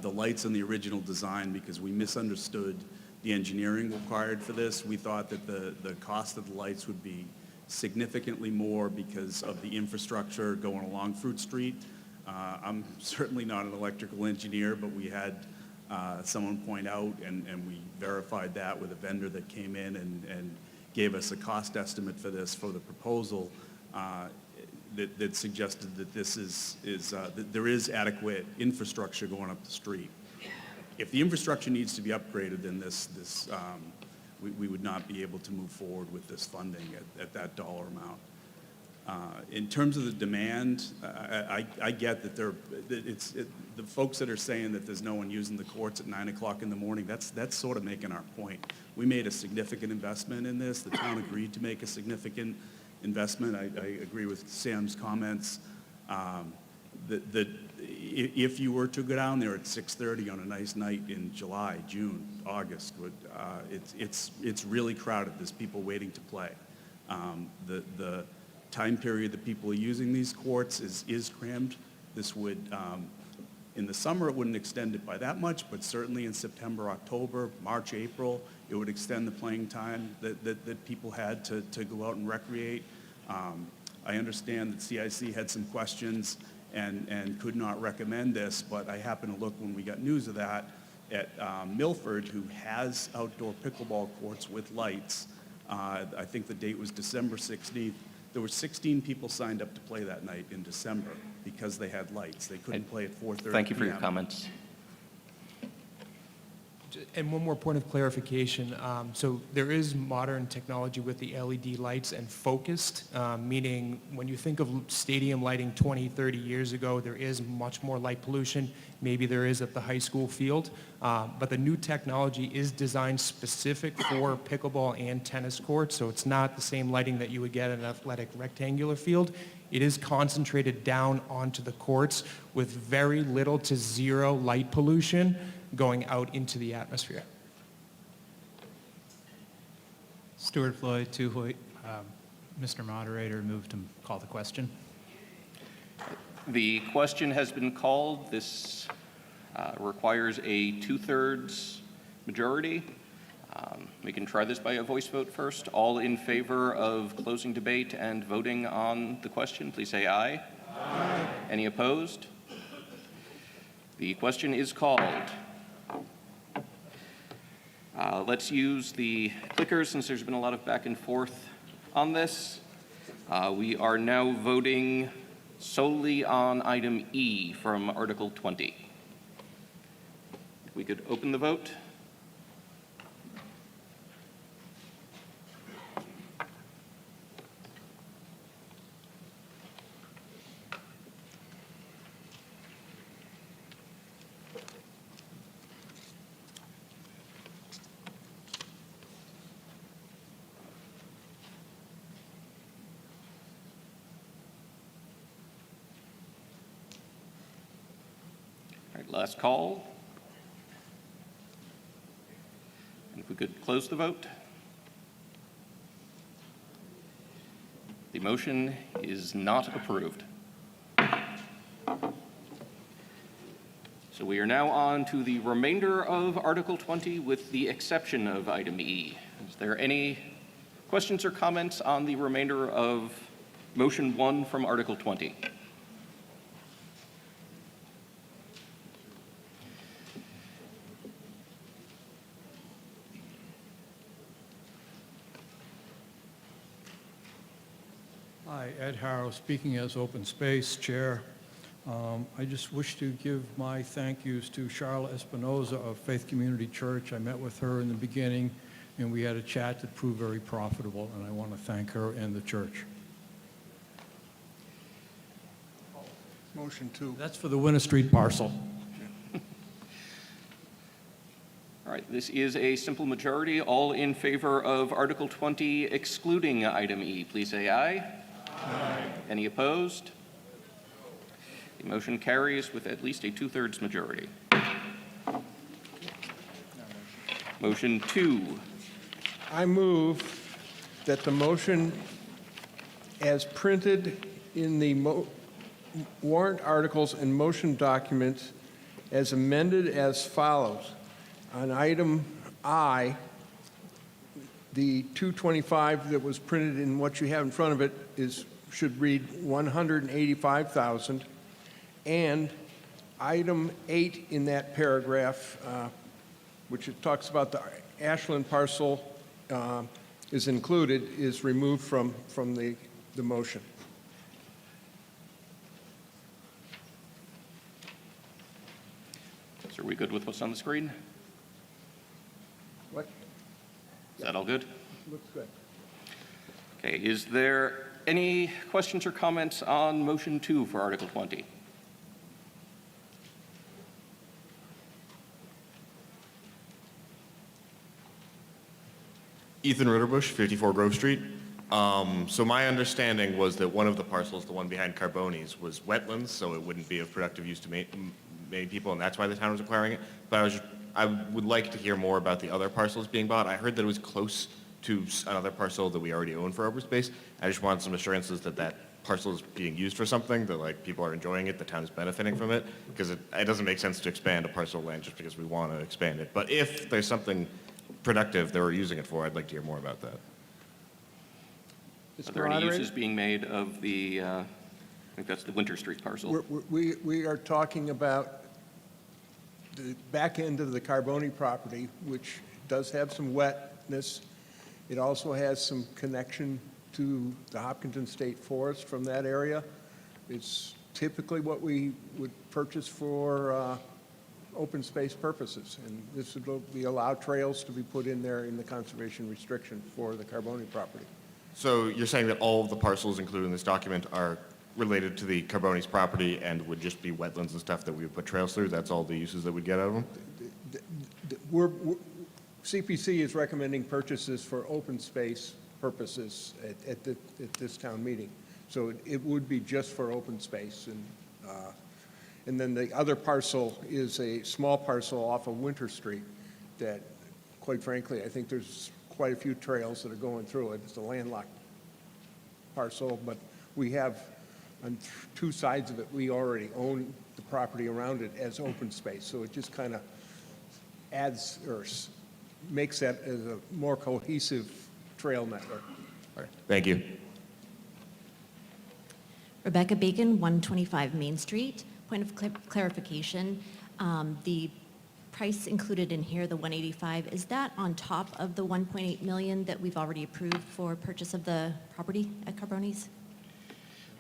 the lights on the original design, because we misunderstood the engineering required for this. We thought that the cost of the lights would be significantly more because of the infrastructure going along Fruit Street. I'm certainly not an electrical engineer, but we had someone point out, and we verified that with a vendor that came in and gave us a cost estimate for this, for the proposal, that suggested that that there is adequate infrastructure going up the street. If the infrastructure needs to be upgraded, then we would not be able to move forward with this funding at that dollar amount. In terms of the demand, I get that the folks that are saying that there's no one using the courts at 9 o'clock in the morning, that's sort of making our point. We made a significant investment in this. The town agreed to make a significant investment. I agree with Sam's comments. If you were to go down there at 6:30 on a nice night in July, June, August, it's really crowded. There's people waiting to play. The time period that people are using these courts is crammed. This would, in the summer, it wouldn't extend it by that much, but certainly in September, October, March, April, it would extend the playing time that people had to go out and recreate. I understand that CIC had some questions and could not recommend this, but I happened to look when we got news of that at Milford, who has outdoor pickleball courts with lights. I think the date was December 16th. There were 16 people signed up to play that night in December because they had lights. They couldn't play at 4:30 p.m. Thank you for your comments. And one more point of clarification. So there is modern technology with the LED lights and focused, meaning when you think of stadium lighting 20, 30 years ago, there is much more light pollution. Maybe there is at the high school field. But the new technology is designed specific for pickleball and tennis courts, so it's not the same lighting that you would get in an athletic rectangular field. It is concentrated down onto the courts with very little to zero light pollution going out into the atmosphere. Stuart Floyd, Tuhoit. Mr. Moderator, move to call the question. The question has been called. This requires a 2/3 majority. We can try this by a voice vote first. All in favor of closing debate and voting on the question, please say aye. Aye. Any opposed? The question is called. Let's use the clickers since there's been a lot of back and forth on this. We are now voting solely on item E from Article 20. If we could open the vote. Last call. And if we could close the vote. The motion is not approved. So we are now on to the remainder of Article 20 with the exception of item E. Is there any questions or comments on the remainder of motion 1 from Article 20? Hi, Ed Harrow, speaking as Open Space Chair. I just wish to give my thank yous to Charlotte Espinoza of Faith Community Church. I met with her in the beginning, and we had a chat that proved very profitable, and I want to thank her and the church. Motion 2. That's for the Winter Street parcel. All right, this is a simple majority. All in favor of Article 20 excluding item E, please say aye. Aye. Any opposed? The motion carries with at least a 2/3 majority. Motion 2. I move that the motion as printed in the warrant articles and motion documents as amended as follows. On item I, the 225 that was printed in what you have in front of it should read 185,000, and item 8 in that paragraph, which it talks about the Ashland parcel is included, is removed from the motion. So are we good with what's on the screen? What? Is that all good? Looks good. Okay, is there any questions or comments on motion 2 for Article 20? Ethan Ritterbush, 54 Grove Street. So my understanding was that one of the parcels, the one behind Carboni's, was wetlands, so it wouldn't be of productive use to many people, and that's why the town was acquiring it. But I would like to hear more about the other parcels being bought. I heard that it was close to another parcel that we already own for open space. I just wanted some assurances that that parcel is being used for something, that like people are enjoying it, the town is benefiting from it, because it doesn't make sense to expand a parcel of land just because we want to expand it. But if there's something productive that we're using it for, I'd like to hear more about that. Are there any uses being made of the, I think that's the Winter Street parcel? We are talking about the back end of the Carboni property, which does have some wetness, It also has some connection to the Hopkinton State Forest from that area. It's typically what we would purchase for open space purposes, and this would be allow trails to be put in there in the conservation restriction for the Carboni property. So you're saying that all of the parcels included in this document are related to the Carboni's property and would just be wetlands and stuff that we would put trails through? That's all the uses that we'd get out of them? CPC is recommending purchases for open space purposes at this town meeting. So it would be just for open space. And then the other parcel is a small parcel off of Winter Street that, quite frankly, I think there's quite a few trails that are going through it. It's a landlocked parcel, but we have, on two sides of it, we already own the property around it as open space. So it just kind of adds or makes that as a more cohesive trail network. All right. Thank you. Rebecca Bacon, 125 Main Street. Point of clarification, the price included in here, the 185, is that on top of the 1.8 million that we've already approved for purchase of the property at Carboni's?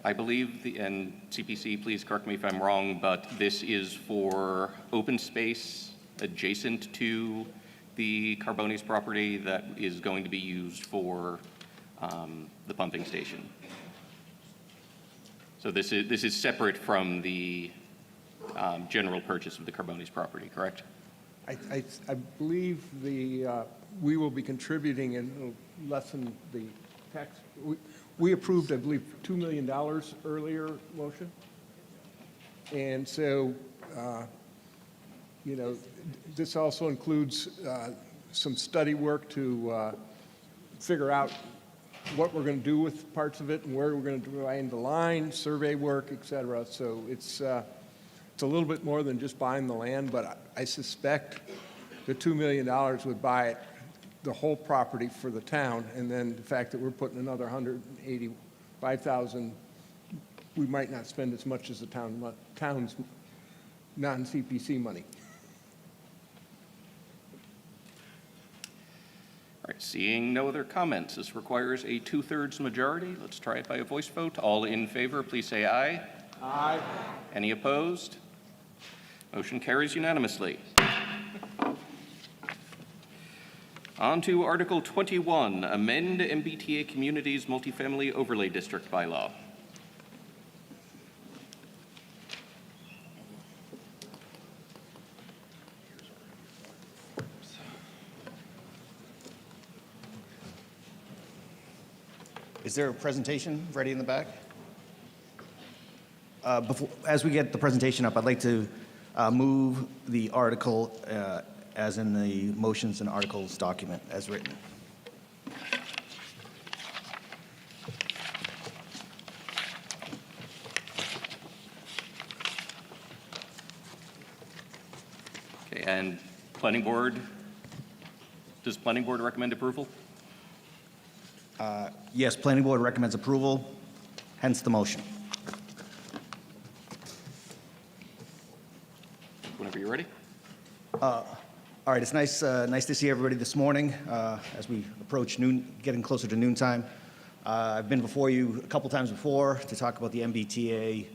I believe, and CPC, please correct me if I'm wrong, but this is for open space adjacent to the Carboni's property that is going to be used for the pumping station. So this is separate from the general purchase of the Carboni's property, correct? I believe we will be contributing and lessen the tax. We approved, I believe, $2 million earlier motion. And so, this also includes some study work to figure out what we're going to do with parts of it and where we're going to draw the line, survey work, et cetera. So it's a little bit more than just buying the land, but I suspect the $2 million would buy it, the whole property for the town, and then the fact that we're putting another $185,000, we might not spend as much as the town's non-CPC money. All right, seeing no other comments, this requires a 2/3 majority. Let's try it by a voice vote. All in favor, please say aye. Aye. Any opposed? Motion carries unanimously. On to Article 21, amend MBTA Communities Multifamily Overlay District bylaw. Is there a presentation ready in the back? As we get the presentation up, I'd like to move the article as in the motions and articles document as written. Okay, and Planning Board, does Planning Board recommend approval? Yes, Planning Board recommends approval, hence the motion. Whenever you're ready. All right, it's nice to see everybody this morning as we approach noon, getting closer to noontime. I've been before you a couple times before to talk about the MBTA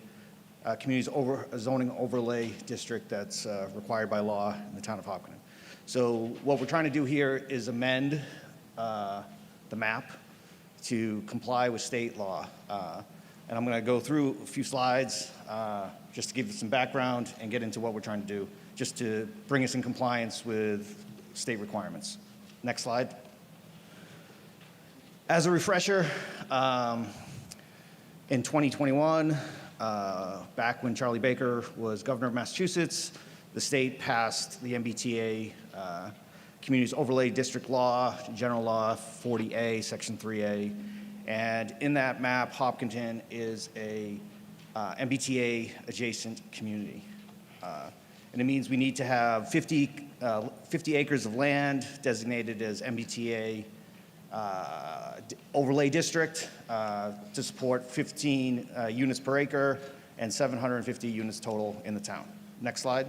Communities Zoning Overlay District that's required by law in the town of Hopkinton. So what we're trying to do here is amend the map to comply with state law. And I'm going to go through a few slides just to give you some background and get into what we're trying to do, just to bring us in compliance with state requirements. Next slide. As a refresher, in 2021, back when Charlie Baker was governor of Massachusetts, the state passed the MBTA Communities Overlay District Law, General Law 40A, Section 3A. And in that map, Hopkinton is a MBTA adjacent community. And it means we need to have 50 acres of land designated as MBTA overlay district to support 15 units per acre and 750 units total in the town. Next slide.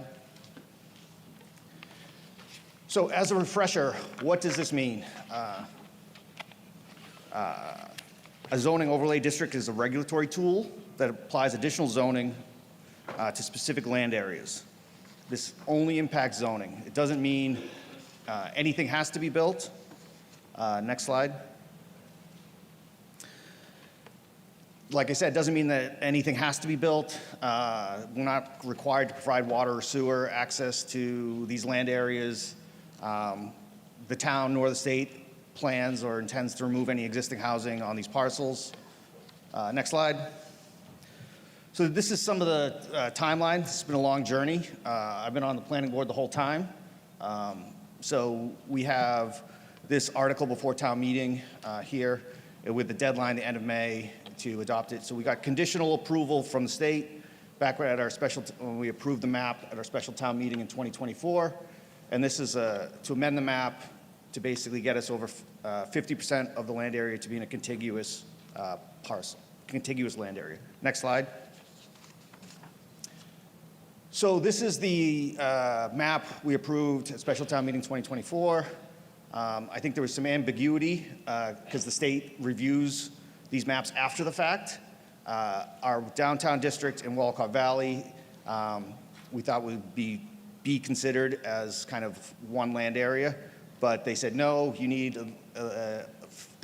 So as a refresher, what does this mean? A zoning overlay district is a regulatory tool that applies additional zoning to specific land areas. This only impacts zoning. It doesn't mean anything has to be built. Next slide. Like I said, it doesn't mean that anything has to be built. We're not required to provide water or sewer access to these land areas. The town nor the state plans or intends to remove any existing housing on these parcels. Next slide. So this is some of the timeline. It's been a long journey. I've been on the planning board the whole time. So we have this article before town meeting here with the deadline, the end of May, to adopt it. So we got conditional approval from the state back at our when we approved the map at our special town meeting in 2024. And this is to amend the map to basically get us over 50% of the land area to be in a contiguous contiguous land area. Next slide. So this is the map we approved at special town meeting 2024. I think there was some ambiguity because the state reviews these maps after the fact. Our downtown district in Walcott Valley, we thought would be considered as kind of one land area, but they said, no, you need a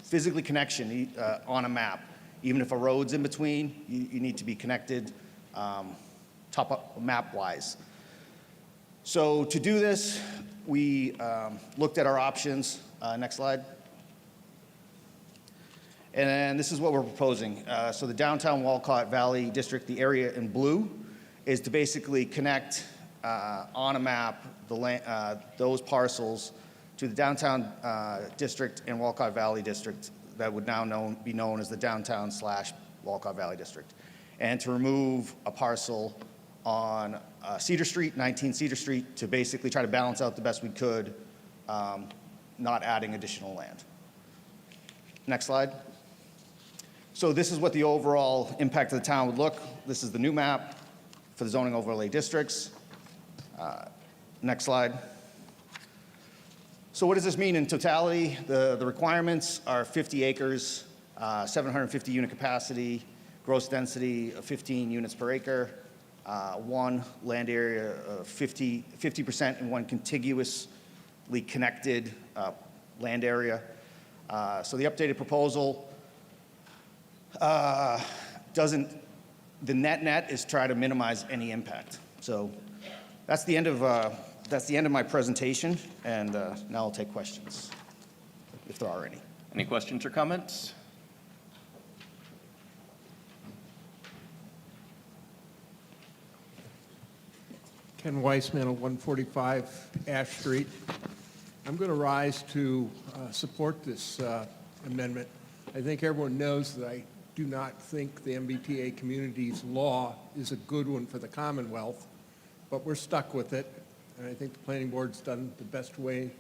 physically connection on a map. Even if a road's in between, you need to be connected top up map-wise. So to do this, we looked at our options. Next slide. And this is what we're proposing. So the downtown Walcott Valley District, the area in blue, is to basically connect on a map those parcels to the downtown district and Walcott Valley District that would now be known as the downtown/Walcott Valley District, and to remove a parcel on Cedar Street, 19 Cedar Street, to basically try to balance out the best we could, not adding additional land. Next slide. So this is what the overall impact of the town would look. This is the new map for the zoning overlay districts. Next slide. So what does this mean in totality? The requirements are 50 acres, 750 unit capacity, gross density of 15 units per acre, one land area of 50% in one contiguously connected land area. So the updated proposal the net is try to minimize any impact. So that's the end of my presentation, and now I'll take questions, if there are any. Any questions or comments? Ken Weissman at 145 Ash Street. I'm going to rise to support this amendment. I think everyone knows that I do not think the MBTA community's law is a good one for the Commonwealth, but we're stuck with it, and I think the planning board's done the best way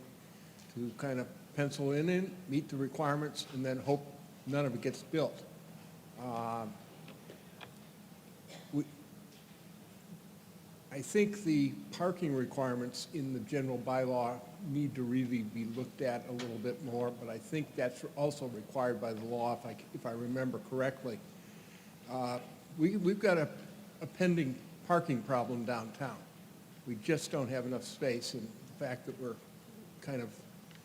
to kind of pencil in, meet the requirements, and then hope none of it gets built. I think the parking requirements in the general bylaw need to really be looked at a little bit more, but I think that's also required by the law, if I remember correctly. We've got a pending parking problem downtown. We just don't have enough space, and the fact that we're kind of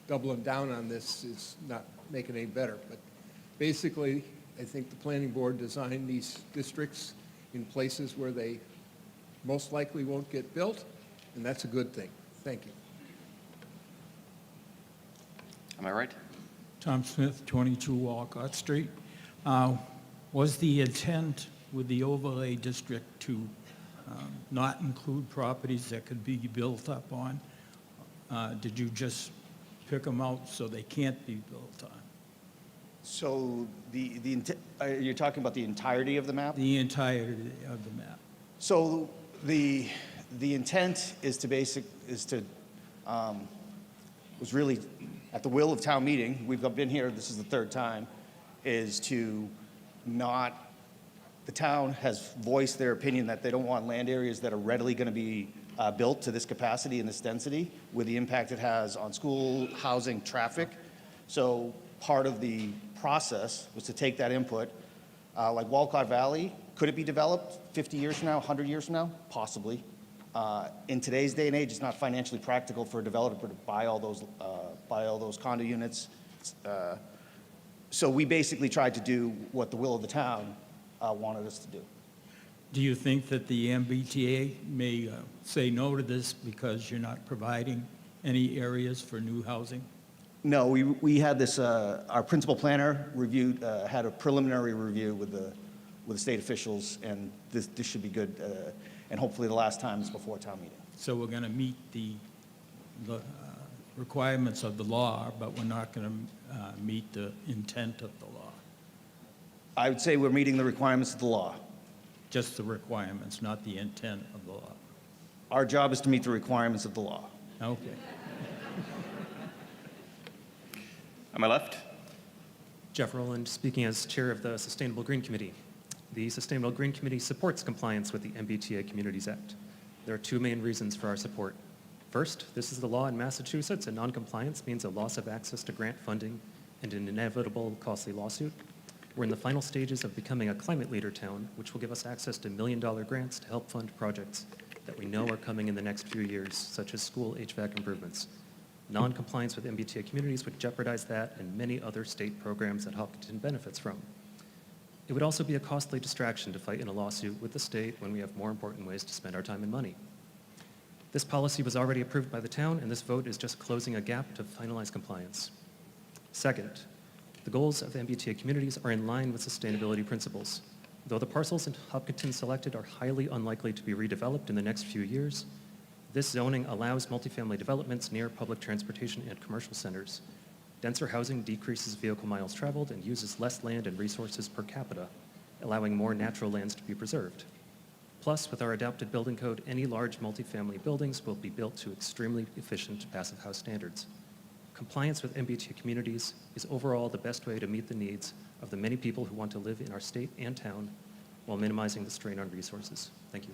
doubling down on this is not making it any better. But basically, I think the planning board designed these districts in places where they most likely won't get built, and that's a good thing. Thank you. Am I right? Tom Smith, 22 Walcott Street. Was the intent with the overlay district to not include properties that could be built up on? Did you just pick them out so they can't be built on? So you're talking about the entirety of the map? The entirety of the map. So the intent is was really at the will of town meeting. We've been here, this is the third time, is to not, the town has voiced their opinion that they don't want land areas that are readily going to be built to this capacity and this density with the impact it has on school, housing, traffic. So part of the process was to take that input, like Walcott Valley, could it be developed 50 years from now, 100 years from now? Possibly. In today's day and age, it's not financially practical for a developer to buy all those condo units. So we basically tried to do what the will of the town wanted us to do. Do you think that the MBTA may say no to this because you're not providing any areas for new housing? No, we had this, our principal planner reviewed, had a preliminary review with the state officials, and this should be good, and hopefully the last time is before town meeting. So we're going to meet the requirements of the law, but we're not going to meet the intent of the law. I would say we're meeting the requirements of the law. Just the requirements, not the intent of the law. Our job is to meet the requirements of the law. Okay. On my left. Jeff Rowland, speaking as chair of the Sustainable Green Committee. The Sustainable Green Committee supports compliance with the MBTA Communities Act. There are two main reasons for our support. First, this is the law in Massachusetts, and noncompliance means a loss of access to grant funding and an inevitable costly lawsuit. We're in the final stages of becoming a climate leader town, which will give us access to million-dollar grants to help fund projects that we know are coming in the next few years, such as school HVAC improvements. Non-compliance with MBTA communities would jeopardize that and many other state programs that Hopkinton benefits from. It would also be a costly distraction to fight in a lawsuit with the state when we have more important ways to spend our time and money. This policy was already approved by the town, and this vote is just closing a gap to finalize compliance. Second, the goals of MBTA communities are in line with sustainability principles. Though the parcels in Hopkinton selected are highly unlikely to be redeveloped in the next few years, this zoning allows multifamily developments near public transportation and commercial centers. Denser housing decreases vehicle miles traveled and uses less land and resources per capita, allowing more natural lands to be preserved. Plus, with our adopted building code, any large multifamily buildings will be built to extremely efficient passive house standards. Compliance with MBTA communities is overall the best way to meet the needs of the many people who want to live in our state and town while minimizing the strain on resources. Thank you.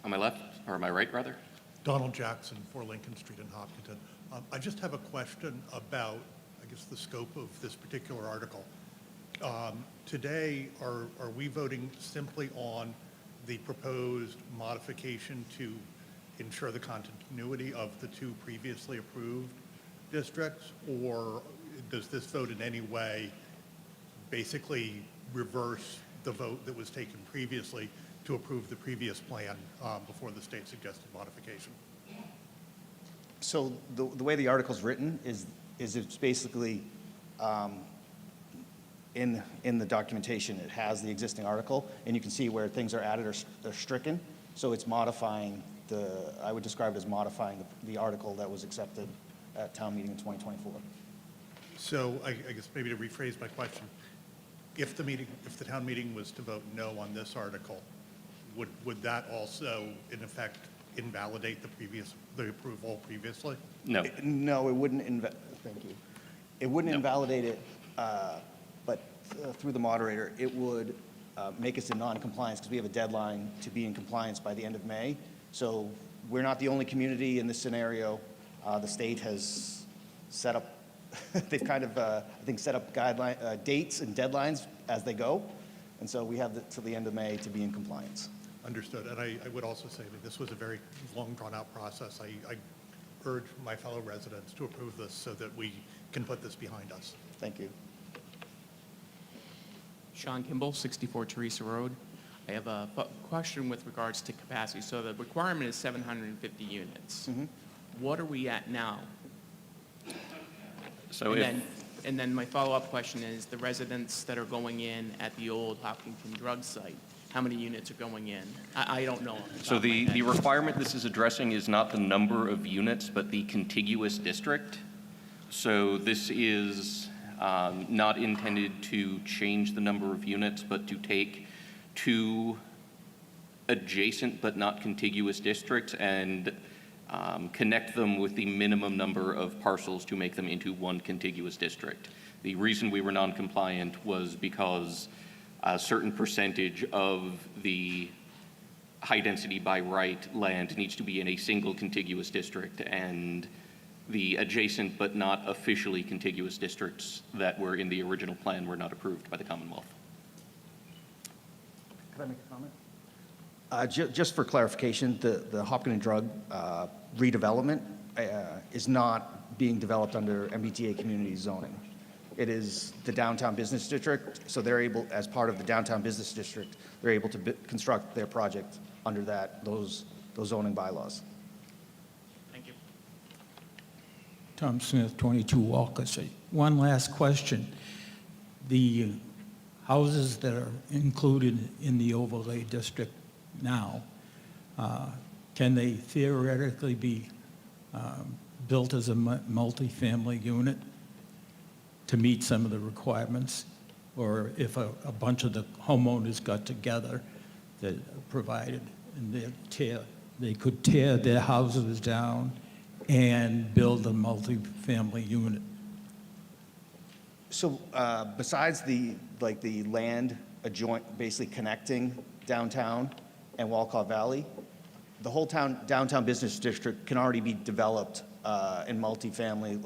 On my left, or my right, rather. Donald Jackson, 4 Lincoln Street in Hopkinton. I just have a question about, I guess, the scope of this particular article. Today, are we voting simply on the proposed modification to ensure the continuity of the 2 previously approved districts, or does this vote in any way basically reverse the vote that was taken previously to approve the previous plan before the state suggested modification? So the way the article's written is it's basically, in the documentation, it has the existing article, and you can see where things are added or stricken. So it's modifying I would describe it as modifying the article that was accepted at town meeting in 2024. So I guess maybe to rephrase my question, if the town meeting was to vote no on this article, would that also, in effect, invalidate the approval previously? No. No, it wouldn't. Thank you. It wouldn't invalidate it, but through the moderator, it would make us in non-compliance because we have a deadline to be in compliance by the end of May. So we're not the only community in this scenario. The state has set up, they've kind of, I think, set up dates and deadlines as they go. And so we have till the end of May to be in compliance. Understood. And I would also say that this was a very long, drawn-out process. I urge my fellow residents to approve this so that we can put this behind us. Thank you. Sean Kimball, 64 Teresa Road. I have a question with regards to capacity. So the requirement is 750 units. Mm-hmm. What are we at now? So and then my follow-up question is the residents that are going in at the old Hopkinton drug site, how many units are going in? I don't know. So the requirement this is addressing is not the number of units, but the contiguous district. So this is not intended to change the number of units, but to take 2 adjacent but not contiguous districts and connect them with the minimum number of parcels to make them into 1 contiguous district. The reason we were non-compliant was because a certain percentage of the high-density by right land needs to be in a single contiguous district, and The adjacent but not officially contiguous districts that were in the original plan were not approved by the Commonwealth. Could I make a comment? Just for clarification, the Hopkins and Drug redevelopment is not being developed under MBTA community zoning. It is the downtown business district, so they're able, as part of the downtown business district, they're able to construct their project under those zoning bylaws. Thank you. Tom Smith, 22 Walker Street. One last question. The houses that are included in the overlay district now, can they theoretically be built as a multifamily unit to meet some of the requirements? Or if a bunch of the homeowners got together that provided, and they could tear their houses down and build a multifamily unit? So besides the land basically connecting downtown and Walcott Valley, the whole downtown business district can already be developed in multifamily,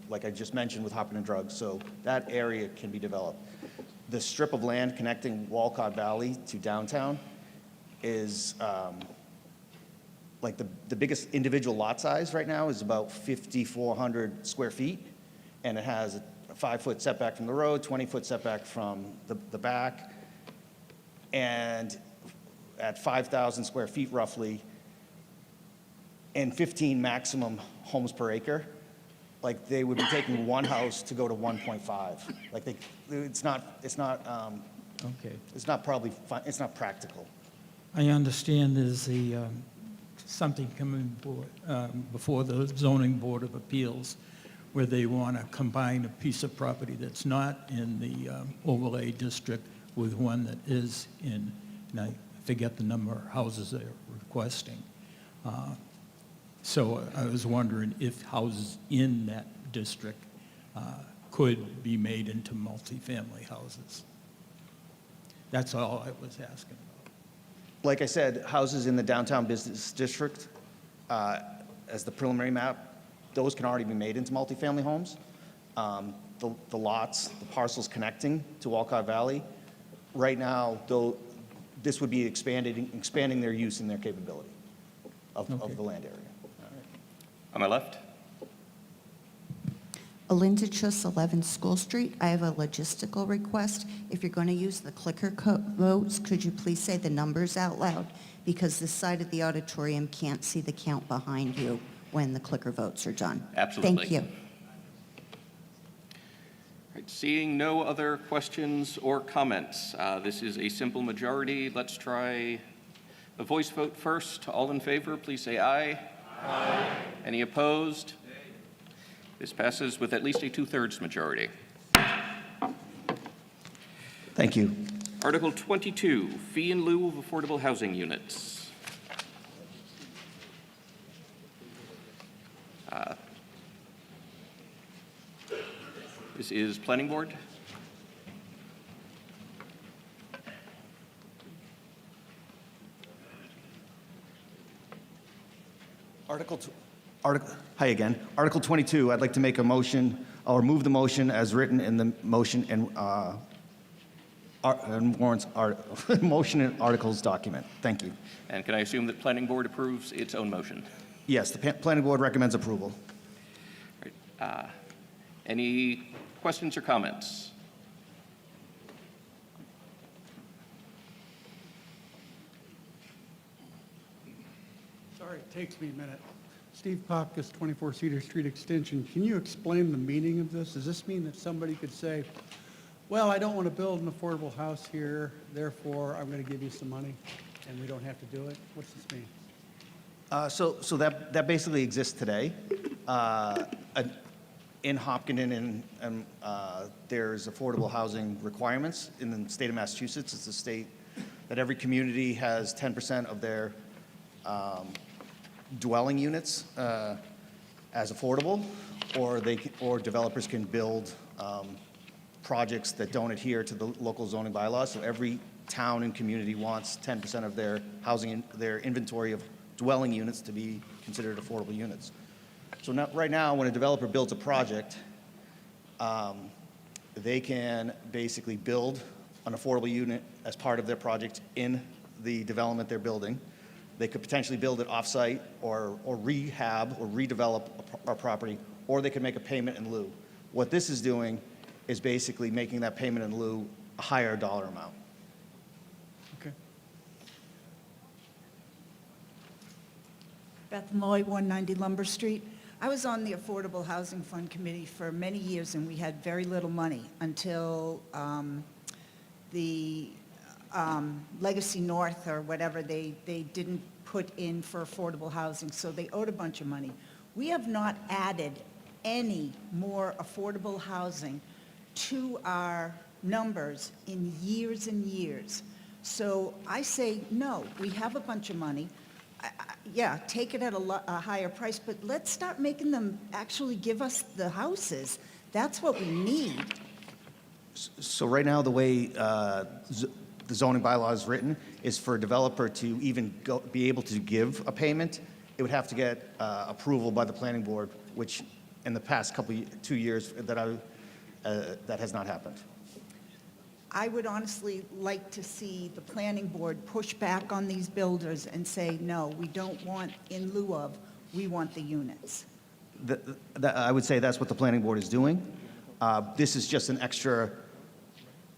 like I just mentioned with Hopkins and Drug. So that area can be developed. The strip of land connecting Walcott Valley to downtown is the biggest individual lot size right now is about 5,400 square feet, and it has a 5-foot setback from the road, 20-foot setback from the back, and at 5,000 square feet roughly, and 15 maximum homes per acre, they would be taking one house to go to 1.5. It's not practical. I understand there's something coming before the Zoning Board of Appeals where they want to combine a piece of property that's not in the overlay district with one that is in, and I forget the number of houses they're requesting. So I was wondering if houses in that district could be made into multifamily houses. That's all I was asking. Like I said, houses in the downtown business district, as the preliminary map, those can already be made into multifamily homes. The lots, the parcels connecting to Walcott Valley, right now, though, this would be expanding their use and their capability of the land area. On my left? Alinda Chus, 11 School Street. I have a logistical request. If you're going to use the clicker votes, could you please say the numbers out loud? Because this side of the auditorium can't see the count behind you when the clicker votes are done. Absolutely. Thank you. All right, seeing no other questions or comments, this is a simple majority. Let's try a voice vote first. All in favor, please say aye. Aye. Any opposed? This passes with at least a 2/3 majority. Thank you. Article 22, fee in lieu of affordable housing units. This is Planning Board. Hi again. Article 22, I'd like to make a motion, or move the motion as written in the motion and warrants motion and articles document. Thank you. And can I assume that Planning Board approves its own motion? Yes, the Planning Board recommends approval. All right. Any questions or comments? Sorry, it takes me a minute. Steve Popkus, 24 Cedar Street Extension. Can you explain the meaning of this? Does this mean that somebody could say, well, I don't want to build an affordable house here, therefore I'm going to give you some money, and we don't have to do it? What's this mean? So that basically exists today. In Hopkinton, there's affordable housing requirements in the state of Massachusetts. It's a state that every community has 10% of their dwelling units as affordable, or developers can build projects that don't adhere to the local zoning bylaws. So every town and community wants 10% of their housing, their inventory of dwelling units to be considered affordable units. So now, right now, when a developer builds a project, they can basically build an affordable unit as part of their project in the development they're building. They could potentially build it off-site or rehab or redevelop a property, or they could make a payment in lieu. What this is doing is basically making that payment in lieu a higher dollar amount. Okay. Beth Malloy, 190 Lumber Street. I was on the Affordable Housing Fund Committee for many years, and we had very little money until the Legacy North or whatever, they didn't put in for affordable housing, so they owed a bunch of money. We have not added any more affordable housing to our numbers in years and years. So I say, no, we have a bunch of money. Yeah, take it at a higher price, but let's start making them actually give us the houses. That's what we need. So right now, the way the zoning bylaw is written is for a developer to even be able to give a payment, it would have to get approval by the planning board, which in the past 2 years that has not happened. I would honestly like to see the planning board push back on these builders and say, no, we don't want in lieu of, we want the units. I would say that's what the planning board is doing. This is just an extra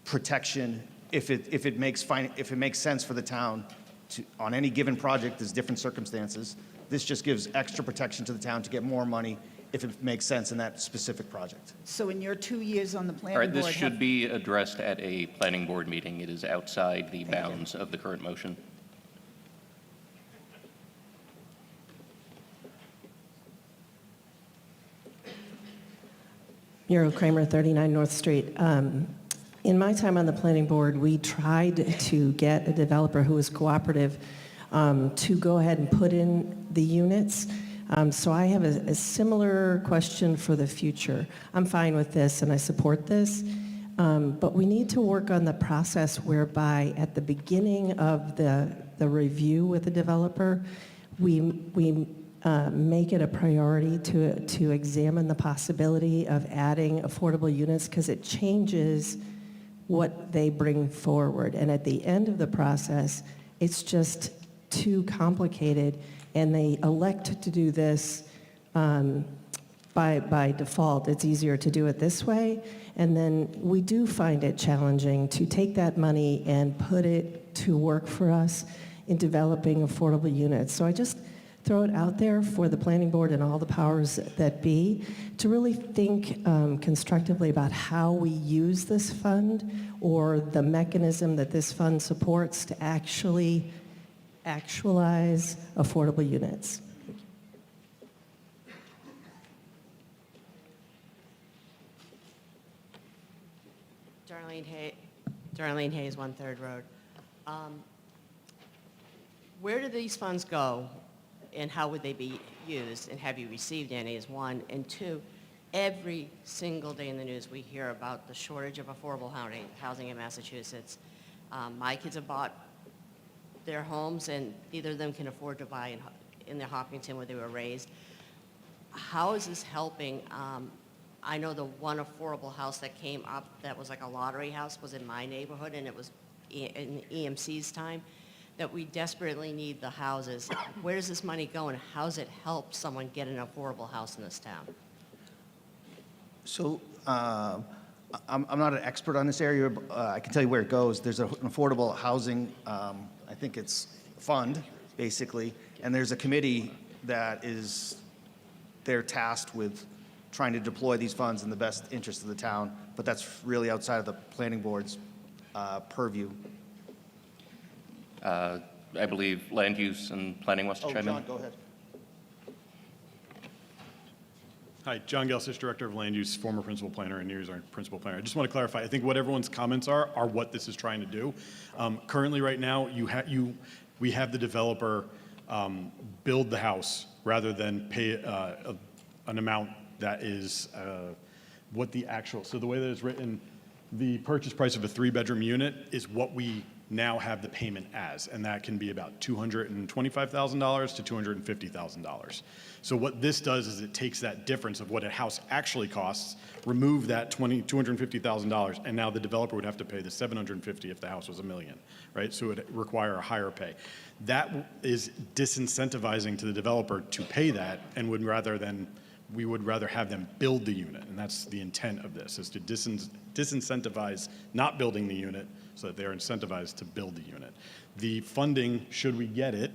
protection if it makes sense for the town to, on any given project, there's different circumstances. This just gives extra protection to the town to get more money if it makes sense in that specific project. So in your 2 years on the planning All board... right, this should be addressed at a planning board meeting. It is outside the bounds of the current motion. Muriel Kramer, 39 North Street. In my time on the planning board, we tried to get a developer who was cooperative to go ahead and put in the units. So I have a similar question for the future. I'm fine with this and I support this, but we need to work on the process whereby at the beginning of the review with the developer, we make it a priority to examine the possibility of adding affordable units because it changes what they bring forward. And at the end of the process, it's just too complicated, and they elect to do this by default. It's easier to do it this way, and then we do find it challenging to take that money and put it to work for us in developing affordable units. So I just throw it out there for the planning board and all the powers that be to really think constructively about how we use this fund or the mechanism that this fund supports to actually actualize affordable units. Darlene Hayes, 1 3rd Road. Where do these funds go and how would they be used? And have you received any is one. And two, every single day in the news we hear about the shortage of affordable housing in Massachusetts. My kids have bought their homes and neither of them can afford to buy in their Hopkinton where they were raised. How is this helping? I know the one affordable house that came up that was like a lottery house was in my neighborhood, and it was in EMC's time, that we desperately need the houses. Where does this money go, and how does it help someone get an affordable house in this town? So I'm not an expert on this area. I can tell you where it goes. There's an affordable housing, I think it's fund, basically, and there's a committee that is, they're tasked with trying to deploy these funds in the best interest of the town, but that's really outside of the planning board's purview. I believe land use and planning wants to chime in. John, go ahead. Hi, John Gelsich, Director of Land Use, former principal planner, and here's our principal planner. I just want to clarify, I think what everyone's comments are what this is trying to do. Currently, right now, we have the developer build the house rather than pay an amount that is what the actual, so the way that it's written, the purchase price of a 3-bedroom unit is what we now have the payment as, and that can be about $225,000 to $250,000. So what this does is it takes that difference of what a house actually costs, remove that $250,000, and now the developer would have to pay the $750,000 if the house was $1 million, right? So it would require a higher pay. That is disincentivizing to the developer to pay that, and we would rather have them build the unit, and that's the intent of this, is to disincentivize not building the unit so that they're incentivized to build the unit. The funding, should we get it,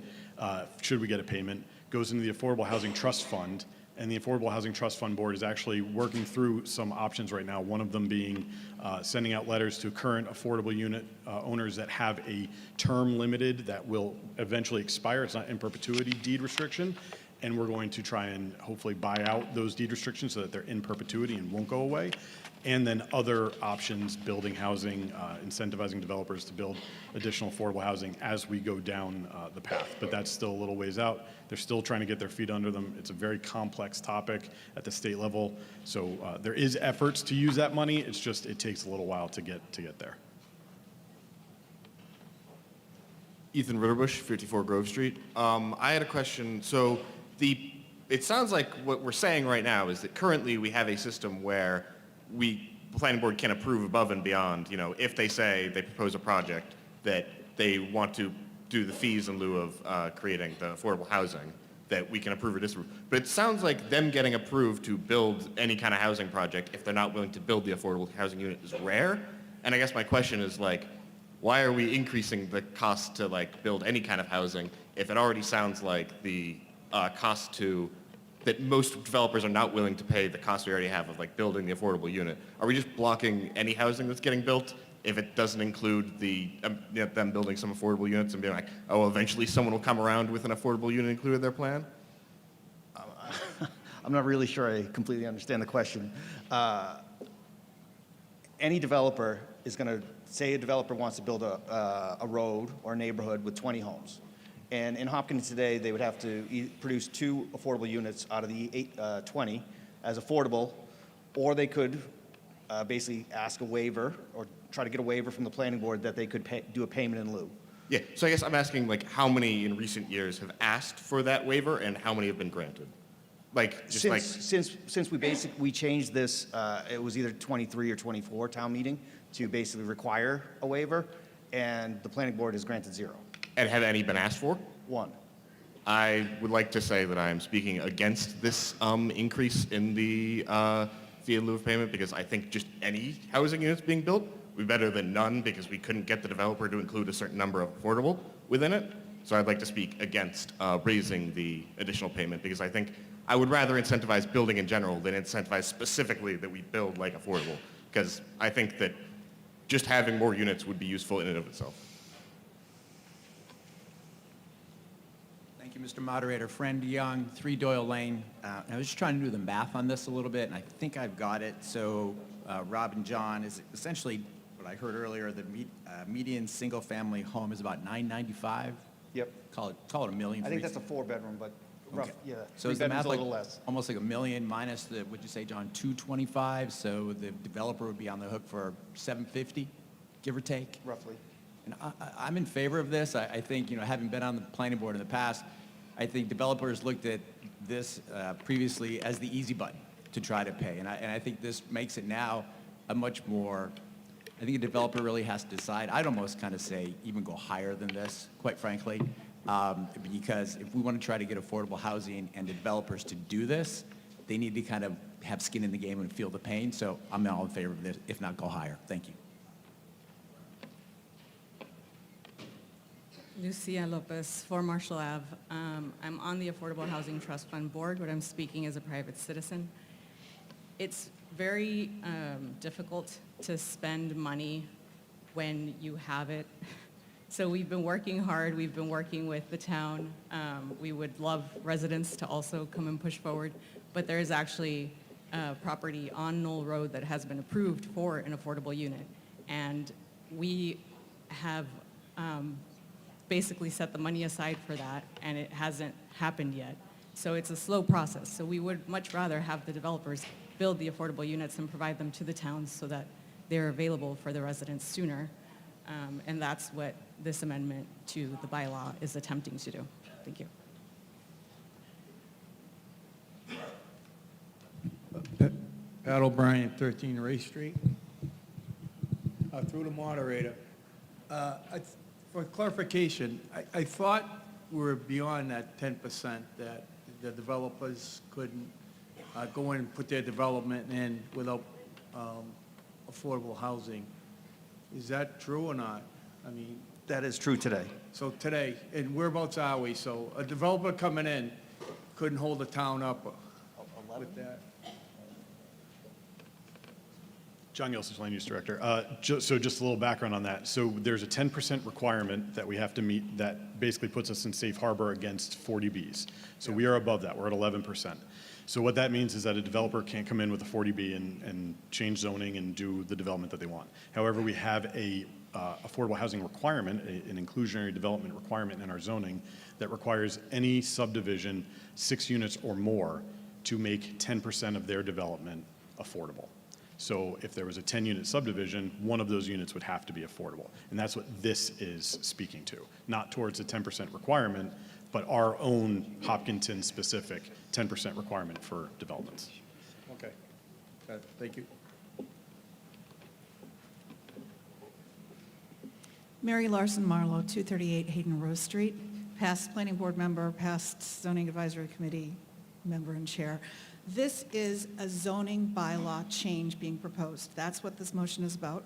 should we get a payment, goes into the Affordable Housing Trust Fund, and the Affordable Housing Trust Fund Board is actually working through some options right now, one of them being sending out letters to current affordable unit owners that have a term limited that will eventually expire. It's not in perpetuity deed restriction, and we're going to try and hopefully buy out those deed restrictions so that they're in perpetuity and won't go away. And then other options, building housing, incentivizing developers to build additional affordable housing as we go down the path. But that's still a little ways out. They're still trying to get their feet under them. It's a very complex topic at the state level. So there is efforts to use that money. It's just, it takes a little while to get there. Ethan Ritterbush, 54 Grove Street. I had a question. So it sounds like what we're saying right now is that currently we have a system where the planning board can approve above and beyond, if they say they propose a project that they want to do the fees in lieu of creating the affordable housing, that we can approve or disapprove. But it sounds like them getting approved to build any kind of housing project, if they're not willing to build the affordable housing unit, is rare. And I guess my question is why are we increasing the cost to build any kind of housing if it already sounds like the cost that most developers are not willing to pay the cost we already have of building the affordable unit? Are we just blocking any housing that's getting built if it doesn't include them building some affordable units and being like, oh, eventually someone will come around with an affordable unit included in their plan? I'm not really sure I completely understand the question. Any developer is going to say a developer wants to build a road or a neighborhood with 20 homes. And in Hopkins today, they would have to produce 2 affordable units out of the 20 as affordable, or they could basically ask a waiver or try to get a waiver from the planning board that they could do a payment in lieu. Yeah, so I guess I'm asking how many in recent years have asked for that waiver and how many have been granted? Since we changed this, it was either 23 or 24 town meeting to basically require a waiver, and the planning board has granted 0. And have any been asked for? 1. I would like to say that I am speaking against this increase in the fee in lieu of payment, because I think just any housing units being built would be better than none, because we couldn't get the developer to include a certain number of affordable within it. So I'd like to speak against raising the additional payment, because I think I would rather incentivize building in general than incentivize specifically that we build affordable, because I think that just having more units would be useful in and of itself. Thank you, Mr. Moderator. Friend Young, 3 Doyle Lane. I was just trying to do the math on this a little bit, and I think I've got it. So Rob and John, is essentially what I heard earlier, the median single-family home is about $995. Yep. Call it $1 million. I think that's a 4-bedroom, but rough, Okay. yeah. So 3 is the bedrooms math a little less. almost $1 million minus the, would you say, John, 225? So the developer would be on the hook for 750, give or take? Roughly. And I'm in favor of this. I think, having been on the planning board in the past, I think developers looked at this previously as the easy button to try to pay. And I think this makes it now a much more, I think a developer really has to decide. I'd almost kind of say even go higher than this, quite frankly, because if we want to try to get affordable housing and developers to do this, they need to kind of have skin in the game and feel the pain. So I'm all in favor of this, if not go higher. Thank you. Lucia Lopez, 4 Marshall Ave. I'm on the Affordable Housing Trust Fund Board, but I'm speaking as a private citizen. It's very difficult to spend money when you have it. So we've been working hard. We've been working with the town. We would love residents to also come and push forward, but there is actually property on Knoll Road that has been approved for an affordable unit. And we have basically set the money aside for that, and it hasn't happened yet. So it's a slow process. So we would much rather have the developers build the affordable units and provide them to the towns so that they're available for the residents sooner. And that's what this amendment to the bylaw is attempting to do. Thank you. Pat O'Brien, 13 Race Street. Through the moderator. For clarification, I thought we were beyond that 10% that the developers couldn't go in and put their development in without affordable housing. Is that true or not? I mean, That is true today. so today, and whereabouts are we? So a developer coming in couldn't hold the town up with that? John Gelsich, Land Use Director. So just a little background on that. So there's a 10% requirement that we have to meet that basically puts us in safe harbor against 40Bs. So we are above that. We're at 11%. So what that means is that a developer can't come in with a 40B and change zoning and do the development that they want. However, we have a affordable housing requirement, an inclusionary development requirement in our zoning that requires any subdivision, 6 units or more, to make 10% of their development affordable. So if there was a 10-unit subdivision, one of those units would have to be affordable. And that's what this is speaking to, not towards the 10% requirement, but our own Hopkinton-specific 10% requirement for developments. Okay. Thank you. Mary Larson Marlowe, 238 Hayden Rose Street, past planning board member, past zoning advisory committee member and chair. This is a zoning bylaw change being proposed. That's what this motion is about.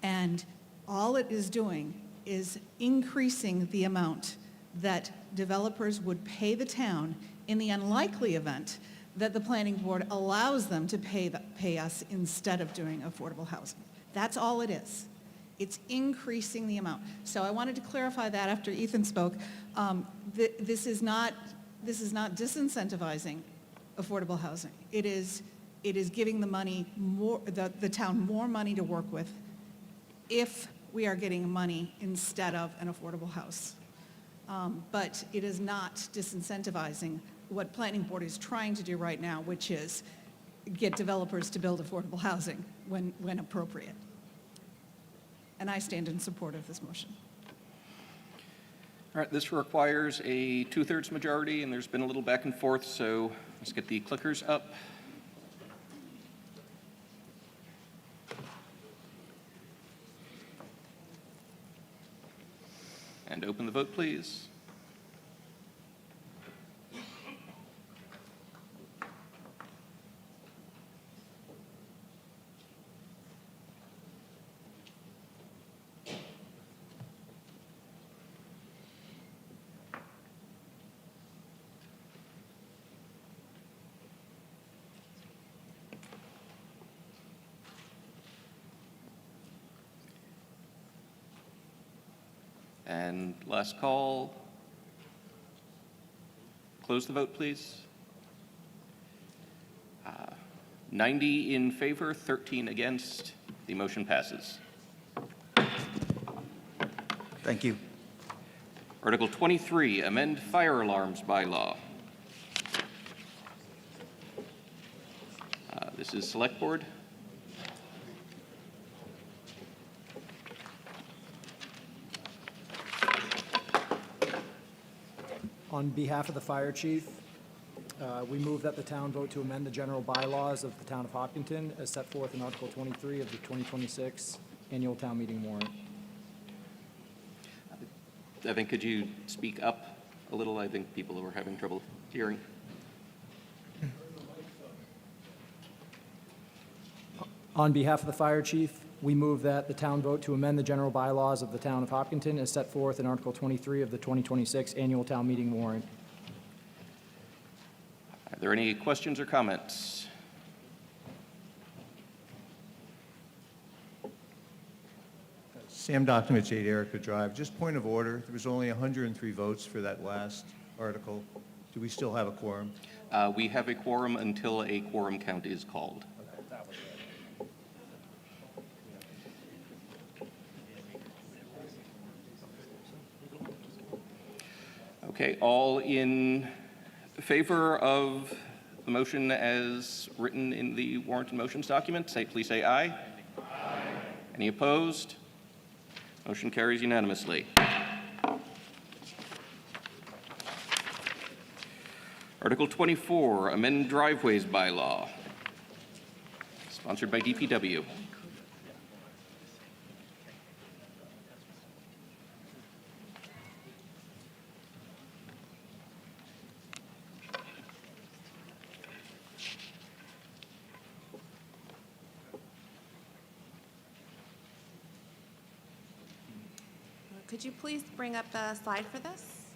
And all it is doing is increasing the amount that developers would pay the town in the unlikely event that the planning board allows them to pay us instead of doing affordable housing. That's all it is. It's increasing the amount. So I wanted to clarify that after Ethan spoke. This is not disincentivizing affordable housing. It is giving the town more money to work with if we are getting money instead of an affordable house. But it is not disincentivizing what planning board is trying to do right now, which is get developers to build affordable housing when appropriate. And I stand in support of this motion. All right, this requires a 2/3 majority, and there's been a little back and forth, so let's get the clickers up. And open the vote, please. And last call. Close the vote, please. 90 in favor, 13 against. The motion passes. Thank you. Article 23, amend fire alarms bylaw. This is Select Board. On behalf of the fire chief, we move that the town vote to amend the general bylaws of the town of Hopkinton as set forth in Article 23 of the 2026 annual town meeting warrant. Evan, could you speak up a little? I think people were having trouble hearing. On behalf of the fire chief, we move that the town vote to amend the general bylaws of the town of Hopkinton as set forth in Article 23 of the 2026 annual town meeting warrant. Are there any questions or comments? Sam Documents, 8 Erica Drive. Just point of order, there was only 103 votes for that last article. Do we still have a quorum? We have a quorum until a quorum count is called. Okay, all in favor of the motion as written in the warrant and motions document, please say aye. Aye. Any opposed? Motion carries unanimously. Article 24, amend driveways bylaw, sponsored by DPW. Could you please bring up the slide for this?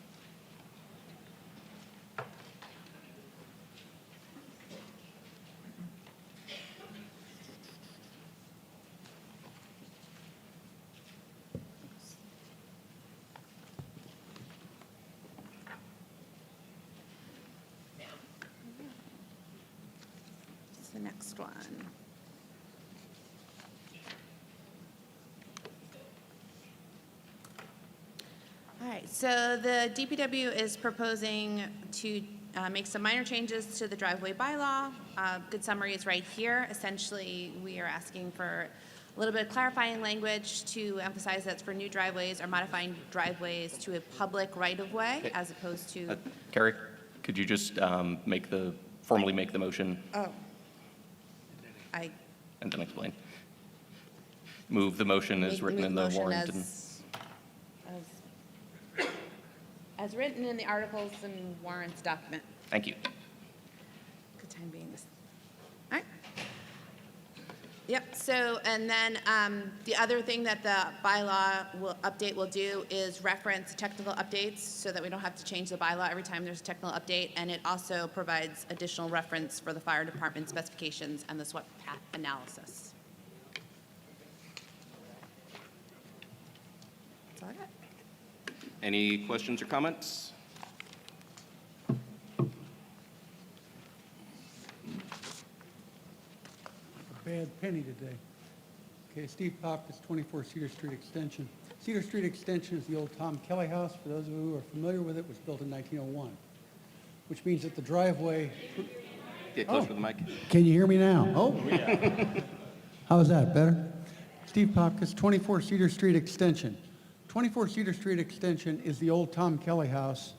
What's the next one? All right, so the DPW is proposing to make some minor changes to the driveway bylaw. Good summary is right here. Essentially, we are asking for a little bit of clarifying language to emphasize that it's for new driveways or modifying driveways to a public right-of-way Okay. as opposed to, Carrie, could you just formally make the motion oh, I. and then explain? Move the motion as written in the motion warrant. and- As written in the articles and warrants document. Thank you. Good time being this. All right. Yep, so, and then the other thing that the bylaw update will do is reference technical updates so that we don't have to change the bylaw every time there's a technical update. And it also provides additional reference for the fire department specifications and the SWOT path analysis. That's all I got. Any questions or comments? Bad penny today. Okay, Steve Popkus, 24 Cedar Street Extension. Cedar Street Extension is the old Tom Kelly house. For those of you who are familiar with it, was built in 1901, which means that the driveway... Get closer to the mic. Can you hear me now? Oh, yeah. How's that, better? Steve Popkus, 24 Cedar Street Extension. 24 Cedar Street Extension is the old Tom Kelly house.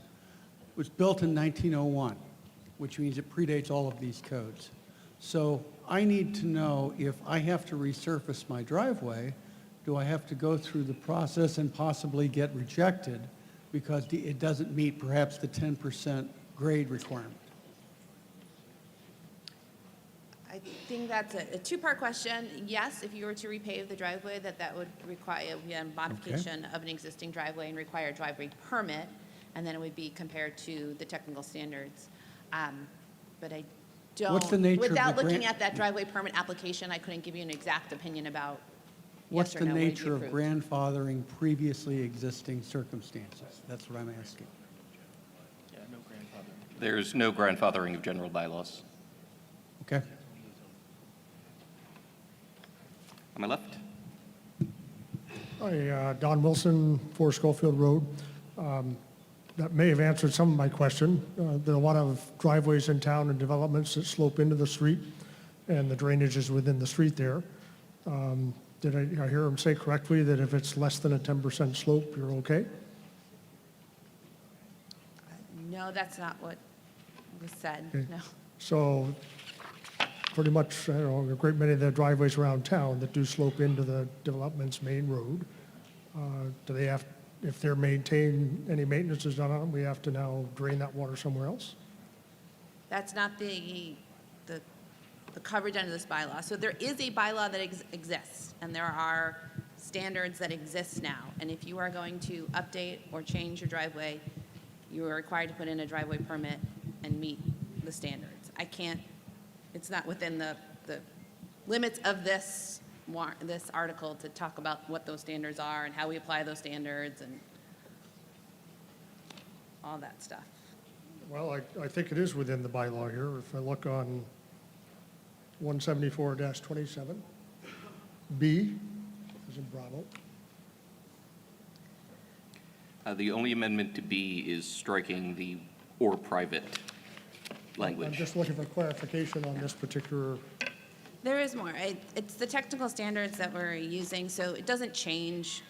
It was built in 1901, which means it predates all of these codes. So I need to know if I have to resurface my driveway, do I have to go through the process and possibly get rejected because it doesn't meet perhaps the 10% grade requirement? I think that's a two-part question. Yes, if you were to repave the driveway, that would require a modification of an existing driveway and require a driveway permit, and then it would be compared to the technical standards. But I don't. What's the nature of the without looking grant- at that driveway permit application, I couldn't give you an exact opinion about What's yes or the no would be nature of approved. grandfathering previously existing circumstances? That's what I'm asking. There's no grandfathering of general bylaws. Okay? On my left? Hi, Don Wilson, 4 Schofield Road. That may have answered some of my question. There are a lot of driveways in town and developments that slope into the street, and the drainage is within the street there. Did I hear him say correctly that if it's less than a 10% slope, you're okay? No, that's not what was said, Okay. no. So pretty much, I don't know, a great many of the driveways around town that do slope into the development's main road, do they have, if they're maintained, any maintenance is done on them, we have to now drain that water somewhere else? That's not the coverage under this bylaw. So there is a bylaw that exists, and there are standards that exist now. And if you are going to update or change your driveway, you are required to put in a driveway permit and meet the standards. I can't, it's not within the limits of this article to talk about what those standards are and how we apply those standards and all that stuff. Well, I think it is within the bylaw here. If I look on 174-27, B, as in Bravo. The only amendment to B is striking the "or private" I'm language. just looking for clarification on this particular, There is more. It's the technical standards that we're using, so it doesn't change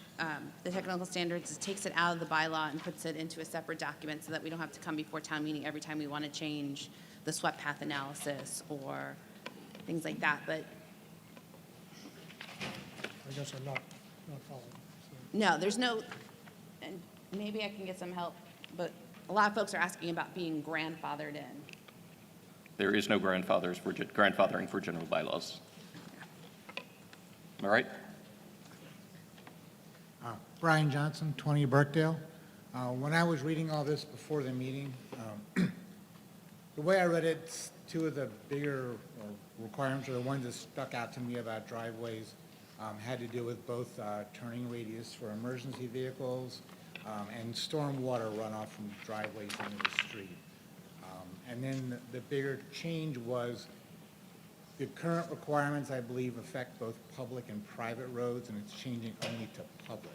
the technical standards, it takes it out of the bylaw and puts it into a separate document so that we don't have to come before town meeting every time we want to change the swept path analysis or things like that. But I guess I'm not following. no, there's no, and maybe I can get some help, but a lot of folks are asking about being grandfathered in. There is no grandfathering for general bylaws. Am I right? Brian Johnson, 20 Burkdale. When I was reading all this before the meeting, the way I read it, two of the bigger requirements, or the ones that stuck out to me about driveways, had to do with both turning radius for emergency vehicles and stormwater runoff from driveways into the street. And then the bigger change was the current requirements, I believe, affect both public and private roads, and it's changing only to public.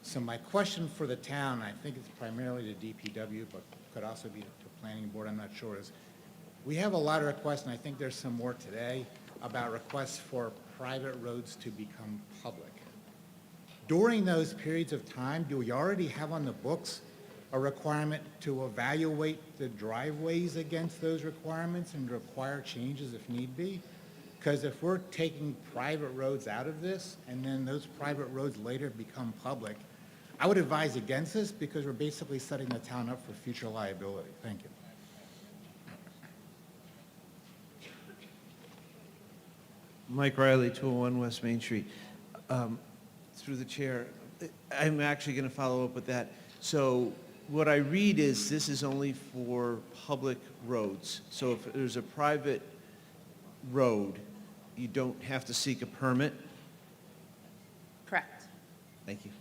So my question for the town, I think it's primarily to DPW, but could also be to planning board, I'm not sure, is we have a lot of requests, and I think there's some more today, about requests for private roads to become public. During those periods of time, do we already have on the books a requirement to evaluate the driveways against those requirements and require changes if need be? Because if we're taking private roads out of this and then those private roads later become public, I would advise against this because we're basically setting the town up for future liability. Thank you. Mike Riley, 201 West Main Street. Through the chair, I'm actually going to follow up with that. So what I read is this is only for public roads. So if there's a private road, you don't have to seek a permit? Correct. Thank you.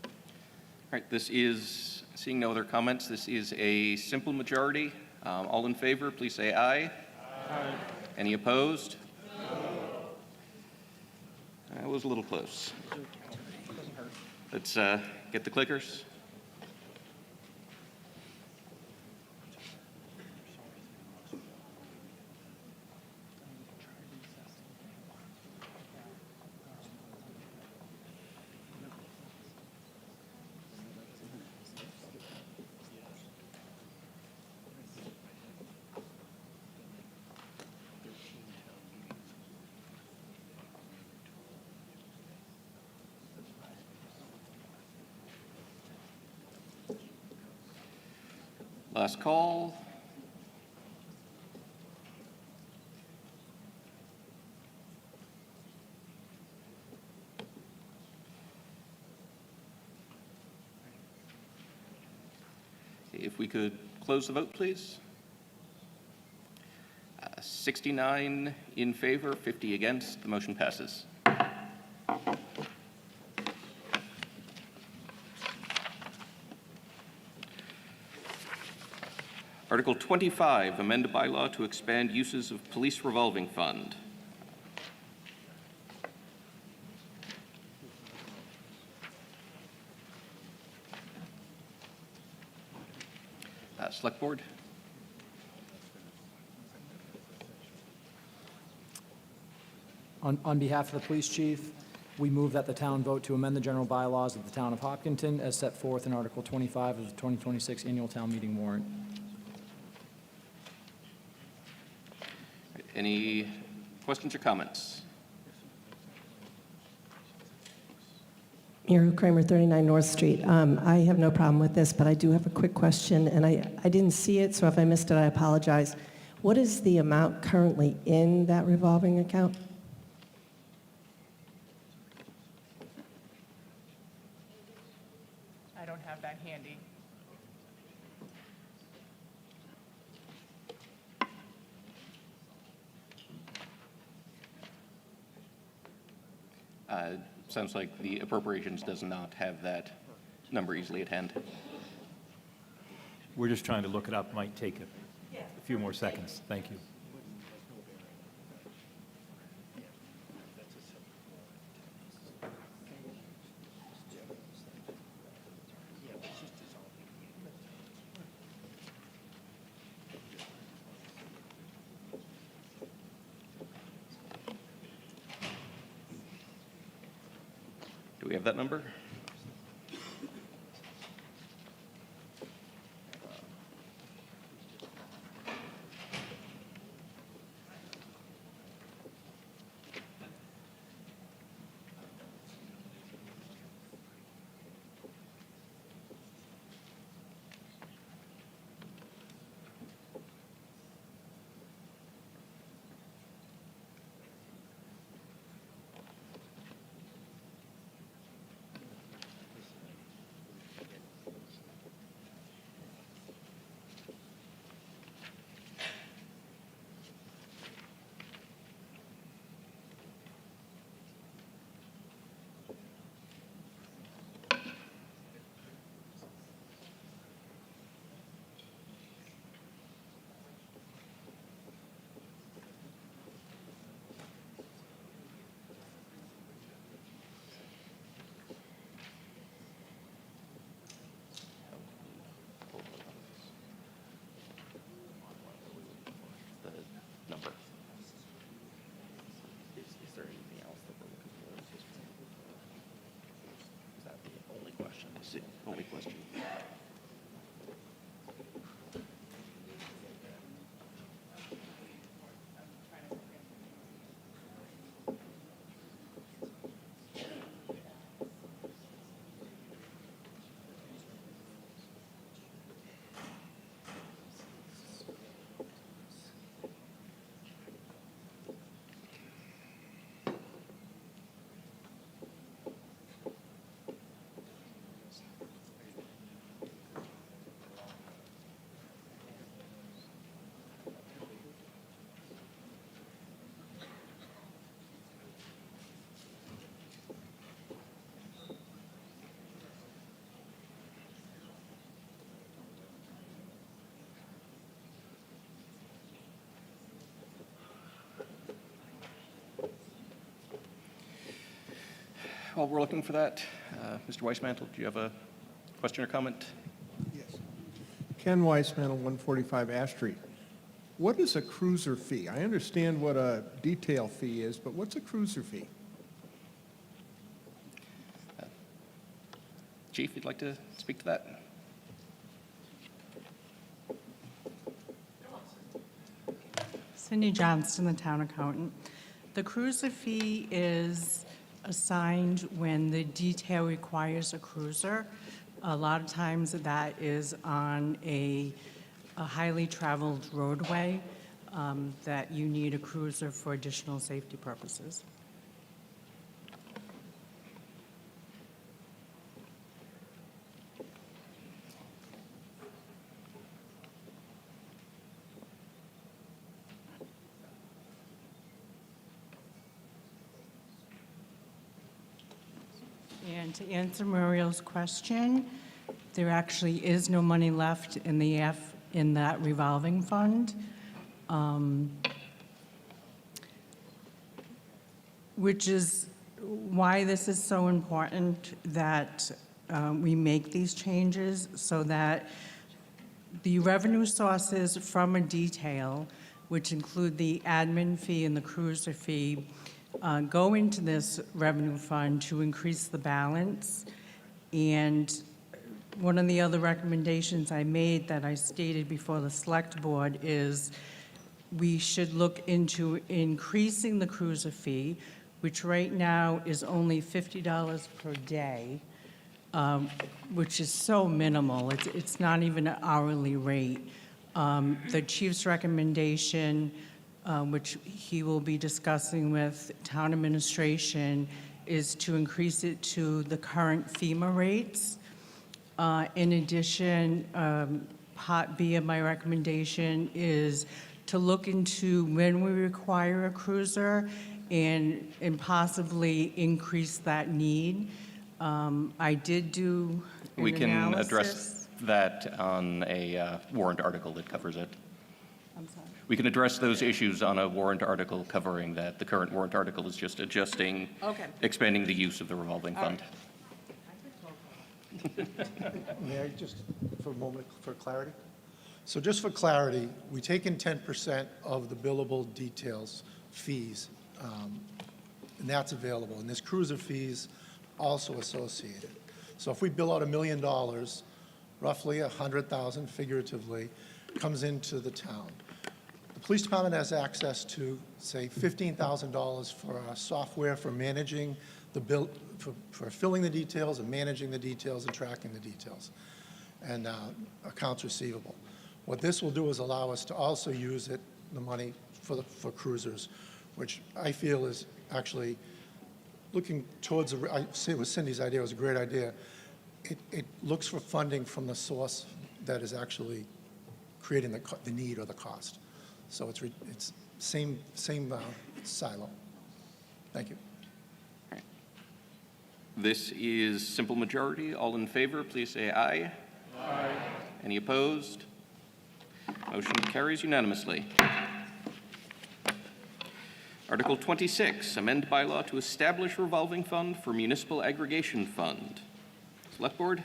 All right, this is, seeing no other comments, this is a simple majority. All in favor, please say aye. Aye. Any opposed? No. That was a little close. Let's get the clickers. Last call. If we could close the vote, please. 69 in favor, 50 against. The motion passes. Article 25, amend a bylaw to expand uses of police revolving fund. Select Board. On behalf of the police chief, we move that the town vote to amend the general bylaws of the town of Hopkinton as set forth in Article 25 of the 2026 annual town meeting warrant. Any questions or comments? Muriel Kramer, 39 North Street. I have no problem with this, but I do have a quick question, and I didn't see it, so if I missed it, I apologize. What is the amount currently in that revolving account? I don't have that handy. Sounds like the appropriations does not have that number easily at hand. We're just trying to look it up. Might take a few more seconds. Thank you. Do we have that number? Only question. While we're looking for that, Mr. Weissmantel, do you have a question or comment? Yes. Ken Weissmantel, 145 Ash Street. What is a cruiser fee? I understand what a detail fee is, but what's a cruiser fee? Chief, you'd like to speak to that? Cindy Johnston, the town accountant. The cruiser fee is assigned when the detail requires a cruiser. A lot of times that is on a highly traveled roadway that you need a cruiser for additional safety purposes. And to answer Muriel's question, there actually is no money left in in that revolving fund, which is why this is so important that we make these changes so that the revenue sources from a detail, which include the admin fee and the cruiser fee, go into this revenue fund to increase the balance. And one of the other recommendations I made that I stated before the select board is we should look into increasing the cruiser fee, which right now is only $50 per day, which is so minimal. It's not even an hourly rate. The chief's recommendation, which he will be discussing with town administration, is to increase it to the current FEMA rates. In addition, Part B of my recommendation is to look into when we require a cruiser and possibly increase that need. I did do an We can analysis. address that on a warrant article that covers it. I'm sorry. We can address those issues on a warrant article covering that. The current warrant article is just adjusting, Okay. expanding the use of the revolving All fund. May I just, for a moment, for clarity? So just for clarity, we take in 10% of the billable details fees, and that's available. And this cruiser fees also associated. So if we bill out $1 million, roughly 100,000 figuratively comes into the town. The police department has access to, say, $15,000 for software for managing the bill, for filling the details and managing the details and tracking the details, and accounts receivable. What this will do is allow us to also use it, the money for cruisers, which I feel is actually looking towards, I say it was Cindy's idea, it was a great idea. It looks for funding from the source that is actually creating the need or the cost. So it's same silo. Thank you. This is simple majority. All in favor, please say aye. Aye. Any opposed? Motion carries unanimously. Article 26, amend bylaw to establish revolving fund for municipal aggregation fund. Select Board?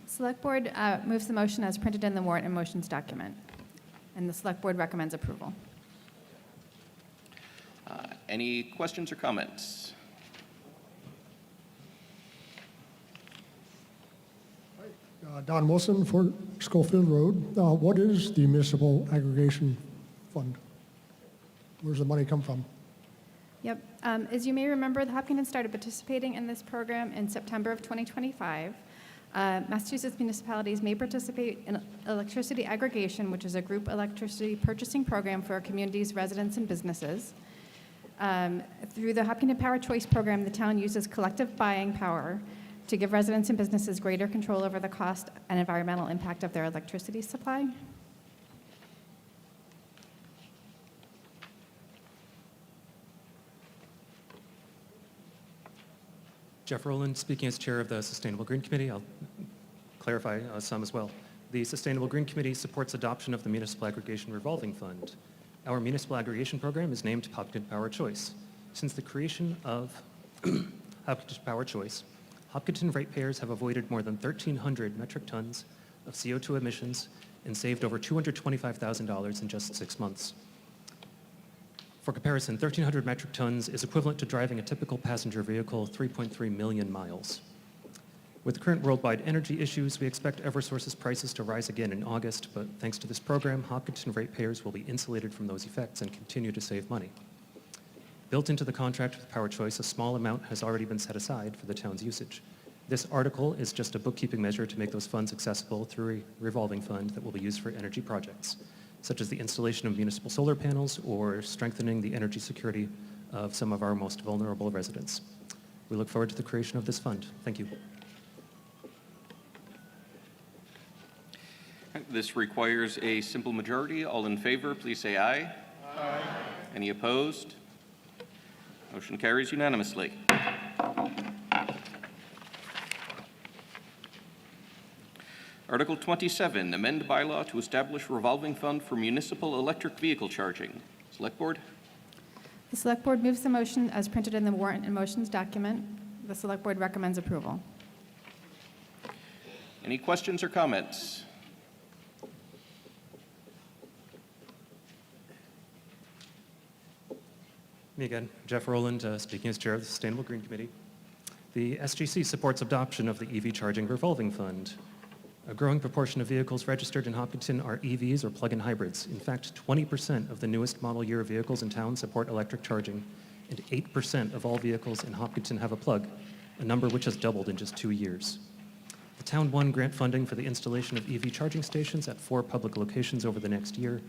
Select Board moves the motion as printed in the warrant and motions document, and the Select Board recommends approval. Any questions or comments? Don Wilson for Schofield Road. What is the municipal aggregation fund? Where's the money come from? Yep. As you may remember, the Hopkinton started participating in this program in September of 2025. Massachusetts municipalities may participate in electricity aggregation, which is a group electricity purchasing program for our communities, residents, and businesses. Through the Hopkinton Power Choice program, the town uses collective buying power to give residents and businesses greater control over the cost and environmental impact of their electricity supply. Jeff Rowland, speaking as chair of the Sustainable Green Committee. I'll clarify some as well. The Sustainable Green Committee supports adoption of the Municipal Aggregation Revolving Fund. Our municipal aggregation program is named Hopkinton Power Choice. Since the creation of Hopkinton Power Choice, Hopkinton ratepayers have avoided more than 1,300 metric tons of CO2 emissions and saved over $225,000 in just 6 months. For comparison, 1,300 metric tons is equivalent to driving a typical passenger vehicle 3.3 million miles. With current worldwide energy issues, we expect Eversource's prices to rise again in August, but thanks to this program, Hopkinton ratepayers will be insulated from those effects and continue to save money. Built into the contract with Power Choice, a small amount has already been set aside for the town's usage. This article is just a bookkeeping measure to make those funds accessible through a revolving fund that will be used for energy projects, such as the installation of municipal solar panels or strengthening the energy security of some of our most vulnerable residents. We look forward to the creation of this fund. Thank you. This requires a simple majority. All in favor, please say aye. Aye. Any opposed? Motion carries unanimously. Article 27, amend bylaw to establish revolving fund for municipal electric vehicle charging. Select Board? The Select Board moves the motion as printed in the warrant and motions document. The Select Board recommends approval. Any questions or comments? Me again, Jeff Rowland, speaking as chair of the Sustainable Green Committee. The SGC supports adoption of the EV Charging Revolving Fund. A growing proportion of vehicles registered in Hopkinton are EVs or plug-in hybrids. In fact, 20% of the newest model year vehicles in town support electric charging, and 8% of all vehicles in Hopkinton have a plug, a number which has doubled in just 2 years. The town won grant funding for the installation of EV charging stations at 4 public locations over the next year.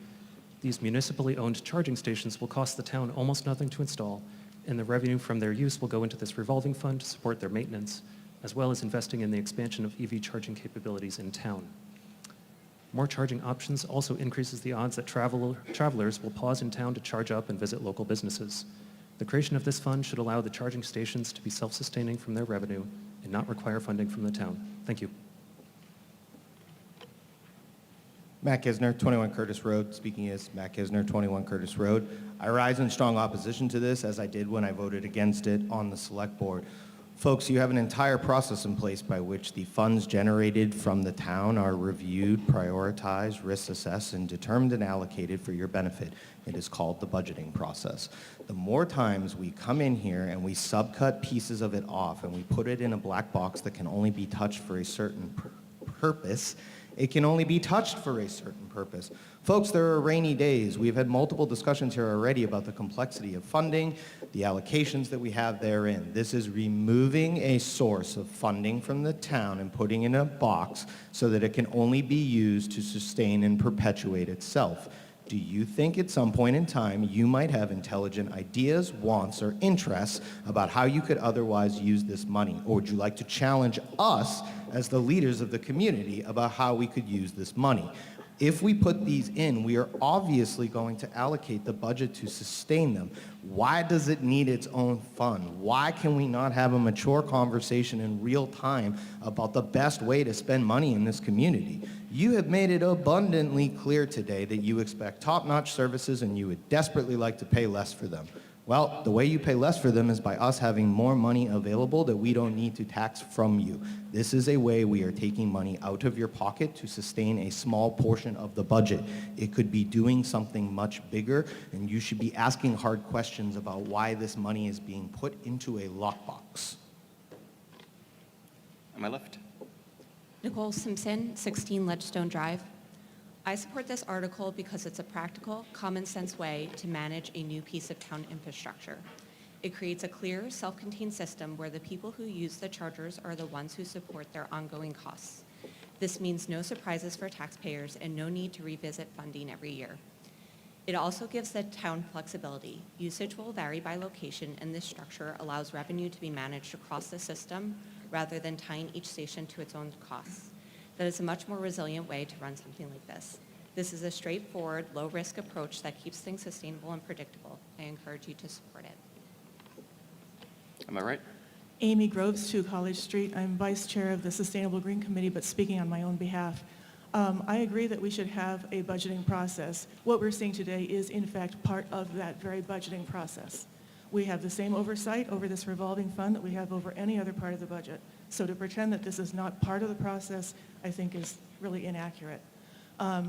These municipally owned charging stations will cost the town almost nothing to install, and the revenue from their use will go into this revolving fund to support their maintenance, as well as investing in the expansion of EV charging capabilities in town. More charging options also increases the odds that travelers will pause in town to charge up and visit local businesses. The creation of this fund should allow the charging stations to be self-sustaining from their revenue and not require funding from the town. Thank you. Matt Kisner, 21 Curtis Road, speaking as Matt Kisner, 21 Curtis Road. I rise in strong opposition to this, as I did when I voted against it on the select board. Folks, you have an entire process in place by which the funds generated from the town are reviewed, prioritized, risk assessed, and determined and allocated for your benefit. It is called the budgeting process. The more times we come in here and we subcut pieces of it off and we put it in a black box that can only be touched for a certain purpose, it can only be touched for a certain purpose. Folks, there are rainy days. We've had multiple discussions here already about the complexity of funding, the allocations that we have therein. This is removing a source of funding from the town and putting it in a box so that it can only be used to sustain and perpetuate itself. Do you think at some point in time you might have intelligent ideas, wants, or interests about how you could otherwise use this money? Or would you like to challenge us as the leaders of the community about how we could use this money? If we put these in, we are obviously going to allocate the budget to sustain them. Why does it need its own fund? Why can we not have a mature conversation in real time about the best way to spend money in this community? You have made it abundantly clear today that you expect top-notch services and you would desperately like to pay less for them. Well, the way you pay less for them is by us having more money available that we don't need to tax from you. This is a way we are taking money out of your pocket to sustain a small portion of the budget. It could be doing something much bigger, and you should be asking hard questions about why this money is being put into a lockbox. On my left. Nicole Simpson, 16 Ledgestone Drive. I support this article because it's a practical, common-sense way to manage a new piece of town infrastructure. It creates a clear, self-contained system where the people who use the chargers are the ones who support their ongoing costs. This means no surprises for taxpayers and no need to revisit funding every year. It also gives the town flexibility. Usage will vary by location, and this structure allows revenue to be managed across the system rather than tying each station to its own costs. That is a much more resilient way to run something like this. This is a straightforward, low-risk approach that keeps things sustainable and predictable. I encourage you to support it. Am I right? Amy Groves, 2 College Street. I'm Vice Chair of the Sustainable Green Committee, but speaking on my own behalf. I agree that we should have a budgeting process. What we're seeing today is, in fact, part of that very budgeting process. We have the same oversight over this revolving fund that we have over any other part of the budget. So to pretend that this is not part of the process, I think is really inaccurate.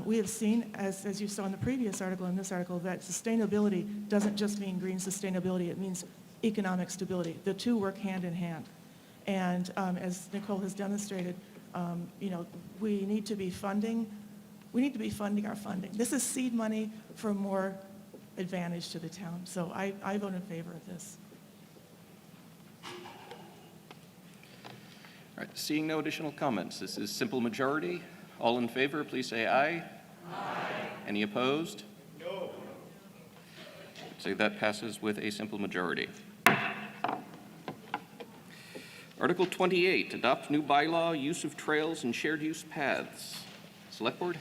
We have seen, as you saw in the previous article and this article, that sustainability doesn't just mean green sustainability, it means economic stability. The two work hand in hand. And as Nicole has demonstrated, we need to be funding our funding. This is seed money for more advantage to the town. So I vote in favor of this. All right, seeing no additional comments, this is simple majority. All in favor, please say aye. Aye. Any opposed? No. So that passes with a simple majority. Article 28, adopt new bylaw, use of trails and shared use paths. Select Board?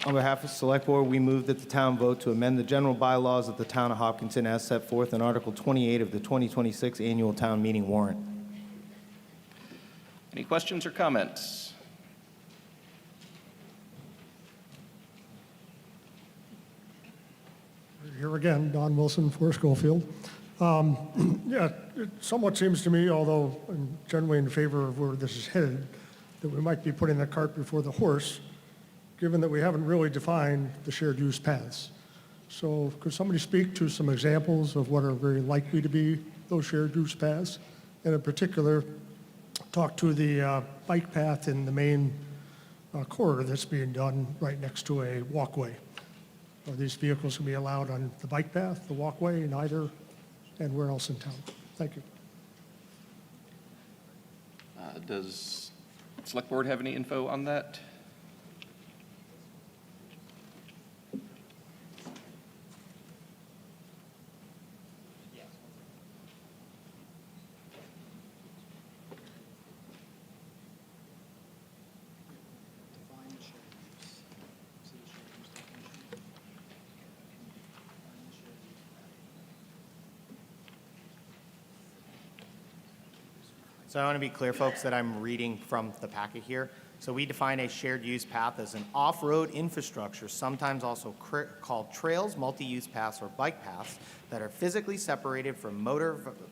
On behalf of Select Board, we move that the town vote to amend the general bylaws of the town of Hopkinton as set forth in Article 28 of the 2026 annual town meeting warrant. Any questions or comments? Here again, Don Wilson, 4 Schofield. Yeah, it somewhat seems to me, although I'm generally in favor of where this is headed, that we might be putting the cart before the horse, given that we haven't really defined the shared use paths. So could somebody speak to some examples of what are very likely to be those shared use paths? And in particular, talk to the bike path in the main corridor that's being done right next to a walkway. Are these vehicles going to be allowed on the bike path, the walkway, neither, and where else in town? Thank you. Does Select Board have any info on that? So I want to be clear, folks, that I'm reading from the packet here. So we define a shared use path as an off-road infrastructure, sometimes also called trails, multi-use paths, or bike paths, that are physically separated from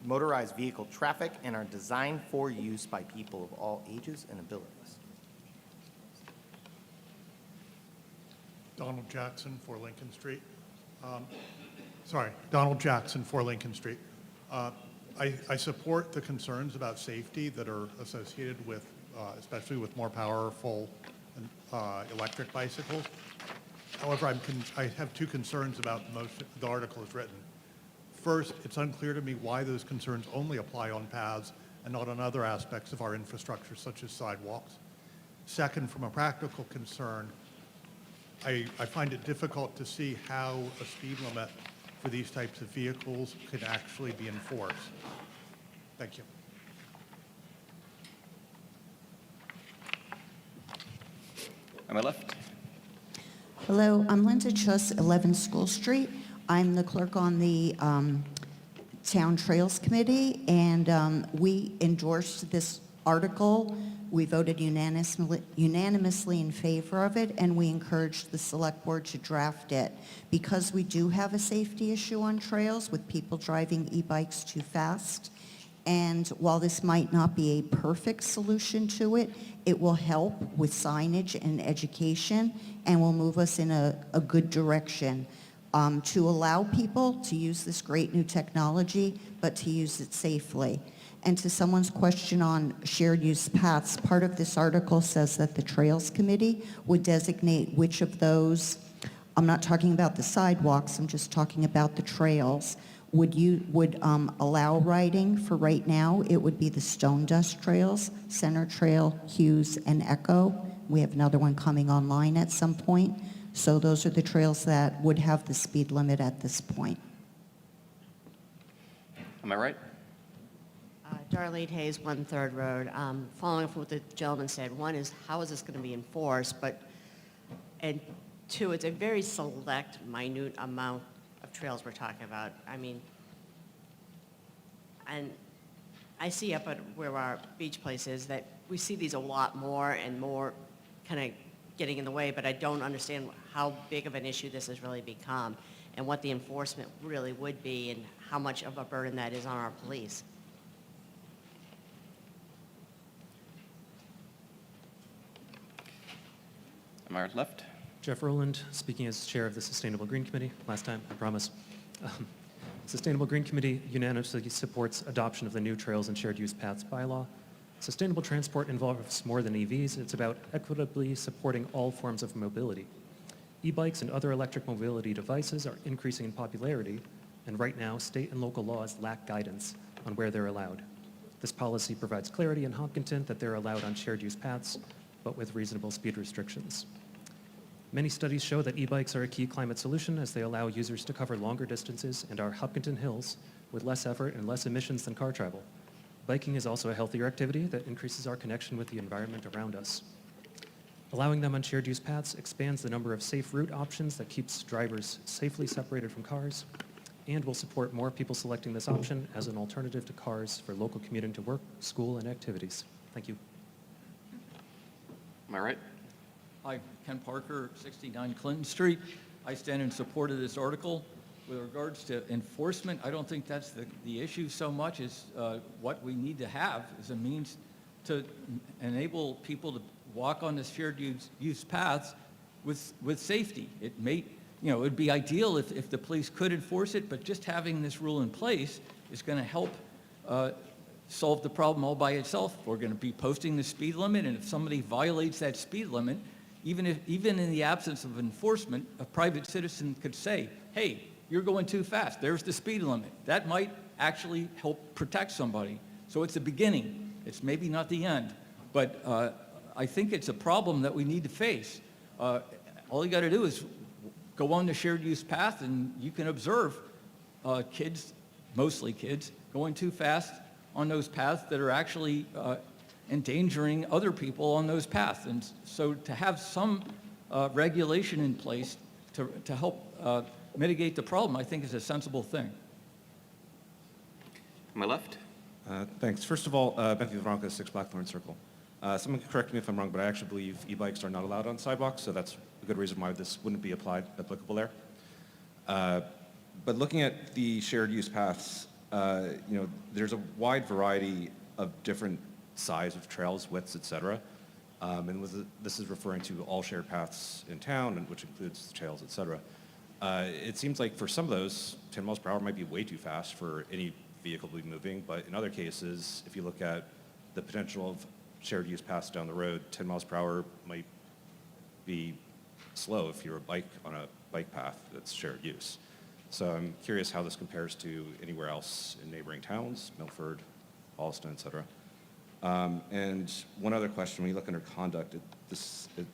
motorized vehicle traffic and are designed for use by people of all ages and abilities. Donald Jackson, 4 Lincoln Street. Donald Jackson, 4 Lincoln Street. I support the concerns about safety that are associated with, especially with more powerful electric bicycles. However, I have 2 concerns about the article as written. First, it's unclear to me why those concerns only apply on paths and not on other aspects of our infrastructure, such as sidewalks. Second, from a practical concern, I find it difficult to see how a speed limit for these types of vehicles could actually be enforced. Thank you. On my left. Hello, I'm Linda Chuss, 11 School Street. I'm the clerk on the Town Trails Committee, and we endorsed this article. We voted unanimously in favor of it, and we encouraged the Select Board to draft it. Because we do have a safety issue on trails with people driving e-bikes too fast, and while this might not be a perfect solution to it, it will help with signage and education, and will move us in a good direction to allow people to use this great new technology, but to use it safely. And to someone's question on shared use paths, part of this article says that the Trails Committee would designate which of those, I'm not talking about the sidewalks, I'm just talking about the trails, would allow riding. For right now, it would be the Stone Dust Trails, Center Trail, Hughes, and Echo. We have another one coming online at some point. So those are the trails that would have the speed limit at this point. Am I right? Darlene Hayes, 1 3rd Road. Following up what the gentleman said, one is how is this going to be enforced, and 2, it's a very select, minute amount of trails we're talking about. I mean, and I see up at where our beach place is that we see these a lot more and more kind of getting in the way, but I don't understand how big of an issue this has really become and what the enforcement really would be and how much of a burden that is on our police. Am I left? Jeff Rowland, speaking as chair of the Sustainable Green Committee. Last time, I promise. Sustainable Green Committee unanimously supports adoption of the new Trails and Shared Use Paths bylaw. Sustainable transport involves more than EVs. It's about equitably supporting all forms of mobility. E-bikes and other electric mobility devices are increasing in popularity, and right now, state and local laws lack guidance on where they're allowed. This policy provides clarity in Hopkinton that they're allowed on shared use paths, but with reasonable speed restrictions. Many studies show that e-bikes are a key climate solution as they allow users to cover longer distances and our Hopkinton hills with less effort and less emissions than car travel. Biking is also a healthier activity that increases our connection with the environment around us. Allowing them on shared use paths expands the number of safe route options that keeps drivers safely separated from cars and will support more people selecting this option as an alternative to cars for local commuting to work, school, and activities. Thank you. Am I right? Hi, Ken Parker, 69 Clinton Street. I stand in support of this article. With regards to enforcement, I don't think that's the issue so much as what we need to have is a means to enable people to walk on the shared use paths with safety. It may, it would be ideal if the police could enforce it, but just having this rule in place is going to help solve the problem all by itself. We're going to be posting the speed limit, and if somebody violates that speed limit, even in the absence of enforcement, a private citizen could say, hey, you're going too fast. There's the speed limit. That might actually help protect somebody. So it's a beginning. It's maybe not the end. But I think it's a problem that we need to face. All you got to do is go on the shared use path, and you can observe kids, mostly kids, going too fast on those paths that are actually endangering other people on those paths. And so to have some regulation in place to help mitigate the problem, I think is a sensible thing. On my left? Thanks. First of all, Matthew Veronica, 6 Blackthorn Circle. Someone can correct me if I'm wrong, but I actually believe e-bikes are not allowed on sidewalks, so that's a good reason why this wouldn't be applicable there. But looking at the shared use paths, there's a wide variety of different size of trails, widths, et cetera. This is referring to all shared paths in town, which includes trails, et cetera. It seems like for some of those, 10 miles per hour might be way too fast for any vehicle to be moving, but in other cases, if you look at the potential of shared use paths down the road, 10 miles per hour might be slow if you're a bike on a bike path that's shared use. So I'm curious how this compares to anywhere else in neighboring towns, Milford, Alston, et cetera. And one other question, when you look under conduct, it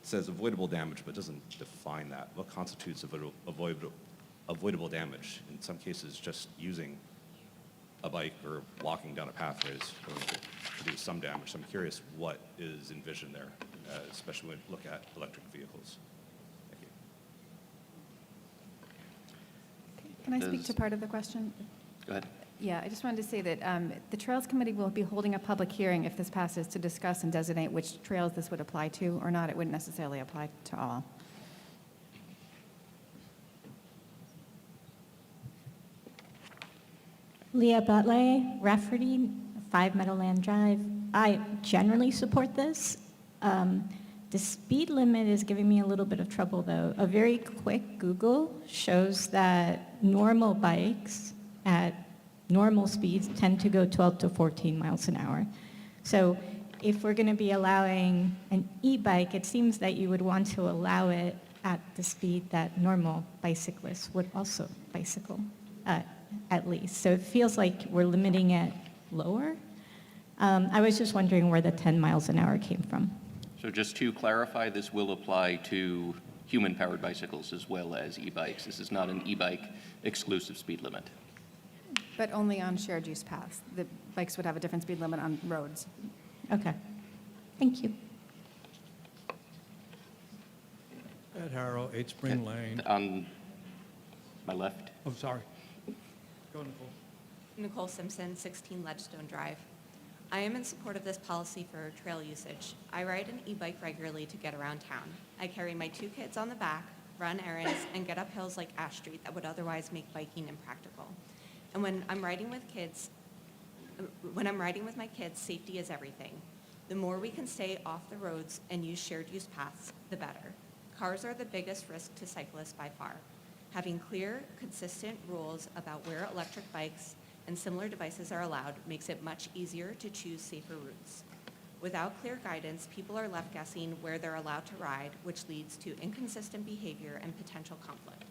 says avoidable damage, but it doesn't define that. What constitutes avoidable damage? In some cases, just using a bike or walking down a pathway is going to produce some damage. So I'm curious what is envisioned there, especially when you look at electric vehicles. Thank you. Can I speak to part of the question? Go ahead. Yeah, I just wanted to say that the Trails Committee will be holding a public hearing if this passes to discuss and designate which trails this would apply to or not. It wouldn't necessarily apply to all. Leah Butler, Rafferty, 5 Meadowland Drive. I generally support this. The speed limit is giving me a little bit of trouble, though. A very quick Google shows that normal bikes at normal speeds tend to go 12 to 14 miles an hour. So if we're going to be allowing an e-bike, it seems that you would want to allow it at the speed that normal bicyclists would also bicycle at least. So it feels like we're limiting it lower. I was just wondering where the 10 miles an hour came from. So just to clarify, this will apply to human-powered bicycles as well as e-bikes. This is not an e-bike exclusive speed limit. But only on shared use paths. The bikes would have a different speed limit on roads. Okay. Thank you. Ed Harrow, 8 Spring Lane. On my left. Oh, sorry. Go, Nicole. Nicole Simpson, 16 Ledgestone Drive. I am in support of this policy for trail usage. I ride an e-bike regularly to get around town. I carry my 2 kids on the back, run errands, and get up hills like Ash Street that would otherwise make biking impractical. And when I'm riding with my kids, safety is everything. The more we can stay off the roads and use shared use paths, the better. Cars are the biggest risk to cyclists by far. Having clear, consistent rules about where electric bikes and similar devices are allowed makes it much easier to choose safer routes. Without clear guidance, people are left guessing where they're allowed to ride, which leads to inconsistent behavior and potential conflict.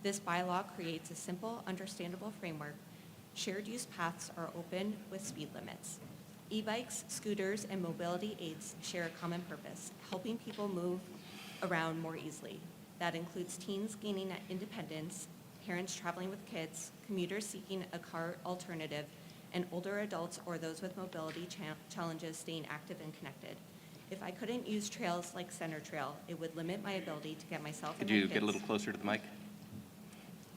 This bylaw creates a simple, understandable framework. Shared use paths are open with speed limits. E-bikes, scooters, and mobility aids share a common purpose, helping people move around more easily. That includes teens gaining independence, parents traveling with kids, commuters seeking a car alternative, and older adults or those with mobility challenges staying active and connected. If I couldn't use trails like Center Trail, it would limit my ability to get myself and Could my you kids. get a little closer to the mic?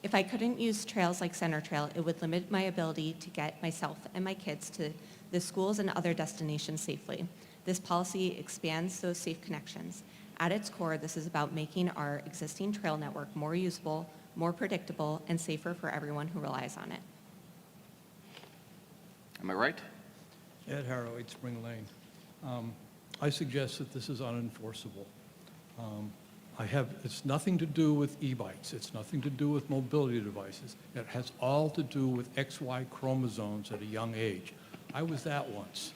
If I couldn't use trails like Center Trail, it would limit my ability to get myself and my kids to the schools and other destinations safely. This policy expands those safe connections. At its core, this is about making our existing trail network more usable, more predictable, and safer for everyone who relies on it. Am I right? Ed Harrow, 8 Spring Lane. I suggest that this is unenforceable. It's nothing to do with e-bikes. It's nothing to do with mobility devices. It has all to do with XY chromosomes at a young age. I was that once.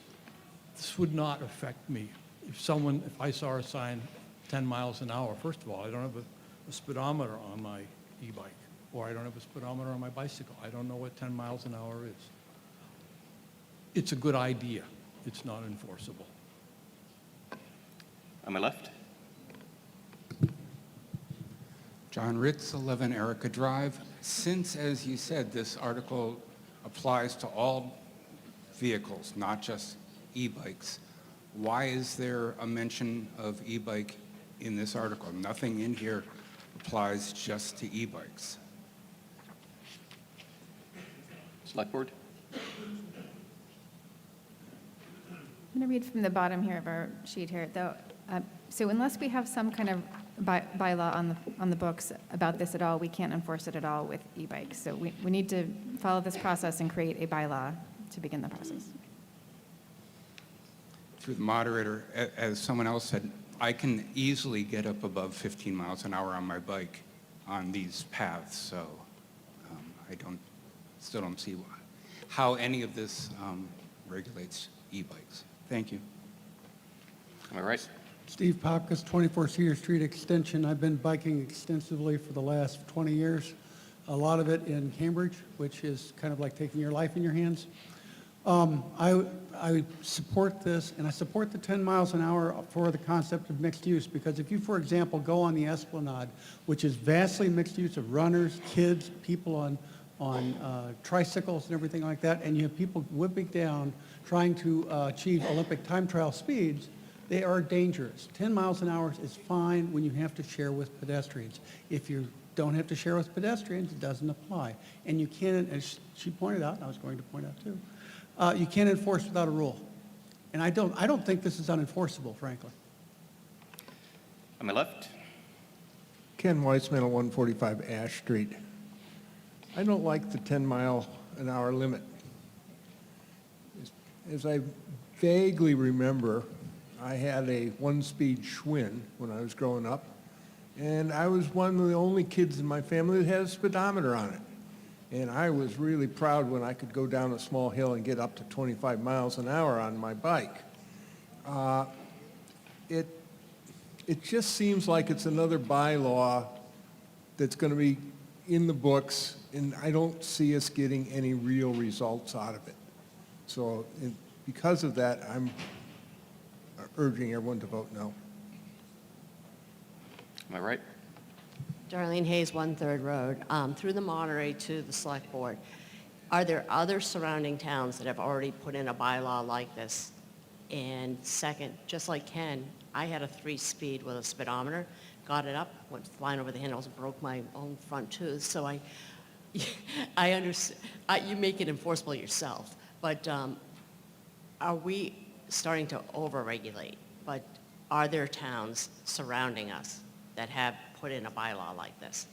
This would not affect me. If I saw a sign 10 miles an hour, first of all, I don't have a speedometer on my e-bike, or I don't have a speedometer on my bicycle. I don't know what 10 miles an hour is. It's a good idea. It's not enforceable. On my left. John Ritz, 11 Erica Drive. Since, as you said, this article applies to all vehicles, not just e-bikes, why is there a mention of e-bike in this article? Nothing in here applies just to e-bikes. Select Board. I'm going to read from the bottom here of our sheet here, though. So unless we have some kind of bylaw on the books about this at all, we can't enforce it at all with e-bikes. So we need to follow this process and create a bylaw to begin the process. Through the moderator, as someone else said, I can easily get up above 15 miles an hour on my bike on these paths, so I still don't see how any of this regulates e-bikes. Thank you. Am I right? Steve Popkus, 24 Cedar Street Extension. I've been biking extensively for the last 20 years, a lot of it in Cambridge, which is kind of like taking your life in your hands. I support this, and I support the 10 miles an hour for the concept of mixed use, because if you, for example, go on the Esplanade, which is vastly mixed use of runners, kids, people on tricycles and everything like that, and you have people whipping down trying to achieve Olympic time trial speeds, they are dangerous. 10 miles an hour is fine when you have to share with pedestrians. If you don't have to share with pedestrians, it doesn't apply. And you can't, as she pointed out, and I was going to point out too, you can't enforce without a rule. And I don't think this is unenforceable, frankly. On my left? Ken Weissman, 145 Ash Street. I don't like the 10-mile-an-hour limit. As I vaguely remember, I had a one-speed Schwinn when I was growing up, and I was one of the only kids in my family that had a speedometer on it. And I was really proud when I could go down a small hill and get up to 25 miles an hour on my bike. It just seems like it's another bylaw that's going to be in the books, and I don't see us getting any real results out of it. So because of that, I'm urging everyone to vote no. Am I right? Darlene Hayes, 1 3rd Road. Through the moderator to the select board, are there other surrounding towns that have already put in a bylaw like this? And second, just like Ken, I had a 3-speed with a speedometer, got it up, went flying over the handles, broke my own front tooth. So I understand, you make it enforceable yourself, but are we starting to over-regulate? But are there towns surrounding us that have put in a bylaw like this?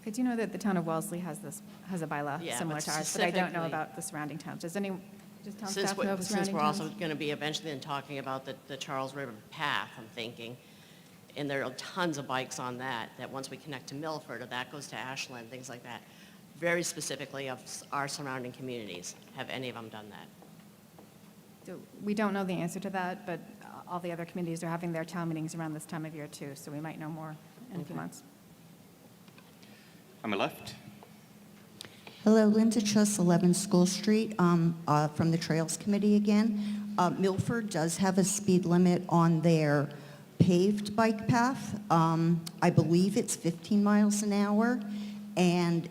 I do know that the town of Wellesley has a bylaw Yeah, similar but to ours, but I don't know specifically- about the surrounding towns. Does town Since staff know of since surrounding we're also towns? going to be eventually then talking about the Charles River Path, I'm thinking, and there are tons of bikes on that once we connect to Milford, or that goes to Ashland, things like that, very specifically of our surrounding communities, have any of them done that? So we don't know the answer to that, but all the other communities are having their town meetings around this time of year too, so we might know more in a few months. On my left? Hello, Linda Chuss, 11 School Street, from the Trails Committee again. Milford does have a speed limit on their paved bike path. I believe it's 15 miles an hour, and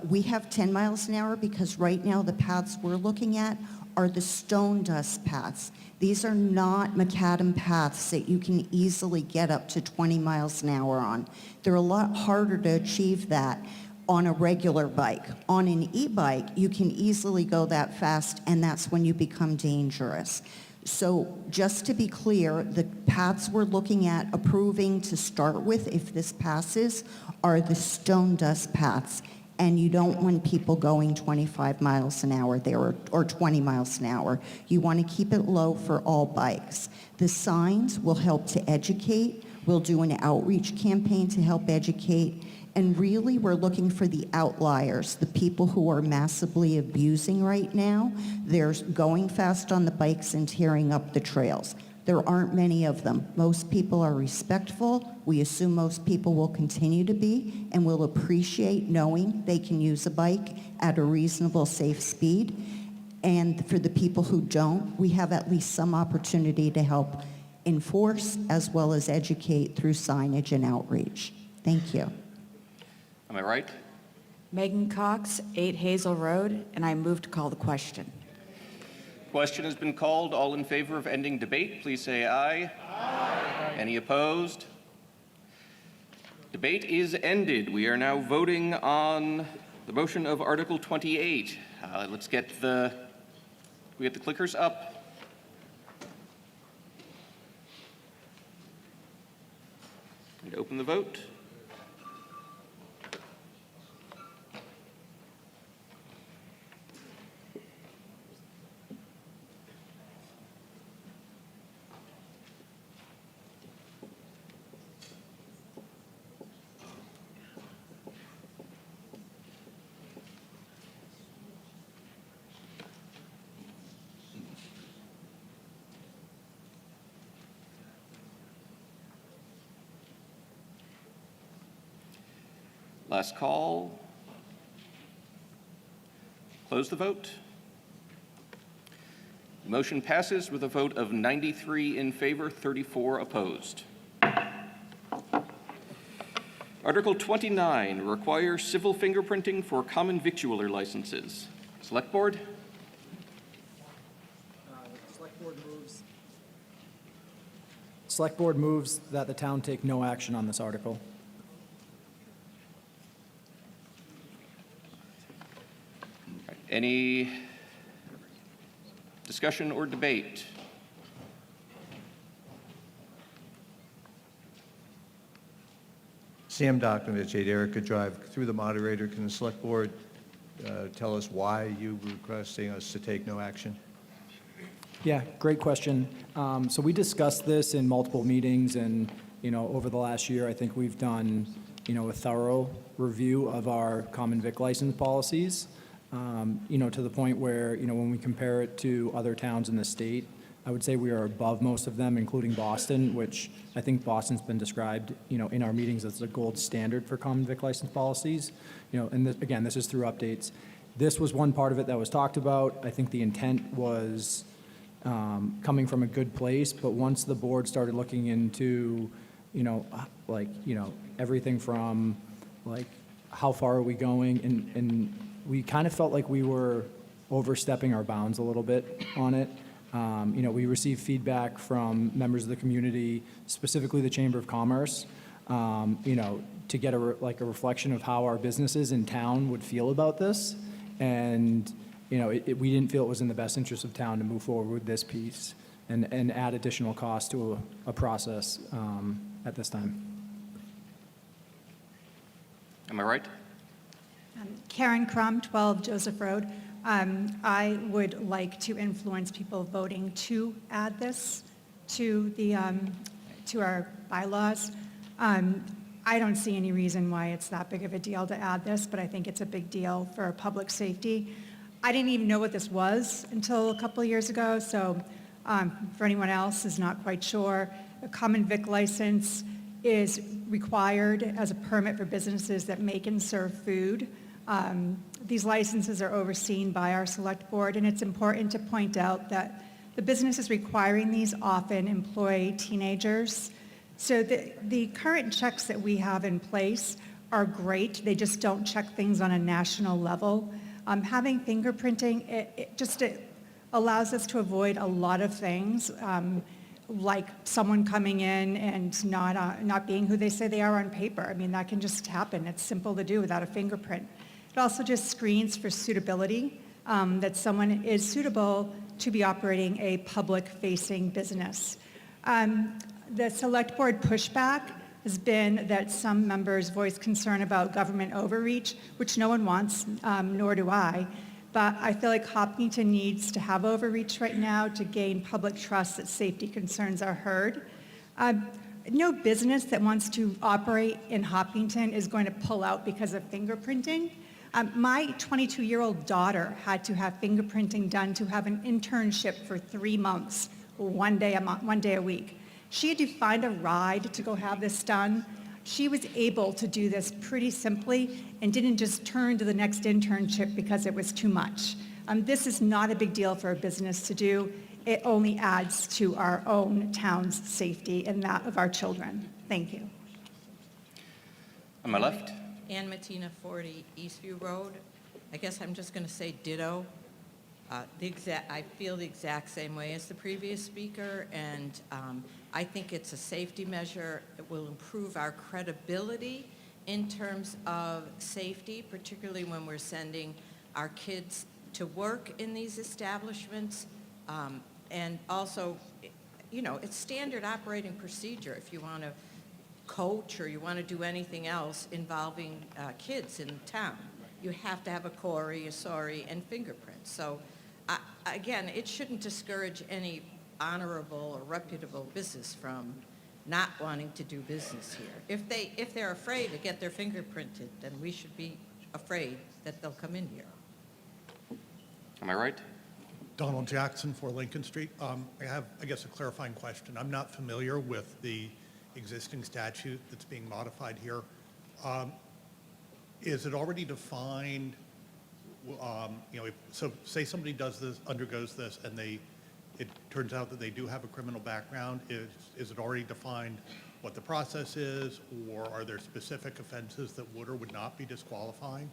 we have 10 miles an hour because right now the paths we're looking at are the stone dust paths. These are not macadam paths that you can easily get up to 20 miles an hour on. They're a lot harder to achieve that on a regular bike. On an e-bike, you can easily go that fast, and that's when you become dangerous. So just to be clear, the paths we're looking at approving to start with, if this passes, are the stone dust paths. And you don't want people going 25 miles an hour there or 20 miles an hour. You want to keep it low for all bikes. The signs will help to educate. We'll do an outreach campaign to help educate. And really, we're looking for the outliers, the people who are massively abusing right now. They're going fast on the bikes and tearing up the trails. There aren't many of them. Most people are respectful. We assume most people will continue to be and will appreciate knowing they can use a bike at a reasonable, safe speed. And for the people who don't, we have at least some opportunity to help enforce as well as educate through signage and outreach. Thank you. Am I right? Megan Cox, 8 Hazel Road, and I move to call the question. Question has been called. All in favor of ending debate, please say aye. Aye. Any opposed? Debate is ended. We are now voting on the motion of Article 28. Let's get the We get the clickers up. And open the vote. Last call. Close the vote. The motion passes with a vote of 93 in favor, 34 opposed. Article 29 requires civil fingerprinting for common victualler licenses. Select Board? Select Board moves that the town take no action on this article. Any discussion or debate? Sam Docnovich, 8 Erica Drive. Through the moderator, can the Select Board tell us why you were requesting us to take no action? Yeah, great question. So we discussed this in multiple meetings, and, over the last year, I think we've done, a thorough review of our common vic license policies, to the point where, when we compare it to other towns in the state, I would say we are above most of them, including Boston, which I think Boston's been described, in our meetings as the gold standard for common vic license policies. And again, this is through updates. This was one part of it that was talked about. I think the intent was coming from a good place, but once the board started looking into, everything from, how far are we going, and we kind of felt like we were overstepping our bounds a little bit on it. We received feedback from members of the community, specifically the Chamber of Commerce, to get a reflection of how our businesses in town would feel about this. And, we didn't feel it was in the best interest of town to move forward with this piece and add additional cost to a process at this time. Am I right? Karen Crum, 12 Joseph Road. I would like to influence people voting to add this to the to our bylaws. I don't see any reason why it's that big of a deal to add this, but I think it's a big deal for public safety. I didn't even know what this was until a couple of years ago, so for anyone else who's not quite sure, a common vic license is required as a permit for businesses that make and serve food. These licenses are overseen by our select board, and it's important to point out that the businesses requiring these often employ teenagers. So the current checks that we have in place are great. They just don't check things on a national level. Having fingerprinting, it allows us to avoid a lot of things, like someone coming in and not being who they say they are on paper. I mean, that can just happen. It's simple to do without a fingerprint. It also just screens for suitability, that someone is suitable to be operating a public-facing business. The select board pushback has been that some members voice concern about government overreach, which no one wants, nor do I. But I feel like Hopkinton needs to have overreach right now to gain public trust that safety concerns are heard. No business that wants to operate in Hopkinton is going to pull out because of fingerprinting. My 22-year-old daughter had to have fingerprinting done to have an internship for 3 months, one day a week. She had to find a ride to go have this done. She was able to do this pretty simply and didn't just turn to the next internship because it was too much. This is not a big deal for a business to do. It only adds to our own town's safety and that of our children. Thank you. On my left. Ann Mattina, 40 Eastview Road. I guess I'm just going to say ditto. I feel the exact same way as the previous speaker, and I think it's a safety measure. It will improve our credibility in terms of safety, particularly when we're sending our kids to work in these establishments. And also, you know, it's standard operating procedure if you want to coach or you want to do anything else involving kids in town. You have to have a Corey, a SORI, and fingerprints. So again, it shouldn't discourage any honorable or reputable business from not wanting to do business here. If they're afraid to get their fingerprinted, then we should be afraid that they'll come in here. Am I right? Donald Jackson for Lincoln Street. I have, I guess, a clarifying question. I'm not familiar with the existing statute that's being modified here. Is it already defined, you know, so say somebody does this, undergoes this, and it turns out that they do have a criminal background, is it already defined what the process is, or are there specific offenses that would or would not be disqualifying?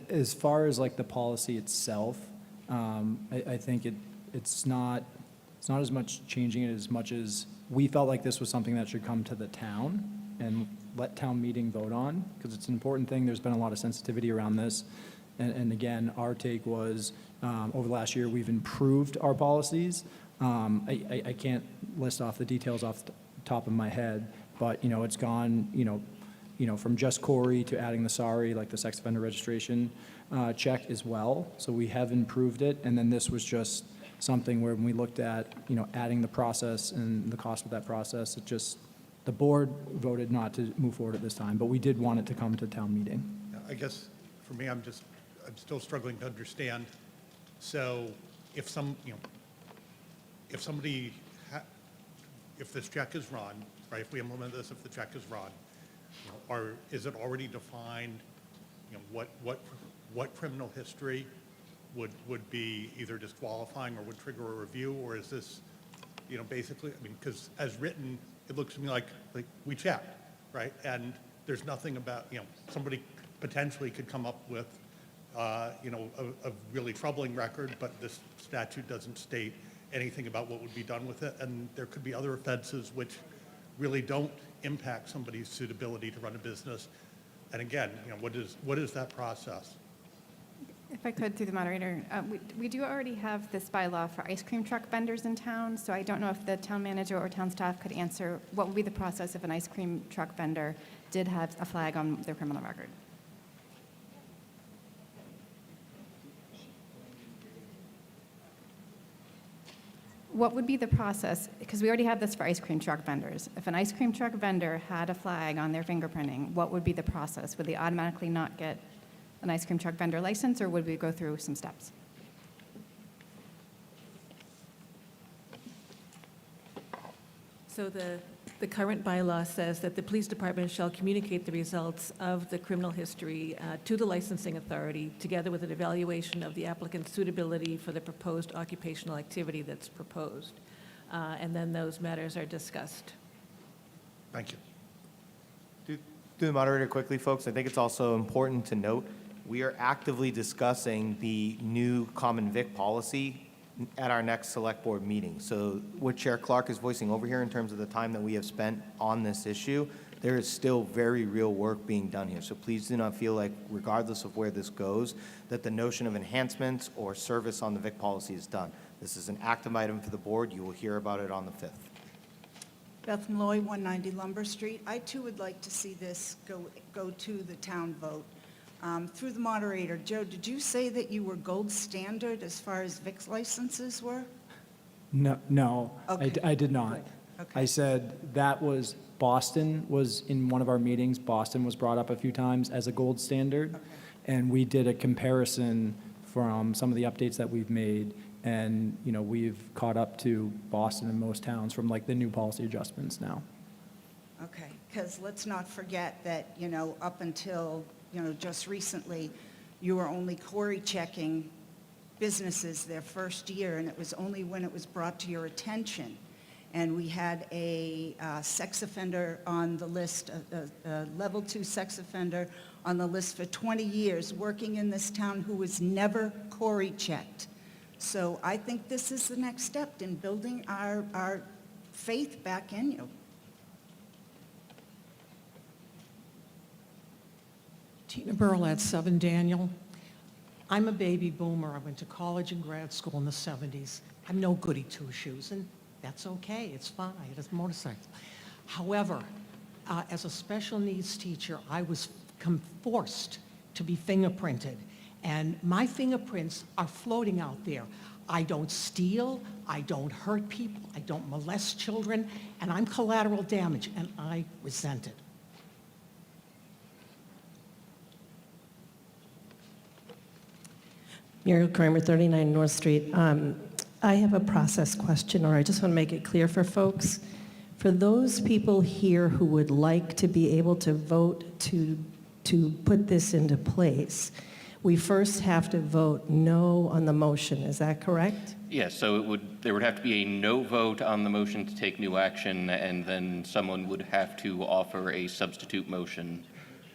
As far as like the policy itself, I think it's not as much changing it as much as we felt like this was something that should come to the town and let town meeting vote on, because it's an important thing. There's been a lot of sensitivity around this. And again, our take was, over the last year, we've improved our policies. I can't list off the details off the top of my head, but, you know, it's gone, from just Corey to adding the SORI, like the sex offender registration check as well. So we have improved it. And then this was just something where when we looked at, adding the process and the cost of that process, the board voted not to move forward at this time, but we did want it to come to town meeting. I guess for me, I'm still struggling to understand. So if if this check is run, right, if we implement this, if the check is run, is it already defined, what criminal history would be either disqualifying or would trigger a review, or is this, basically, because as written, it looks to me like we checked, right? And there's nothing about, somebody potentially could come up with, a really troubling record, but this statute doesn't state anything about what would be done with it. And there could be other offenses which really don't impact somebody's suitability to run a business. And again, what is that process? If I could, through the moderator, we do already have this bylaw for ice cream truck vendors in town, so I don't know if the town manager or town staff could answer what would be the process if an ice cream truck vendor did have a flag on their criminal record. What would be the process? Because we already have this for ice cream truck vendors. If an ice cream truck vendor had a flag on their fingerprinting, what would be the process? Would they automatically not get an ice cream truck vendor license, or would we go through some steps? So the current bylaw says that the police department shall communicate the results of the criminal history to the licensing authority, together with an evaluation of the applicant's suitability for the proposed occupational activity that's proposed. And then those matters are discussed. Thank you. To the moderator quickly, folks, I think it's also important to note, we are actively discussing the new common vic policy at our next select board meeting. So what Chair Clark is voicing over here in terms of the time that we have spent on this issue, there is still very real work being done here. So please do not feel like, regardless of where this goes, that the notion of enhancements or service on the vic policy is done. This is an active item for the board. You will hear about it on the 5th. Beth Malloy, 190 Lumber Street. I too would like to see this go to the town vote. Through the moderator, Joe, did you say that you were gold standard as far as VIX licenses were? No, Okay. I did not. Okay. I said Boston was in one of our meetings, Boston was brought up a few times as a gold standard. Okay. And we did a comparison from some of the updates that we've made. And, we've caught up to Boston and most towns from like the new policy adjustments now. Okay, because let's not forget that, up until, just recently, you were only Corey checking businesses their first year, and it was only when it was brought to your attention. And we had a sex offender on the list, a level 2 sex offender on the list for 20 years, working in this town, who was never Corey checked. So I think this is the next step in building our faith back in you. Tina Burl at 7 Daniel. I'm a baby boomer. I went to college and grad school in the 70s. I'm no goody two-shoes, and that's okay. It's fine. It's a motorcycle. However, as a special needs teacher, I was forced to be fingerprinted, and my fingerprints are floating out there. I don't steal, I don't hurt people, I don't molest children, and I'm collateral damage, and I resent it. Muriel Kramer, 39 North Street. I have a process question, or I just want to make it clear for folks. For those people here who would like to be able to vote to put this into place, we first have to vote no on the motion. Is that correct? Yes, so there would have to be a no vote on the motion to take new action, and then someone would have to offer a substitute motion,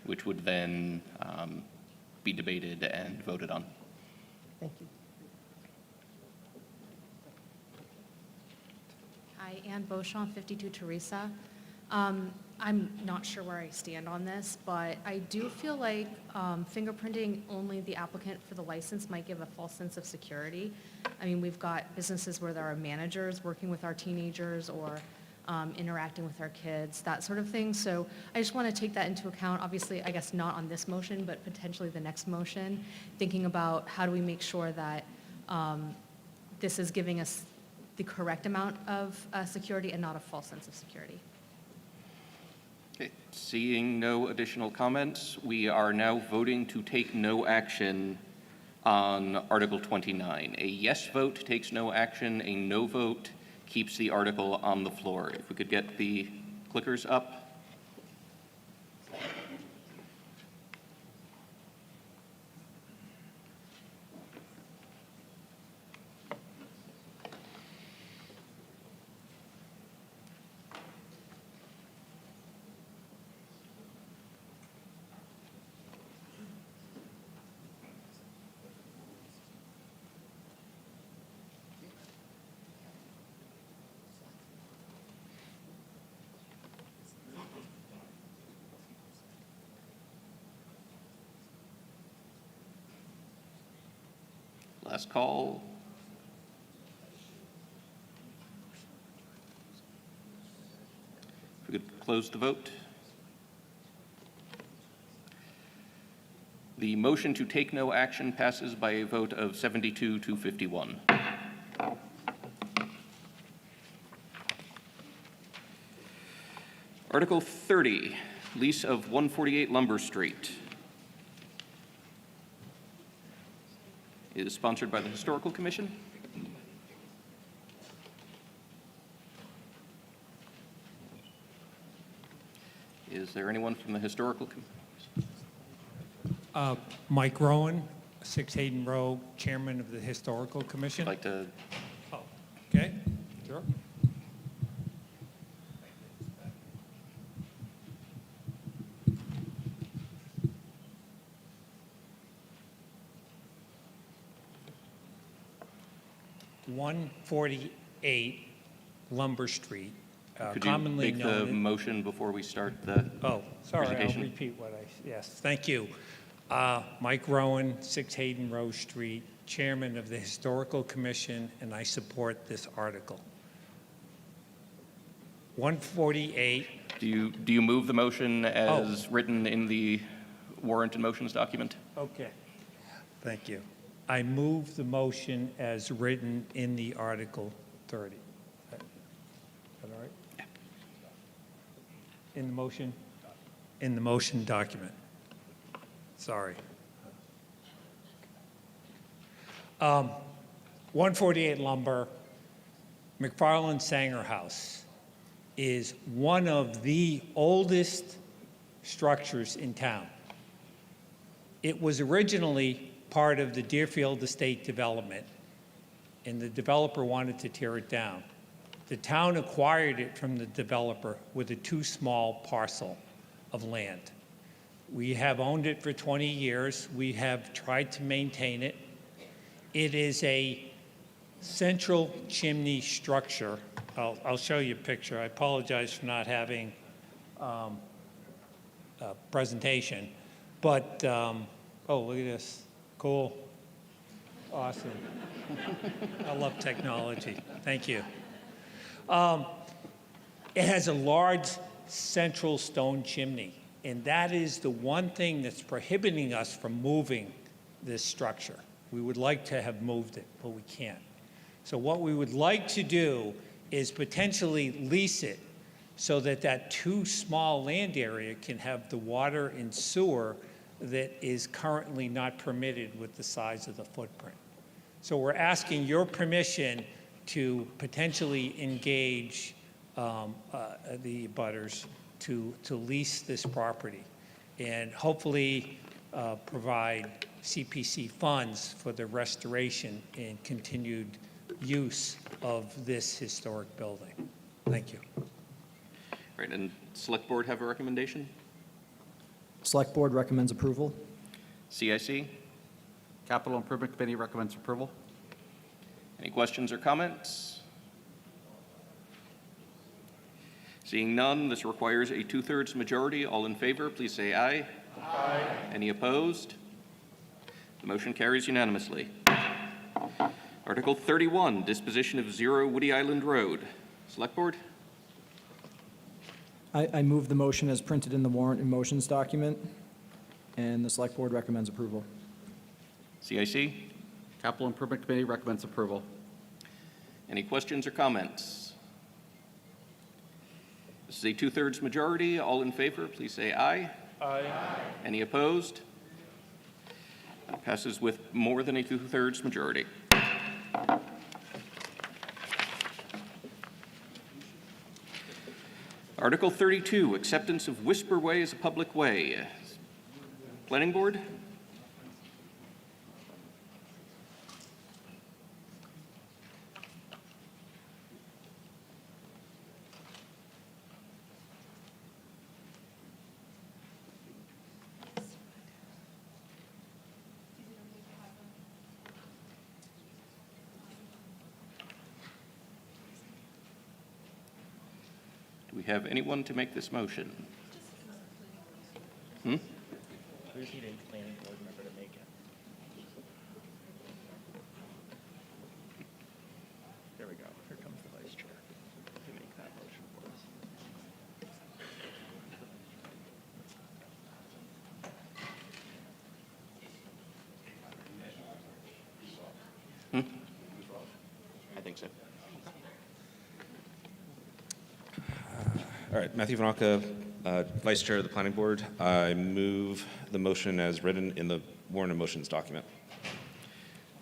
which would then be debated and voted on. Thank you. Hi, Ann Beauchamp, 52 Teresa. I'm not sure where I stand on this, but I do feel like fingerprinting only the applicant for the license might give a false sense of security. I mean, we've got businesses where there are managers working with our teenagers or interacting with our kids, that sort of thing. So I just want to take that into account. Obviously, I guess not on this motion, but potentially the next motion, thinking about how do we make sure that this is giving us the correct amount of security and not a false sense of security. Okay, seeing no additional comments, we are now voting to take no action on Article 29. A yes vote takes no action, a no vote keeps the article on the floor. If we could get the clickers up. Last call. If we could close the vote. The motion to take no action passes by a vote of 72 to 51. Article 30, lease of 148 Lumber Street. Is sponsored by the Historical Commission. Is there anyone from the Historical Commission? Mike Rowan, 6 Hayden Road, Chairman of the Historical Commission. I'd like to. Oh, okay, sure. (148) Lumber Street, Could you commonly make known the as... motion before we start the Sorry, presentation? I'll repeat what yes, thank you. Mike Rowan, 6 Hayden Row Street, Chairman of the Historical Commission, and I support this article. 148. Do you move the motion as written in the warrant and motions document? Okay, thank you. I move the motion as written in the Article 30. Is that all right? Yeah. In the motion? In the motion document. Sorry. 148 Lumber, McFarland Sanger House is one of the oldest structures in town. It was originally part of the Deerfield Estate development, and the developer wanted to tear it down. The town acquired it from the developer with a too small parcel of land. We have owned it for 20 years. We have tried to maintain it. It is a central chimney structure. I'll show you a picture. I apologize for not having a presentation, but oh, look at this. Cool. Awesome. I love technology. Thank you. It has a large central stone chimney, and that is the one thing that's prohibiting us from moving this structure. We would like to have moved it, but we can't. So what we would like to do is potentially lease it so that that too small land area can have the water and sewer that is currently not permitted with the size of the footprint. So we're asking your permission to potentially engage the abutters to lease this property and hopefully provide CPC funds for the restoration and continued use of this historic building. Thank you. Right, and Select Board have a recommendation? Select Board recommends approval. CIC? Capital Improvement Committee recommends approval. Any questions or comments? Seeing none, this requires a 2/3 majority. All in favor, please say aye. Aye. Any opposed? The motion carries unanimously. Article 31, disposition of 0 Woody Island Road. Select Board? I move the motion as printed in the warrant and motions document, and the Select Board recommends approval. CIC? Capital Improvement Committee recommends approval. Any questions or comments? This is a 2/3 majority. All in favor, please say aye. Aye. Any opposed? That passes with more than a 2/3 majority. Article 32, acceptance of Whisper Way as a public way. Planning Board? Do we have anyone to make this motion? We just need a planning board member to make it. There we go. Here comes the vice chair to make that motion for us. I think so. All right, Matthew Vanaka, Vice Chair of the Planning Board. I move the motion as written in the warrant and motions document.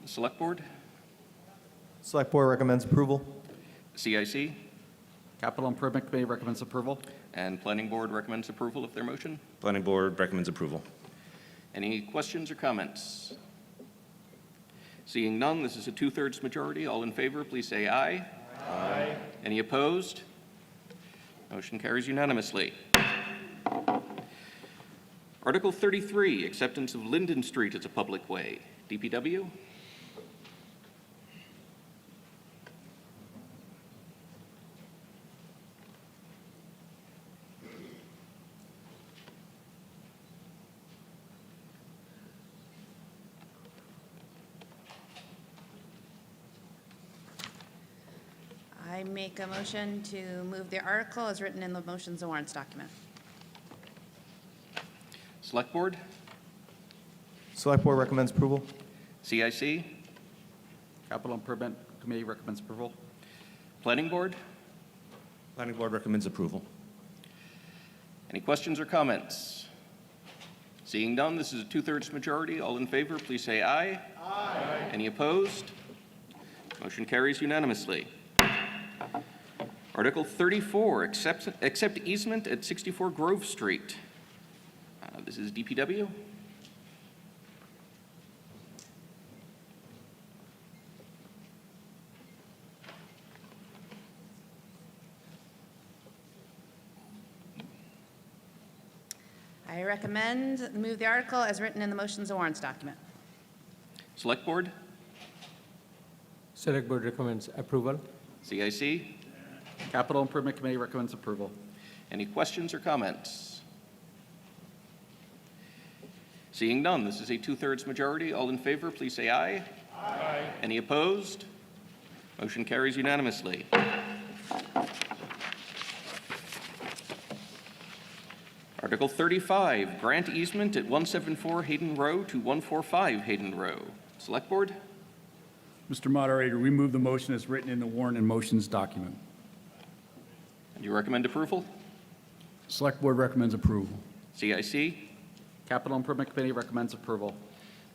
The Select Board? Select Board recommends approval. CIC? Capital Improvement Committee recommends approval. And Planning Board recommends approval of their motion. Planning Board recommends approval. Any questions or comments? Seeing none, this is a 2/3 majority. All in favor, please say aye. Aye. Any opposed? Motion carries unanimously. Article 33, acceptance of Linden Street as a public way. DPW? I make a motion to move the article as written in the motions and warrants document. Select Board? Select Board recommends approval. CIC? Capital Improvement Committee recommends approval. Planning Board? Planning Board recommends approval. Any questions or comments? Seeing none, this is a 2/3 majority. All in favor, please say aye. Aye. Any opposed? Motion carries unanimously. Article 34, accept easement at 64 Grove Street. This is DPW. I recommend move the article as written in the motions and warrants document. Select Board? Select Board recommends approval. CIC? Capital Improvement Committee recommends approval. Any questions or comments? Seeing none, this is a 2/3 majority. All in favor, please say aye. Any opposed? Motion carries unanimously. Article 35, grant easement at 174 Hayden Row to 145 Hayden Row. Select Board? Mr. Moderator, we move the motion as written in the warrant and motions document. And you recommend approval? Select Board recommends approval. CIC? Capital Improvement Committee recommends approval.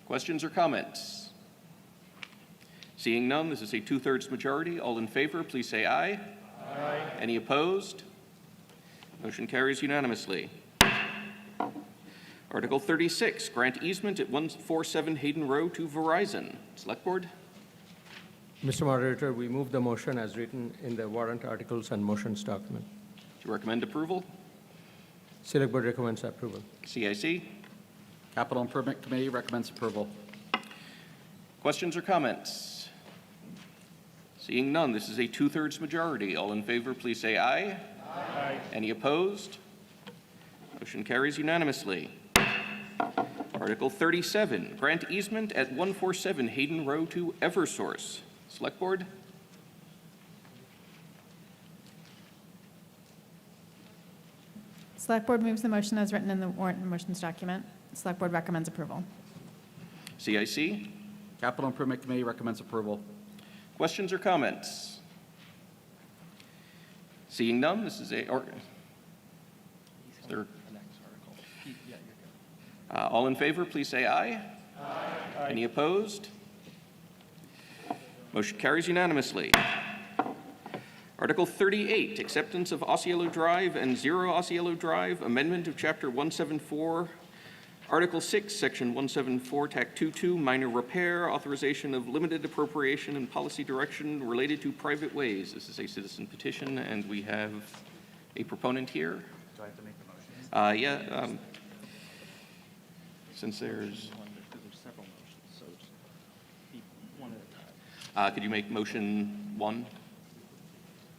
Questions or comments? Seeing none, this is a 2/3 majority. All in favor, please say aye. Aye. Any opposed? Motion carries unanimously. Article 36, grant easement at 147 Hayden Row to Verizon. Select Board? Mr. Moderator, we move the motion as written in the warrant articles and motions document. Do you recommend approval? Select Board recommends approval. CIC? Capital Improvement Committee recommends approval. Questions or comments? Seeing none, this is a 2/3 majority. All in favor, please say aye. Aye. Any opposed? Motion carries unanimously. Article 37, grant easement at 147 Hayden Row to Eversource. Select Board? Select Board moves the motion as written in the warrant and motions document. Select Board recommends approval. CIC? Capital Improvement Committee recommends approval. Questions or comments? Seeing none, this is all in favor, please say aye. Aye. Any opposed? Motion carries unanimously. Article 38, acceptance of Osceola Drive and Zero Osceola Drive, amendment of Chapter 174, Article 6, Section 174, TAC 22, minor repair, authorization of limited appropriation and policy direction related to private ways. This is a citizen petition, and we have a proponent here. Do I have to make the motion? Since there's several motions, so just one at a time. could you make motion 1?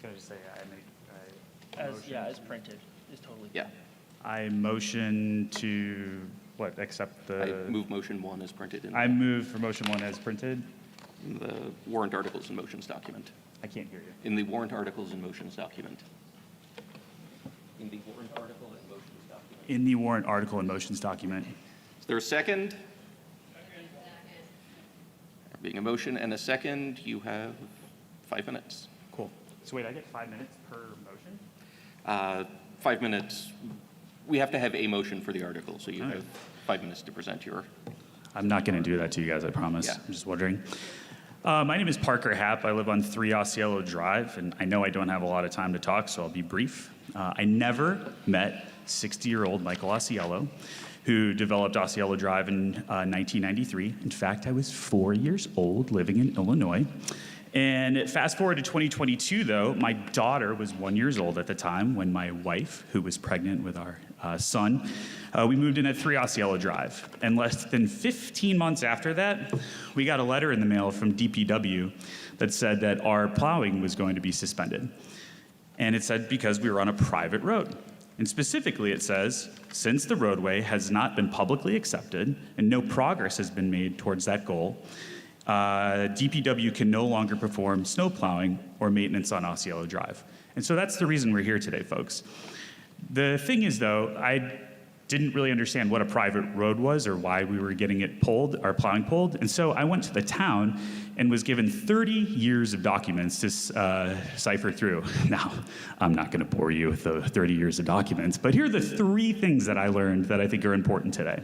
Can I just say As printed is totally. Yeah. I motion to, accept the... I move motion 1 as printed in I move for motion 1 as printed. the warrant articles and motions document. I can't hear you. In the warrant articles and motions document. In the warrant article and motions document. In the warrant article and motions document. Is there a second? Second. There being a motion and a second, you have 5 minutes. Cool. So wait, I get 5 minutes per motion? 5 minutes. We have to have a motion for the article, so you have 5 minutes to present your... I'm not going to do that to you guys, I promise. Yeah. I'm just wondering. My name is Parker Happ. I live on 3 Osceola Drive, and I know I don't have a lot of time to talk, so I'll be brief. I never met 60-year-old Michael Osceola, who developed Osceola Drive in 1993. In fact, I was 4 years old, living in Illinois. And fast forward to 2022, though, my daughter was 1 year old at the time when my wife, who was pregnant with our son, we moved in at 3 Osceola Drive. And less than 15 months after that, we got a letter in the mail from DPW that said that our plowing was going to be suspended. And it said because we were on a private road. And specifically, it says, since the roadway has not been publicly accepted and no progress has been made towards that goal, DPW can no longer perform snow plowing or maintenance on Osceola Drive. And so that's the reason we're here today, folks. The thing is, though, I didn't really understand what a private road was or why we were getting it pulled, our plowing pulled. And so I went to the town and was given 30 years of documents to cipher through. Now, I'm not going to bore you with the 30 years of documents, but here are the 3 things that I learned that I think are important today.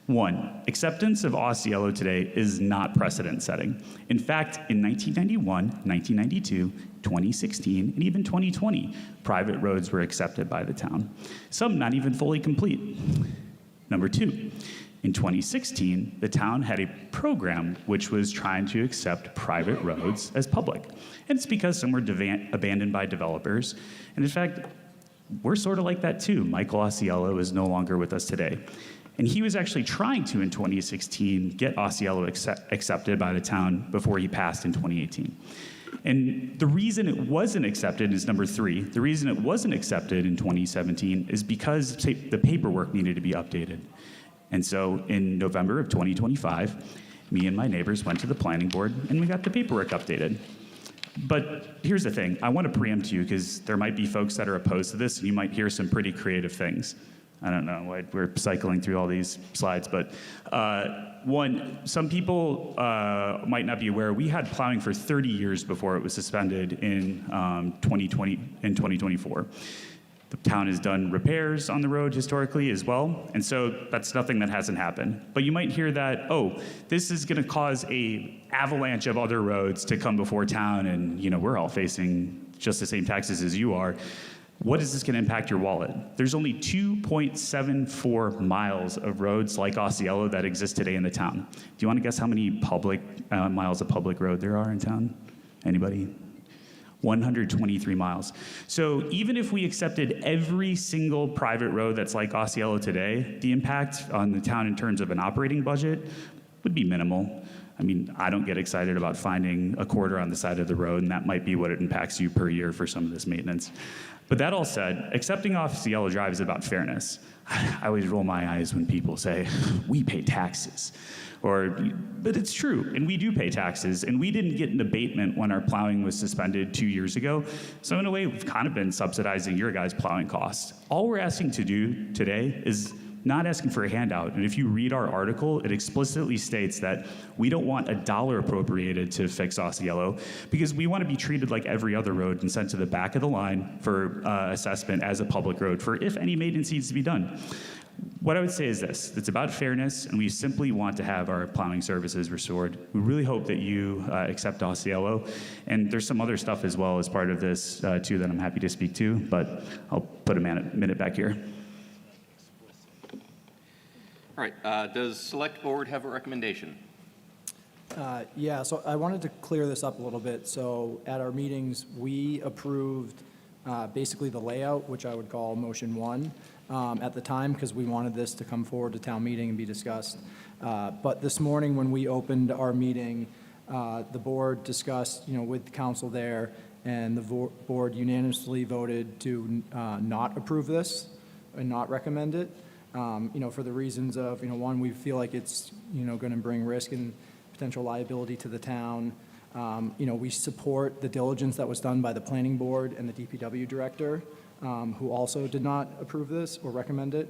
1, acceptance of Osceola today is not precedent setting. In fact, in 1991, 1992, 2016, and even 2020, private roads were accepted by the town, some not even fully complete. Number 2, in 2016, the town had a program which was trying to accept private roads as public. And it's because some were abandoned by developers. And in fact, we're sort of like that too. Michael Osceola is no longer with us today. And he was actually trying to, in 2016, get Osceola accepted by the town before he passed in 2018. And the reason it wasn't accepted is number 3. The reason it wasn't accepted in 2017 is because the paperwork needed to be updated. And so in November of 2025, Me and my neighbors went to the planning board and we got the paperwork updated. But here's the thing, I want to preempt you because there might be folks that are opposed to this and you might hear some pretty creative things. I don't know why we're cycling through all these slides, but one, some people might not be aware, we had plowing for 30 years before it was suspended in 2024. The town has done repairs on the road historically as well, and so that's nothing that hasn't happened. But you might hear that, oh, this is going to cause a avalanche of other roads to come before town, and we're all facing just the same taxes as you are. What is this going to impact your wallet? There's only 2.74 miles of roads like Osceola that exist today in the town. Do you want to guess how many public miles of public road there are in town? Anybody? 123 miles. So even if we accepted every single private road that's like Osceola today, the impact on the town in terms of an operating budget would be minimal. I mean, I don't get excited about finding a quarter on the side of the road, and that might be what it impacts you per year for some of this maintenance. But that all said, accepting Osceola Drive is about fairness. I always roll my eyes when people say, we pay taxes. But it's true, and we do pay taxes, and we didn't get an abatement when our plowing was suspended 2 years ago. So in a way, we've kind of been subsidizing your guys' plowing costs. All we're asking to do today is not asking for a handout. And if you read our article, it explicitly states that we don't want $1 appropriated to fix Osceola because we want to be treated like every other road and sent to the back of the line for assessment as a public road for if any maintenance needs to be done. What I would say is this, it's about fairness, and we simply want to have our plowing services restored. We really hope that you accept Osceola, and there's some other stuff as well as part of this too that I'm happy to speak to, but I'll put a minute back here. All right, does Select Board have a recommendation? Yeah, so I wanted to clear this up a little bit. So at our meetings, we approved basically the layout, which I would call motion 1 at the time, because we wanted this to come forward to town meeting and be discussed. But this morning, when we opened our meeting, the board discussed, with the council there, and the board unanimously voted to not approve this and not recommend it. For the reasons of, one, we feel like it's, going to bring risk and potential liability to the town. We support the diligence that was done by the planning board and the DPW director, who also did not approve this or recommend it,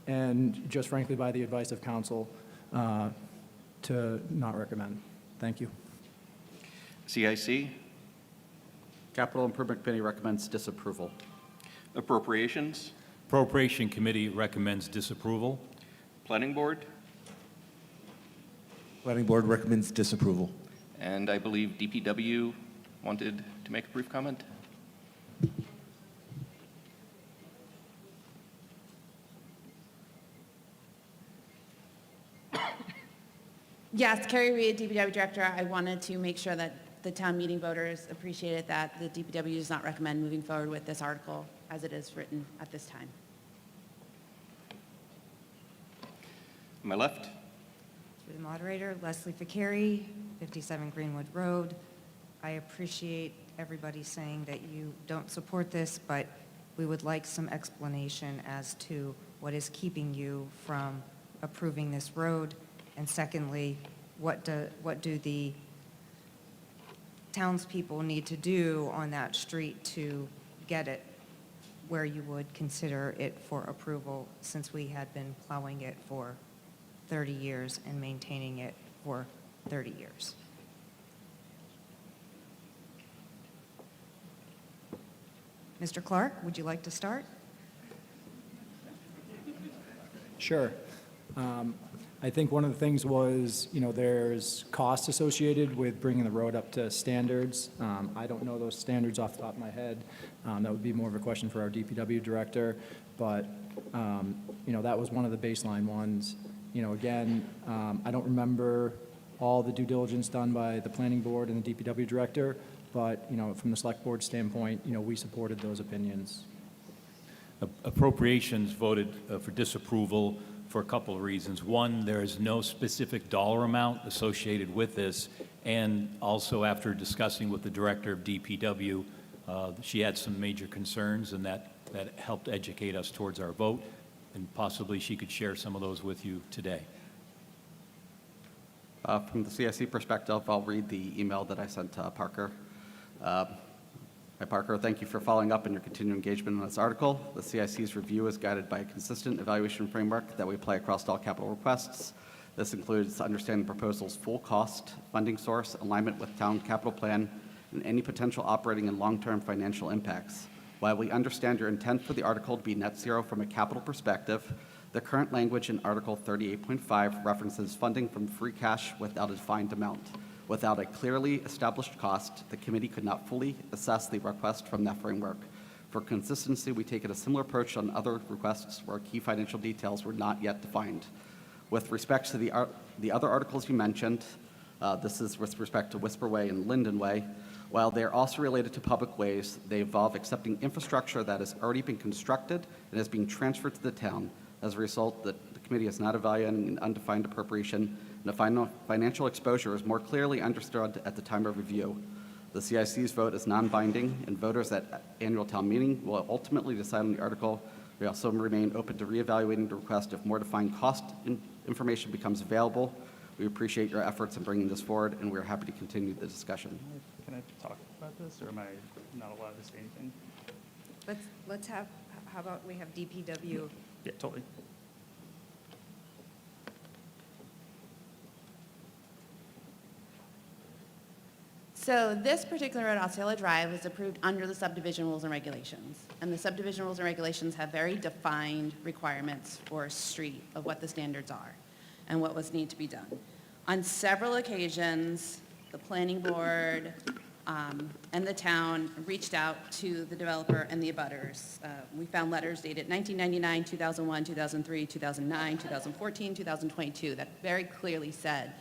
and just frankly by the advice of council to not recommend. Thank you. CIC? Capital Improvement Committee recommends disapproval. Appropriations? Appropriation Committee recommends disapproval. Planning Board? Planning Board recommends disapproval. And I believe DPW wanted to make a brief comment. Yes, Carrie Reed, DPW Director. I wanted to make sure that the town meeting voters appreciated that the DPW does not recommend moving forward with this article as it is written at this time. On my left? Through the moderator, Leslie Ficari, 57 Greenwood Road. I appreciate everybody saying that you don't support this, but we would like some explanation as to what is keeping you from approving this road. And secondly, what do the townspeople need to do on that street to get it where you would consider it for approval, since we had been plowing it for 30 years and maintaining it for 30 years? Mr. Clark, would you like to start? Sure. I think one of the things was, there's costs associated with bringing the road up to standards. I don't know those standards off the top of my head. That would be more of a question for our DPW director. But, that was one of the baseline ones. Again, I don't remember all the due diligence done by the planning board and the DPW director, but, from the select board standpoint, we supported those opinions. Appropriations voted for disapproval for a couple of reasons. One, there is no specific dollar amount associated with this, and also after discussing with the director of DPW, she had some major concerns, and that helped educate us towards our vote, and possibly she could share some of those with you today. From the CIC perspective, I'll read the email that I sent to Parker. Hi, Parker. Thank you for following up and your continued engagement on this article. The CIC's review is guided by a consistent evaluation framework that we apply across all capital requests. This includes understanding the proposal's full cost, funding source, alignment with town capital plan, and any potential operating and long-term financial impacts. While we understand your intent for the article to be net zero from a capital perspective, the current language in Article 38.5 references funding from free cash without a defined amount. Without a clearly established cost, the committee could not fully assess the request from that framework. For consistency, we take a similar approach on other requests where key financial details were not yet defined. With respect to the other articles you mentioned, this is with respect to Whisper Way and Linden Way. While they are also related to public ways, they involve accepting infrastructure that has already been constructed and is being transferred to the town. As a result, the committee is not evaluating an undefined appropriation, and the financial exposure is more clearly understood at the time of review. The CIC's vote is non-binding, and voters at annual town meeting will ultimately decide on the article. We also remain open to reevaluating the request if more defined cost information becomes available. We appreciate your efforts in bringing this forward, and we are happy to continue the discussion. Can I talk about this, or am I not allowed to say anything? Let's have, how about we have DPW? Yeah, totally. So this particular road, Osceola Drive, was approved under the subdivision rules and regulations. And the subdivision rules and regulations have very defined requirements for a street of what the standards are and what was need to be done. On several occasions, the planning board and the town reached out to the developer and the abutters. We found letters dated 1999, 2001, 2003, 2009, 2014, 2022 that very clearly said,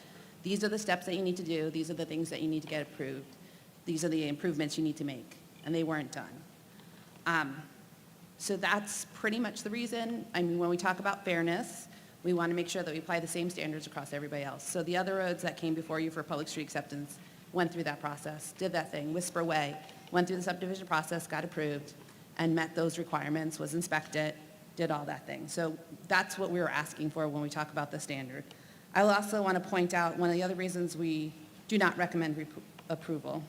these are the steps that you need to do. These are the things that you need to get approved. These are the improvements you need to make. And they weren't done. So that's pretty much the reason. I mean, when we talk about fairness, we want to make sure that we apply the same standards across everybody else. So the other roads that came before you for public street acceptance went through that process, did that thing. Whisper Way went through the subdivision process, got approved, and met those requirements, was inspected, did all that thing. So that's what we were asking for when we talk about the standard. I also want to point out one of the other reasons we do not recommend approval.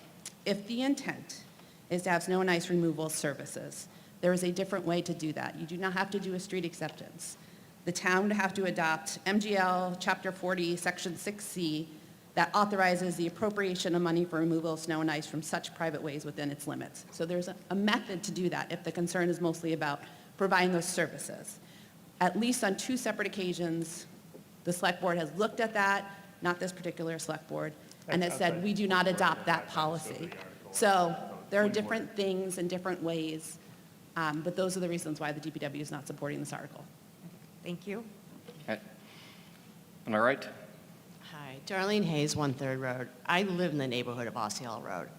If the intent is to have snow and ice removal services, there is a different way to do that. You do not have to do a street acceptance. The town would have to adopt MGL Chapter 40, Section 6C, that authorizes the appropriation of money for removal of snow and ice from such private ways within its limits. So there's a method to do that if the concern is mostly about providing those services. At least on 2 separate occasions, the select board has looked at that, not this particular select board, and has said, we do not adopt that policy. So there are different things and different ways, but those are the reasons why the DPW is not supporting this article. Thank you. Okay. On our right. Hi, Darlene Hayes, 1/3 Road. I live in the neighborhood of Osceola Road.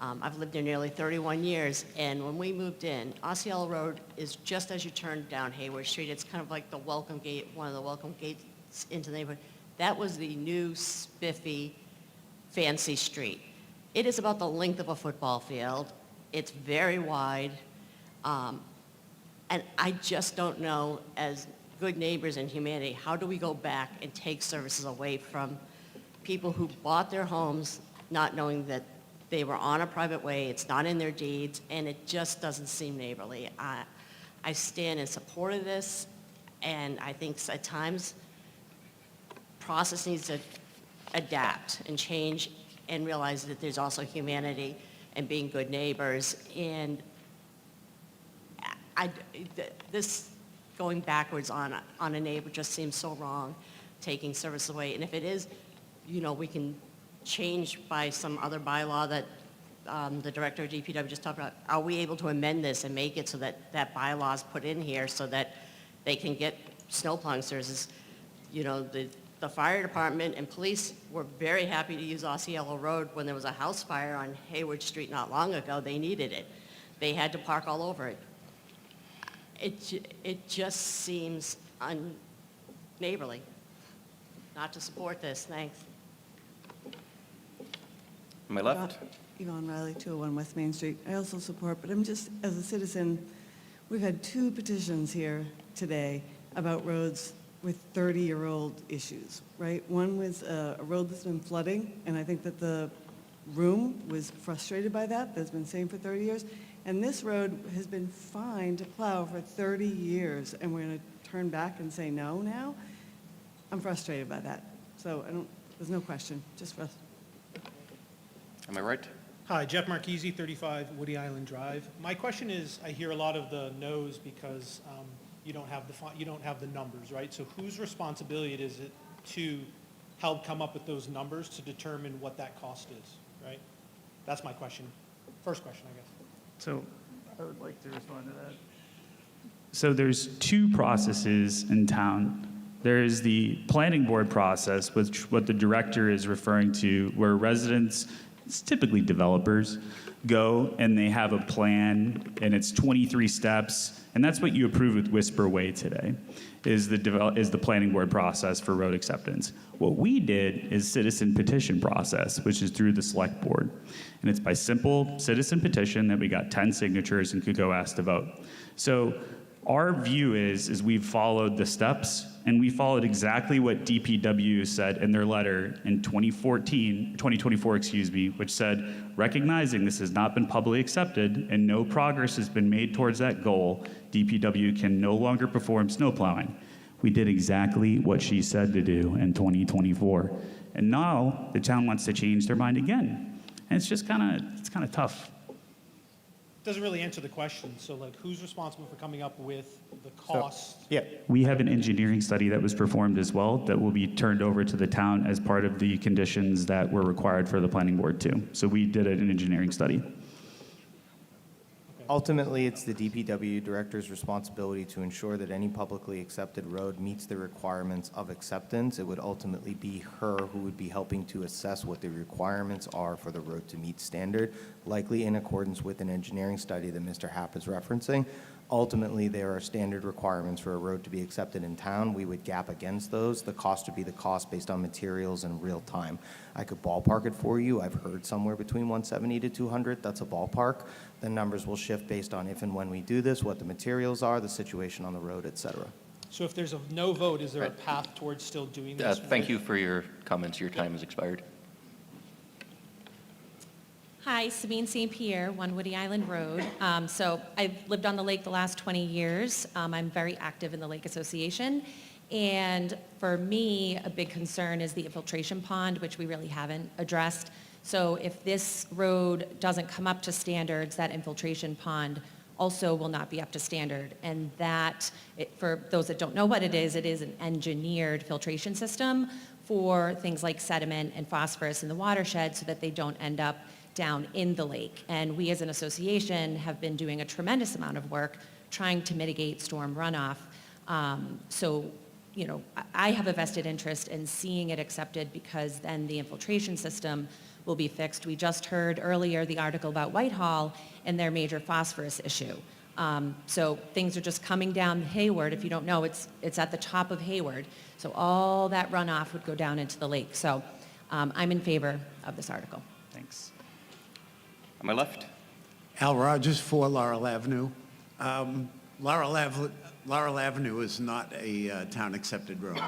I've lived there nearly 31 years, and when we moved in, Osceola Road is just as you turn down Hayward Street. It's kind of like the welcome gate, one of the welcome gates into the neighborhood. That was the new, spiffy, fancy street. It is about the length of a football field. It's very wide, and I just don't know, as good neighbors in humanity, how do we go back and take services away from people who bought their homes not knowing that they were on a private way, it's not in their deeds, and it just doesn't seem neighborly. I stand in support of this, and I think at times process needs to adapt and change and realize that there's also humanity and being good neighbors. And this going backwards on a neighbor just seems so wrong, taking service away. And if it is, we can change by some other bylaw that the director of DPW just talked about. Are we able to amend this and make it so that that bylaw is put in here so that they can get snow plowing services? The fire department and police were very happy to use Osceola Road when there was a house fire on Hayward Street not long ago. They needed it. They had to park all over it. It just seems un-neighborly not to support this. Thanks. On my left. Yvonne Riley, 201 West Main Street. I also support, but I'm just, as a citizen, we've had 2 petitions here today about roads with 30-year-old issues, right? One was a road that's been flooding, and I think that the room was frustrated by that. That's been same for 30 years. And this road has been fine to plow for 30 years, and we're going to turn back and say no now? I'm frustrated by that. So there's no question, just for us. Am I right? Hi, Jeff Marchese, 35 Woody Island Drive. My question is, I hear a lot of the no's because you don't have the numbers, right? So whose responsibility is it to help come up with those numbers to determine what that cost is, right? That's my question. First question, I guess. So I would like to respond to that. So there's two processes in town. There is the planning board process, which what the director is referring to, where residents, it's typically developers, go and they have a plan, and it's 23 steps, and that's what you approved with Whisper Way today, is the planning board process for road acceptance. What we did is citizen petition process, which is through the select board, and it's by simple citizen petition that we got 10 signatures and could go ask to vote. So our view is we've followed the steps, and we followed exactly what DPW said in their letter in 2024, which said, recognizing this has not been publicly accepted and no progress has been made towards that goal, DPW can no longer perform snow plowing. We did exactly what she said to do in 2024. And now the town wants to change their mind again. And it's just kind of tough. Doesn't really answer the question. So like, who's responsible for coming up with the cost? We have an engineering study that was performed as well that will be turned over to the town as part of the conditions that were required for the planning board too. So we did an engineering study. Ultimately, it's the DPW director's responsibility to ensure that any publicly accepted road meets the requirements of acceptance. It would ultimately be her who would be helping to assess what the requirements are for the road to meet standard, likely in accordance with an engineering study that Mr. Happ is referencing. Ultimately, there are standard requirements for a road to be accepted in town. We would gap against those. The cost would be the cost based on materials and real time. I could ballpark it for you. I've heard somewhere between 170 to 200. That's a ballpark. The numbers will shift based on if and when we do this, what the materials are, the situation on the road, et cetera. So if there's a no vote, is there a path towards still doing this? Thank you for your comments. Your time has expired. Hi, Sabine St. Pierre, 1 Woody Island Road. So I've lived on the lake the last 20 years. I'm very active in the Lake Association. And for me, a big concern is the infiltration pond, which we really haven't addressed. So if this road doesn't come up to standards, that infiltration pond also will not be up to standard. And that, for those that don't know what it is an engineered filtration system for things like sediment and phosphorus in the watershed so that they don't end up down in the lake. And we as an association have been doing a tremendous amount of work trying to mitigate storm runoff. So, you know, I have a vested interest in seeing it accepted because then the infiltration system will be fixed. We just heard earlier the article about Whitehall and their major phosphorus issue. So things are just coming down Hayward. If you don't know, it's at the top of Hayward. So all that runoff would go down into the lake. So I'm in favor of this article. Thanks. On my left. Al Rogers, 4 Laurel Avenue. Laurel Avenue is not a town-accepted road.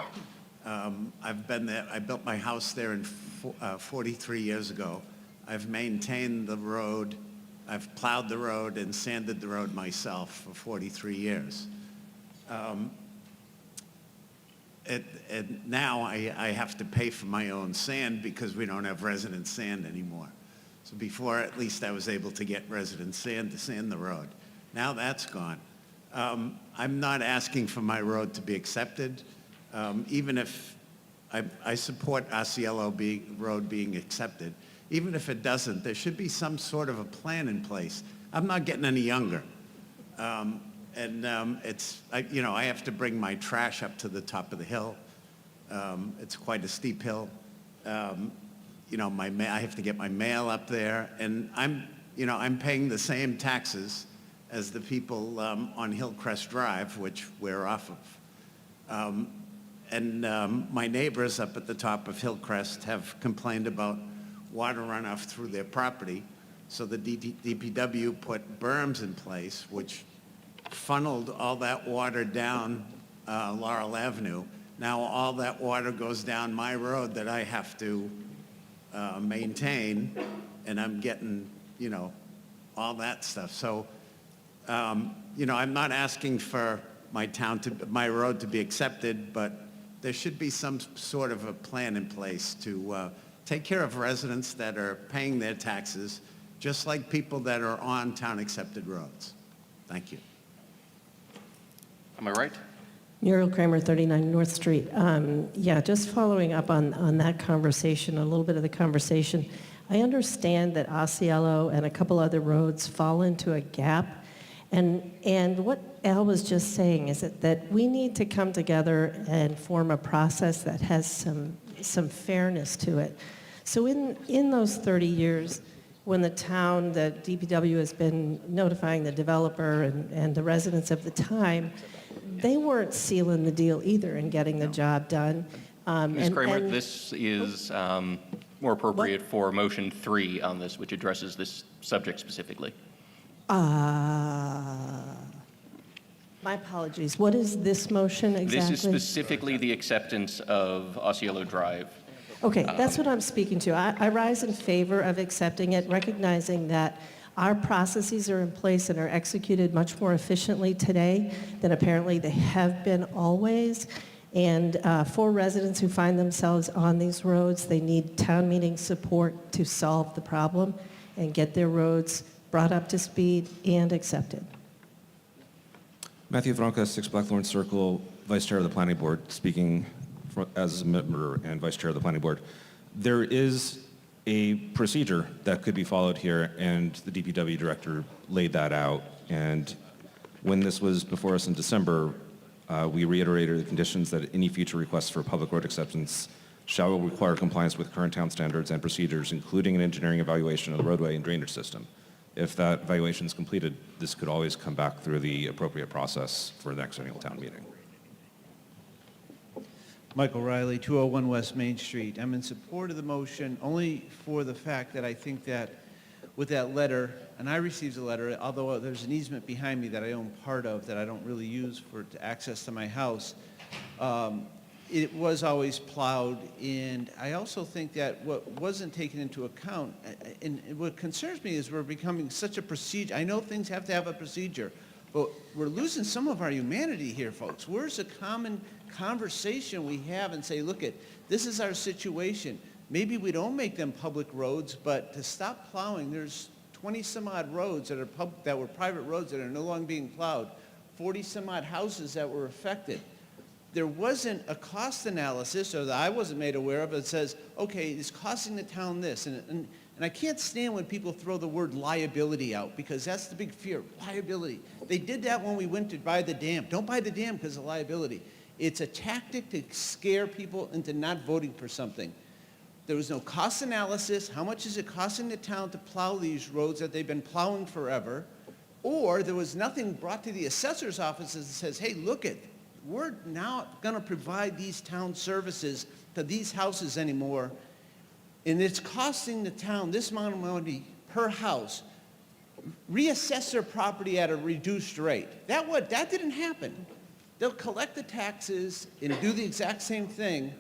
I've been there. I built my house there 43 years ago. I've maintained the road. I've plowed the road and sanded the road myself for 43 years. Now I have to pay for my own sand because we don't have resident sand anymore. So before, at least I was able to get resident sand to sand the road. Now that's gone. I'm not asking for my road to be accepted. Even if I support Osceola Road being accepted, even if it doesn't, there should be some sort of a plan in place. I'm not getting any younger. I have to bring my trash up to the top of the hill. It's quite a steep hill. I have to get my mail up there, and I'm paying the same taxes as the people on Hillcrest Drive, which we're off of. My neighbors up at the top of Hillcrest have complained about water runoff through their property, so the DPW put berms in place, which funneled all that water down Laurel Avenue. Now all that water goes down my road that I have to maintain, and I'm getting, all that stuff. So, I'm not asking for my road to be accepted, but there should be some sort of a plan in place to take care of residents that are paying their taxes, just like people that are on town-accepted roads. Thank you. Am I right? Muriel Kramer, 39 North Street. Yeah, just following up on that conversation, a little bit of the conversation. I understand that Osceola and a couple other roads fall into a gap. And what Al was just saying is that we need to come together and form a process that has some fairness to it. So in those 30 years, when the town, the DPW has been notifying the developer and the residents of the time, they weren't sealing the deal either and getting the job done. Ms. Kramer, this is more appropriate for motion 3 on this, which addresses this subject specifically. My apologies. What is this motion exactly? This is specifically the acceptance of Osceola Drive. Okay, that's what I'm speaking to. I rise in favor of accepting it, recognizing that our processes are in place and are executed much more efficiently today than apparently they have been always. And for residents who find themselves on these roads, they need town meeting support to solve the problem and get their roads brought up to speed and accepted. Matthew Franca, 6 Blackthorn Circle, Vice Chair of the Planning Board, speaking as a member and Vice Chair of the Planning Board. There is a procedure that could be followed here, and the DPW Director laid that out. And when this was before us in December, we reiterated the conditions that any future requests for public road acceptance shall require compliance with current town standards and procedures, including an engineering evaluation of the roadway and drainage system. If that evaluation is completed, this could always come back through the appropriate process for the next annual town meeting. Michael Riley, 201 West Main Street. I'm in support of the motion only for the fact that I think that with that letter, and I received a letter, although there's an easement behind me that I own part of that I don't really use for access to my house, it was always plowed, and I also think that what wasn't taken into account, and what concerns me is we're becoming such a procedure. I know things have to have a procedure, but we're losing some of our humanity here, folks. Where's the common conversation we have and say, look, this is our situation. Maybe we don't make them public roads, but to stop plowing, there's 20 some odd roads that were private roads that are no longer being plowed, 40 some odd houses that were affected. There wasn't a cost analysis, or that I wasn't made aware of, that says, okay, it's costing the town this. And I can't stand when people throw the word liability out, because that's the big fear, liability. They did that when we went to buy the dam. Don't buy the dam because of liability. It's a tactic to scare people into not voting for something. There was no cost analysis. How much is it costing the town to plow these roads that they've been plowing forever? Or there was nothing brought to the assessor's offices that says, hey, look it, we're not going to provide these town services to these houses anymore, and it's costing the town this amount of money per house. Reassess their property at a reduced rate. That didn't happen. They'll collect the taxes and do the exact same thing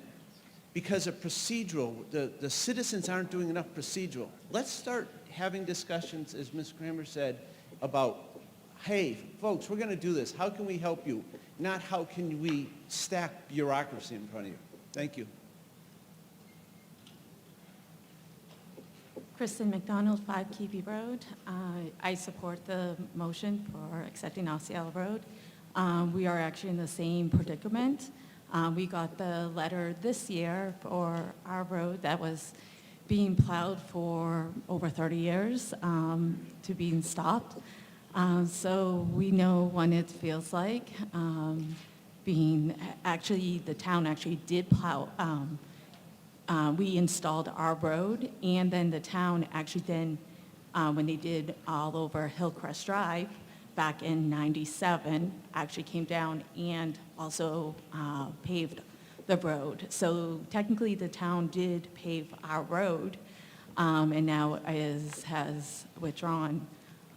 because of procedural. The citizens aren't doing enough procedural. Let's start having discussions, as Ms. Kramer said, about, hey, folks, we're going to do this. How can we help you? Not how can we stack bureaucracy in front of you. Thank you. Kristen McDonald, 5 Keepy Road. I support the motion for accepting Osceola Road. We are actually in the same predicament. We got the letter this year for our road that was being plowed for over 30 years to being stopped. So we know what it feels like the town actually did plow. We installed our road, and then the town actually then, when they did all over Hillcrest Drive back in '97, actually came down and also paved the road. So technically the town did pave our road, and now has withdrawn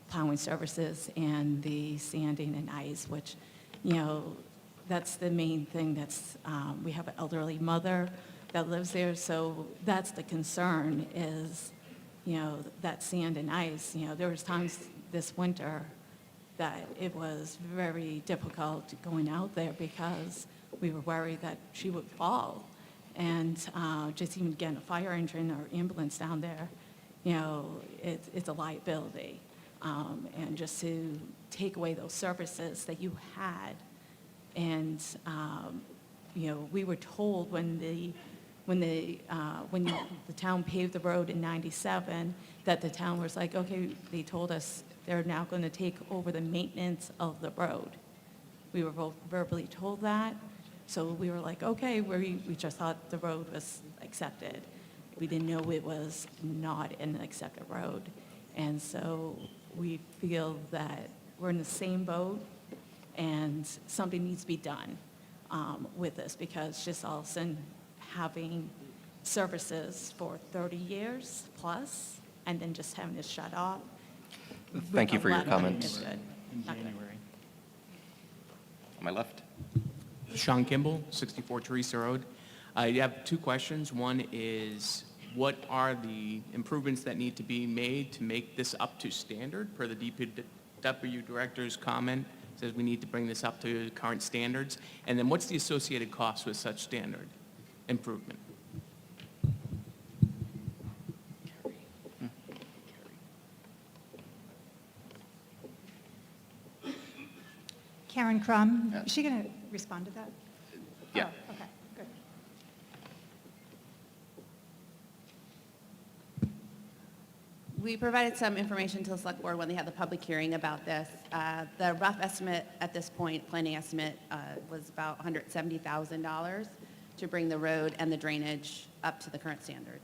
plowing services and the sanding and ice, which, That's the main thing. We have an elderly mother that lives there, so that's the concern is, that sand and ice. There was times this winter that it was very difficult going out there because we were worried that she would fall. And just even getting a fire engine or ambulance down there, it's a liability. And just to take away those services that you had. And, we were told when the town paved the road in '97, that the town was like, okay, they told us they're now going to take over the maintenance of the road. We were both verbally told that. So we were like, okay, we just thought the road was accepted. We didn't know it was not an accepted road. And so we feel that we're in the same boat and something needs to be done with this, because just all of a sudden having services for 30 years plus and then just having it shut off. Thank you for your a lot of money comments. is good. In Not good. January. On my left. Sean Kimball, 64 Teresa Road. I have two questions. One is, what are the improvements that need to be made to make this up to standard? Per the DPW director's comment, says we need to bring this up to current standards. And then what's the associated cost with such standard improvement? Karen Crum, is she going to respond to that? Yeah. Oh, okay, good. We provided some information to the select board when they had the public hearing about this. The rough estimate at this point, planning estimate, was about $170,000 to bring the road and the drainage up to the current standard.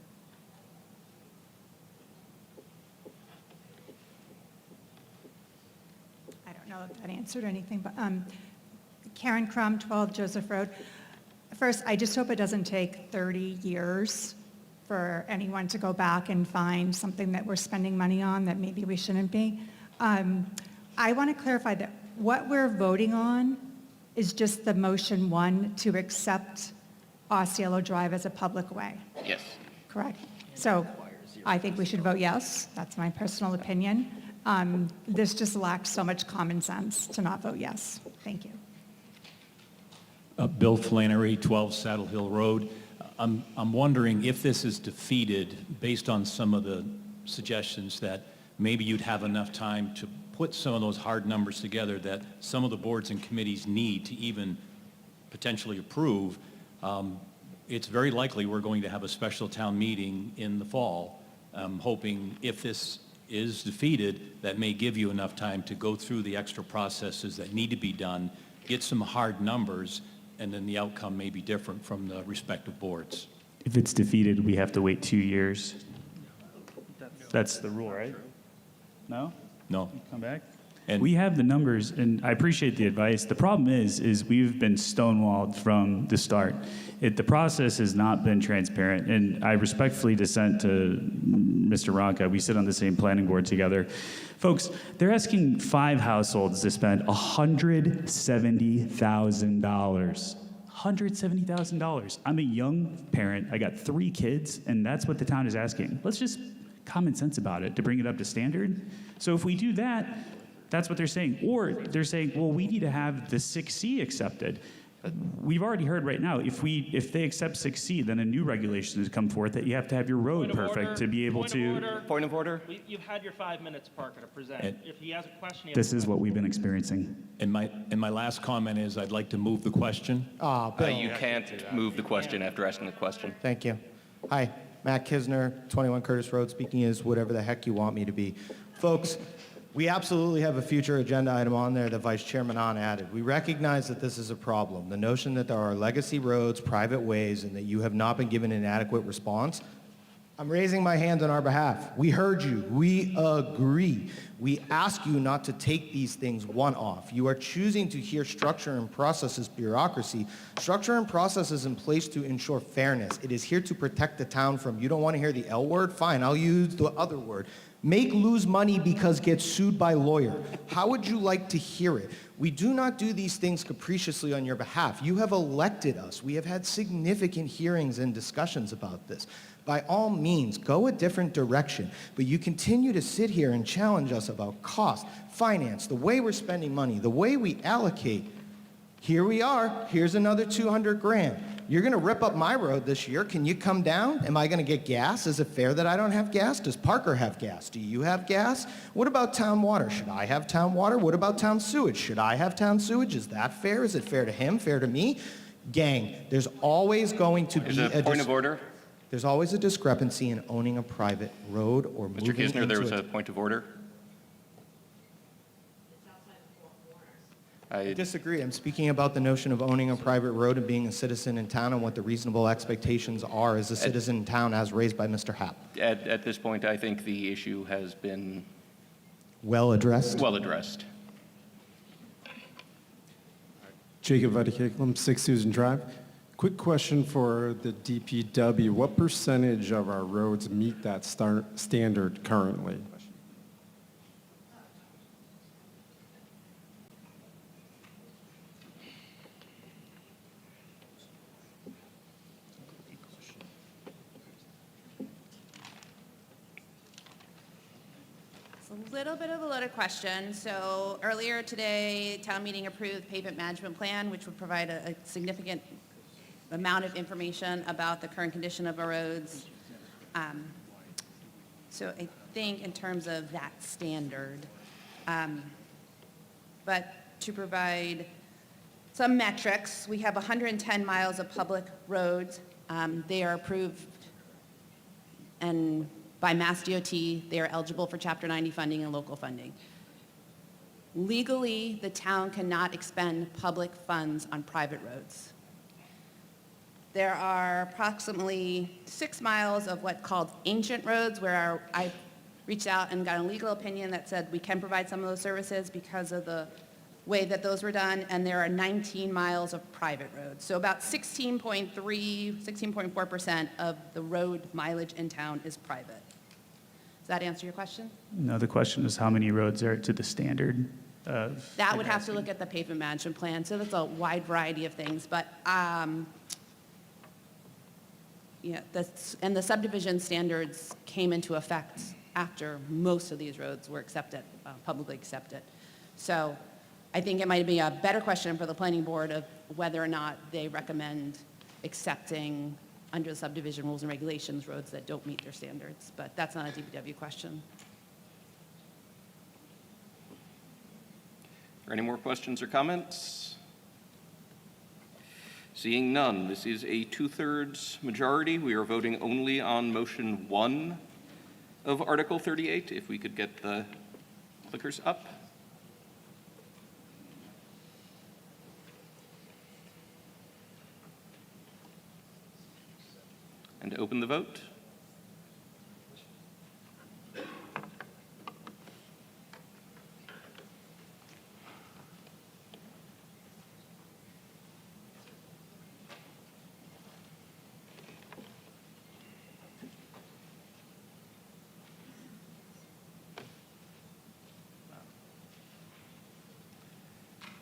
I don't know if that answered anything, but Karen Crum, 12 Joseph Road. First, I just hope it doesn't take 30 years for anyone to go back and find something that we're spending money on that maybe we shouldn't be. I want to clarify that what we're voting on is just the motion 1 to accept Osceola Drive as a public way, Yes. correct? So I think we should vote yes. That's my personal opinion. This just lacks so much common sense to not vote yes. Thank you. Bill Flannery, 12 Saddle Hill Road. I'm wondering if this is defeated, based on some of the suggestions that maybe you'd have enough time to put some of those hard numbers together that some of the boards and committees need to even potentially approve. It's very likely we're going to have a special town meeting in the fall. I'm hoping if this is defeated, that may give you enough time to go through the extra processes that need to be done, get some hard numbers, and then the outcome may be different from the respective boards. If it's defeated, we have to wait 2 years. That's the rule, right? No? No. Come back? And we have the numbers, and I appreciate the advice. The problem is we've been stonewalled from the start. The process has not been transparent, and I respectfully dissent to Mr. Ronca. We sit on the same planning board together. Folks, they're asking 5 households to spend $170,000. $170,000. I'm a young parent. I got 3 kids, and that's what the town is asking. Let's just common sense about it to bring it up to standard. So if we do that, that's what they're saying. Or they're saying, well, we need to have the 6C accepted. We've already heard right now, if they accept 6C, then a new regulation has come forth that you have to have your road perfect to be able to. Point of order. You've had your 5 minutes, Parker, to present. If he has a question, he has This a is what we've been experiencing. And my last comment is I'd like to move the question. Bill. You can't move the question after asking the question. Thank you. Hi, Matt Kisner, 21 Curtis Road, speaking as whatever the heck you want me to be. Folks, we absolutely have a future agenda item on there that Vice Chairman Ahn added. We recognize that this is a problem. The notion that there are legacy roads, private ways, and that you have not been given an adequate response. I'm raising my hand on our behalf. We heard you. We agree. We ask you not to take these things one-off. You are choosing to hear structure and processes bureaucracy. Structure and process is in place to ensure fairness. It is here to protect the town from, you don't want to hear the L word? Fine, I'll use the other word. Make lose money because get sued by lawyer. How would you like to hear it? We do not do these things capriciously on your behalf. You have elected us. We have had significant hearings and discussions about this. By all means, go a different direction. But you continue to sit here and challenge us about cost, finance, the way we're spending money, the way we allocate. Here we are. Here's another 200 grand. You're going to rip up my road this year. Can you come down? Am I going to get gas? Is it fair that I don't have gas? Does Parker have gas? Do you have gas? What about town water? Should I have town water? What about town sewage? Should I have town sewage? Is that fair? Is it fair to him? Fair to me? Gang, there's always going to be There's a point of order. There's always a discrepancy in owning a private road or moving Mr. Kisner, there was into a point of order. I disagree. I'm speaking about the notion of owning a private road and being a citizen in town and what the reasonable expectations are as a citizen in town as raised by Mr. Happ. At this point, I think the issue has been Well addressed? well addressed. Jacob Vaticaculum, 6 Susan Drive. Quick question for the DPW. What percentage of our roads meet that standard currently? It's a little bit of a loaded question. So earlier today, town meeting approved pavement management plan, which would provide a significant amount of information about the current condition of our roads. So I think in terms of that standard, but to provide some metrics, we have 110 miles of public roads. They are approved and by Mass DOT, they are eligible for Chapter 90 funding and local funding. Legally, the town cannot expend public funds on private roads. There are approximately 6 miles of what's called ancient roads where I reached out and got a legal opinion that said we can provide some of those services because of the way that those were done, and there are 19 miles of private roads. So about 16.3, 16.4% of the road mileage in town is private. Does that answer your question? No, the question is how many roads are to the standard of? That would have to look at the pavement management plan, so that's a wide variety of things, but, yeah, and the subdivision standards came into effect after most of these roads were accepted, publicly accepted. So I think it might be a better question for the planning board of whether or not they recommend accepting under the subdivision rules and regulations roads that don't meet their standards, but that's not a DPW question. Are there any more questions or comments? Seeing none, this is a 2/3 majority. We are voting only on motion 1 of Article 38. If we could get the clickers up. And open the vote.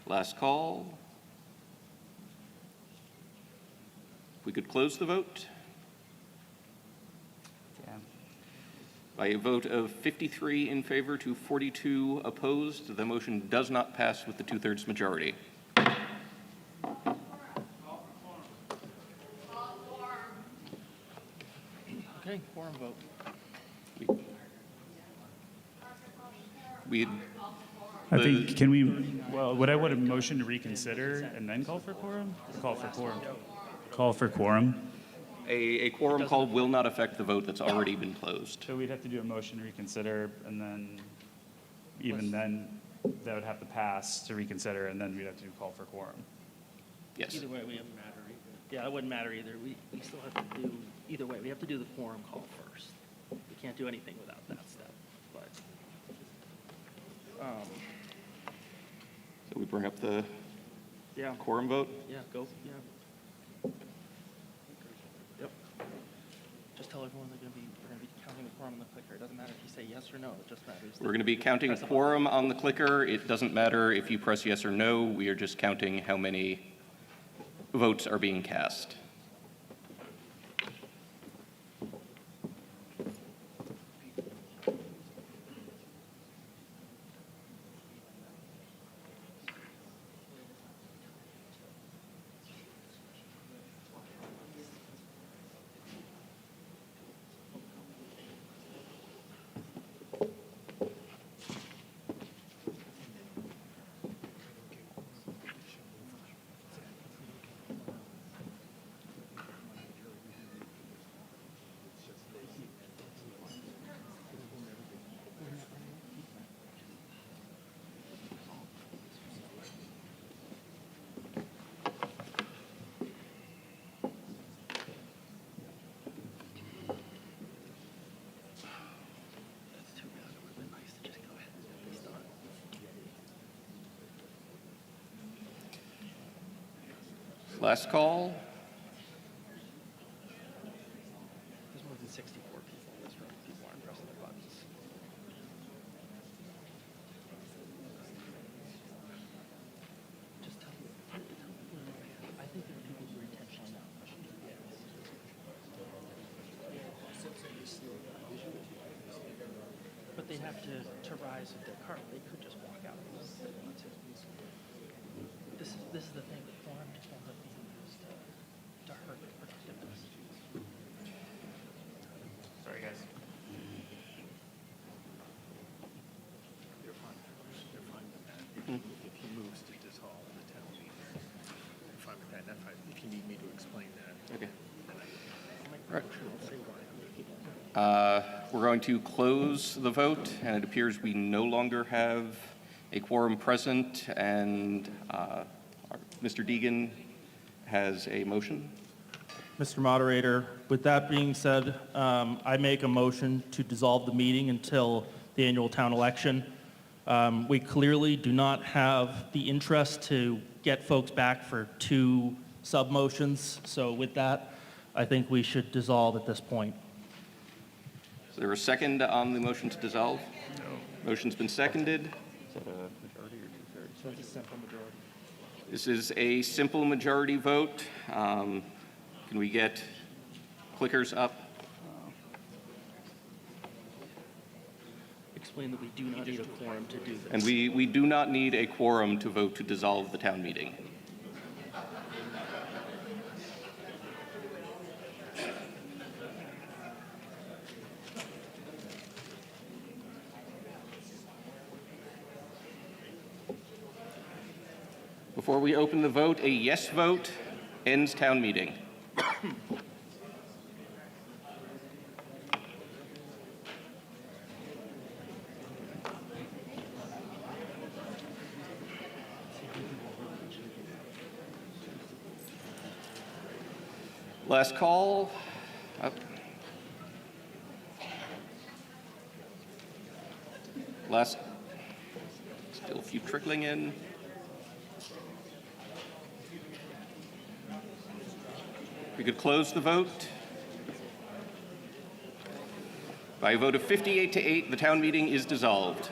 Last call. If we could close the vote. By a vote of 53 in favor to 42 opposed, the motion does not pass with the 2/3 majority. Okay, quorum vote. I think, can we, well, would I want a motion to reconsider and then call for quorum? Call for quorum. Call for quorum. A quorum call will not affect the vote that's already been closed. So we'd have to do a motion to reconsider, and then, even then, that would have to pass to reconsider, and then we'd have to call for quorum. Yes. Either way, we have to matter. Yeah, it wouldn't matter either. We still have to do, either way, we have to do the quorum call first. We can't do anything without that step, but. So we bring up the Yeah. quorum vote? Yeah, go, yeah. Yep. Just tell everyone we're going to be counting the quorum on the clicker. It doesn't matter if you say yes or no, it just matters. We're going to be counting quorum on the clicker. It doesn't matter if you press yes or no. We are just counting how many votes are being cast. Last call. There's more than 64 people in this room. People aren't pressing their buttons. Just tell me. I think there are people who are intentionally not pushing their buttons. But they have to rise with their cart. They could just walk out if they want to. This is the thing. The forum just ends up being used to hurt productiveness. Sorry, guys. You're fine. You're fine with that. If he moves to dissolve the town meeting, I'm fine with that. That's fine. If you need me to explain that. Okay. Right. We're going to close the vote, and it appears we no longer have a quorum present, and Mr. Deegan has a motion. Mr. Moderator, with that being said, I make a motion to dissolve the meeting until the annual town election. We clearly do not have the interest to get folks back for 2 sub-motions, so with that, I think we should dissolve at this point. Is there a second on the motion to dissolve? No. Motion's been seconded. Is that a majority or two-thirds? So it's a simple majority. This is a simple majority vote. Can we get clickers up? Explain that we do not need a quorum to do this. And we do not need a quorum to vote to dissolve the town meeting. Before we open the vote, a yes vote ends town meeting. Last call. Up. Last, still a few trickling in. We could close the vote. By a vote of 58 to 8, the town meeting is dissolved.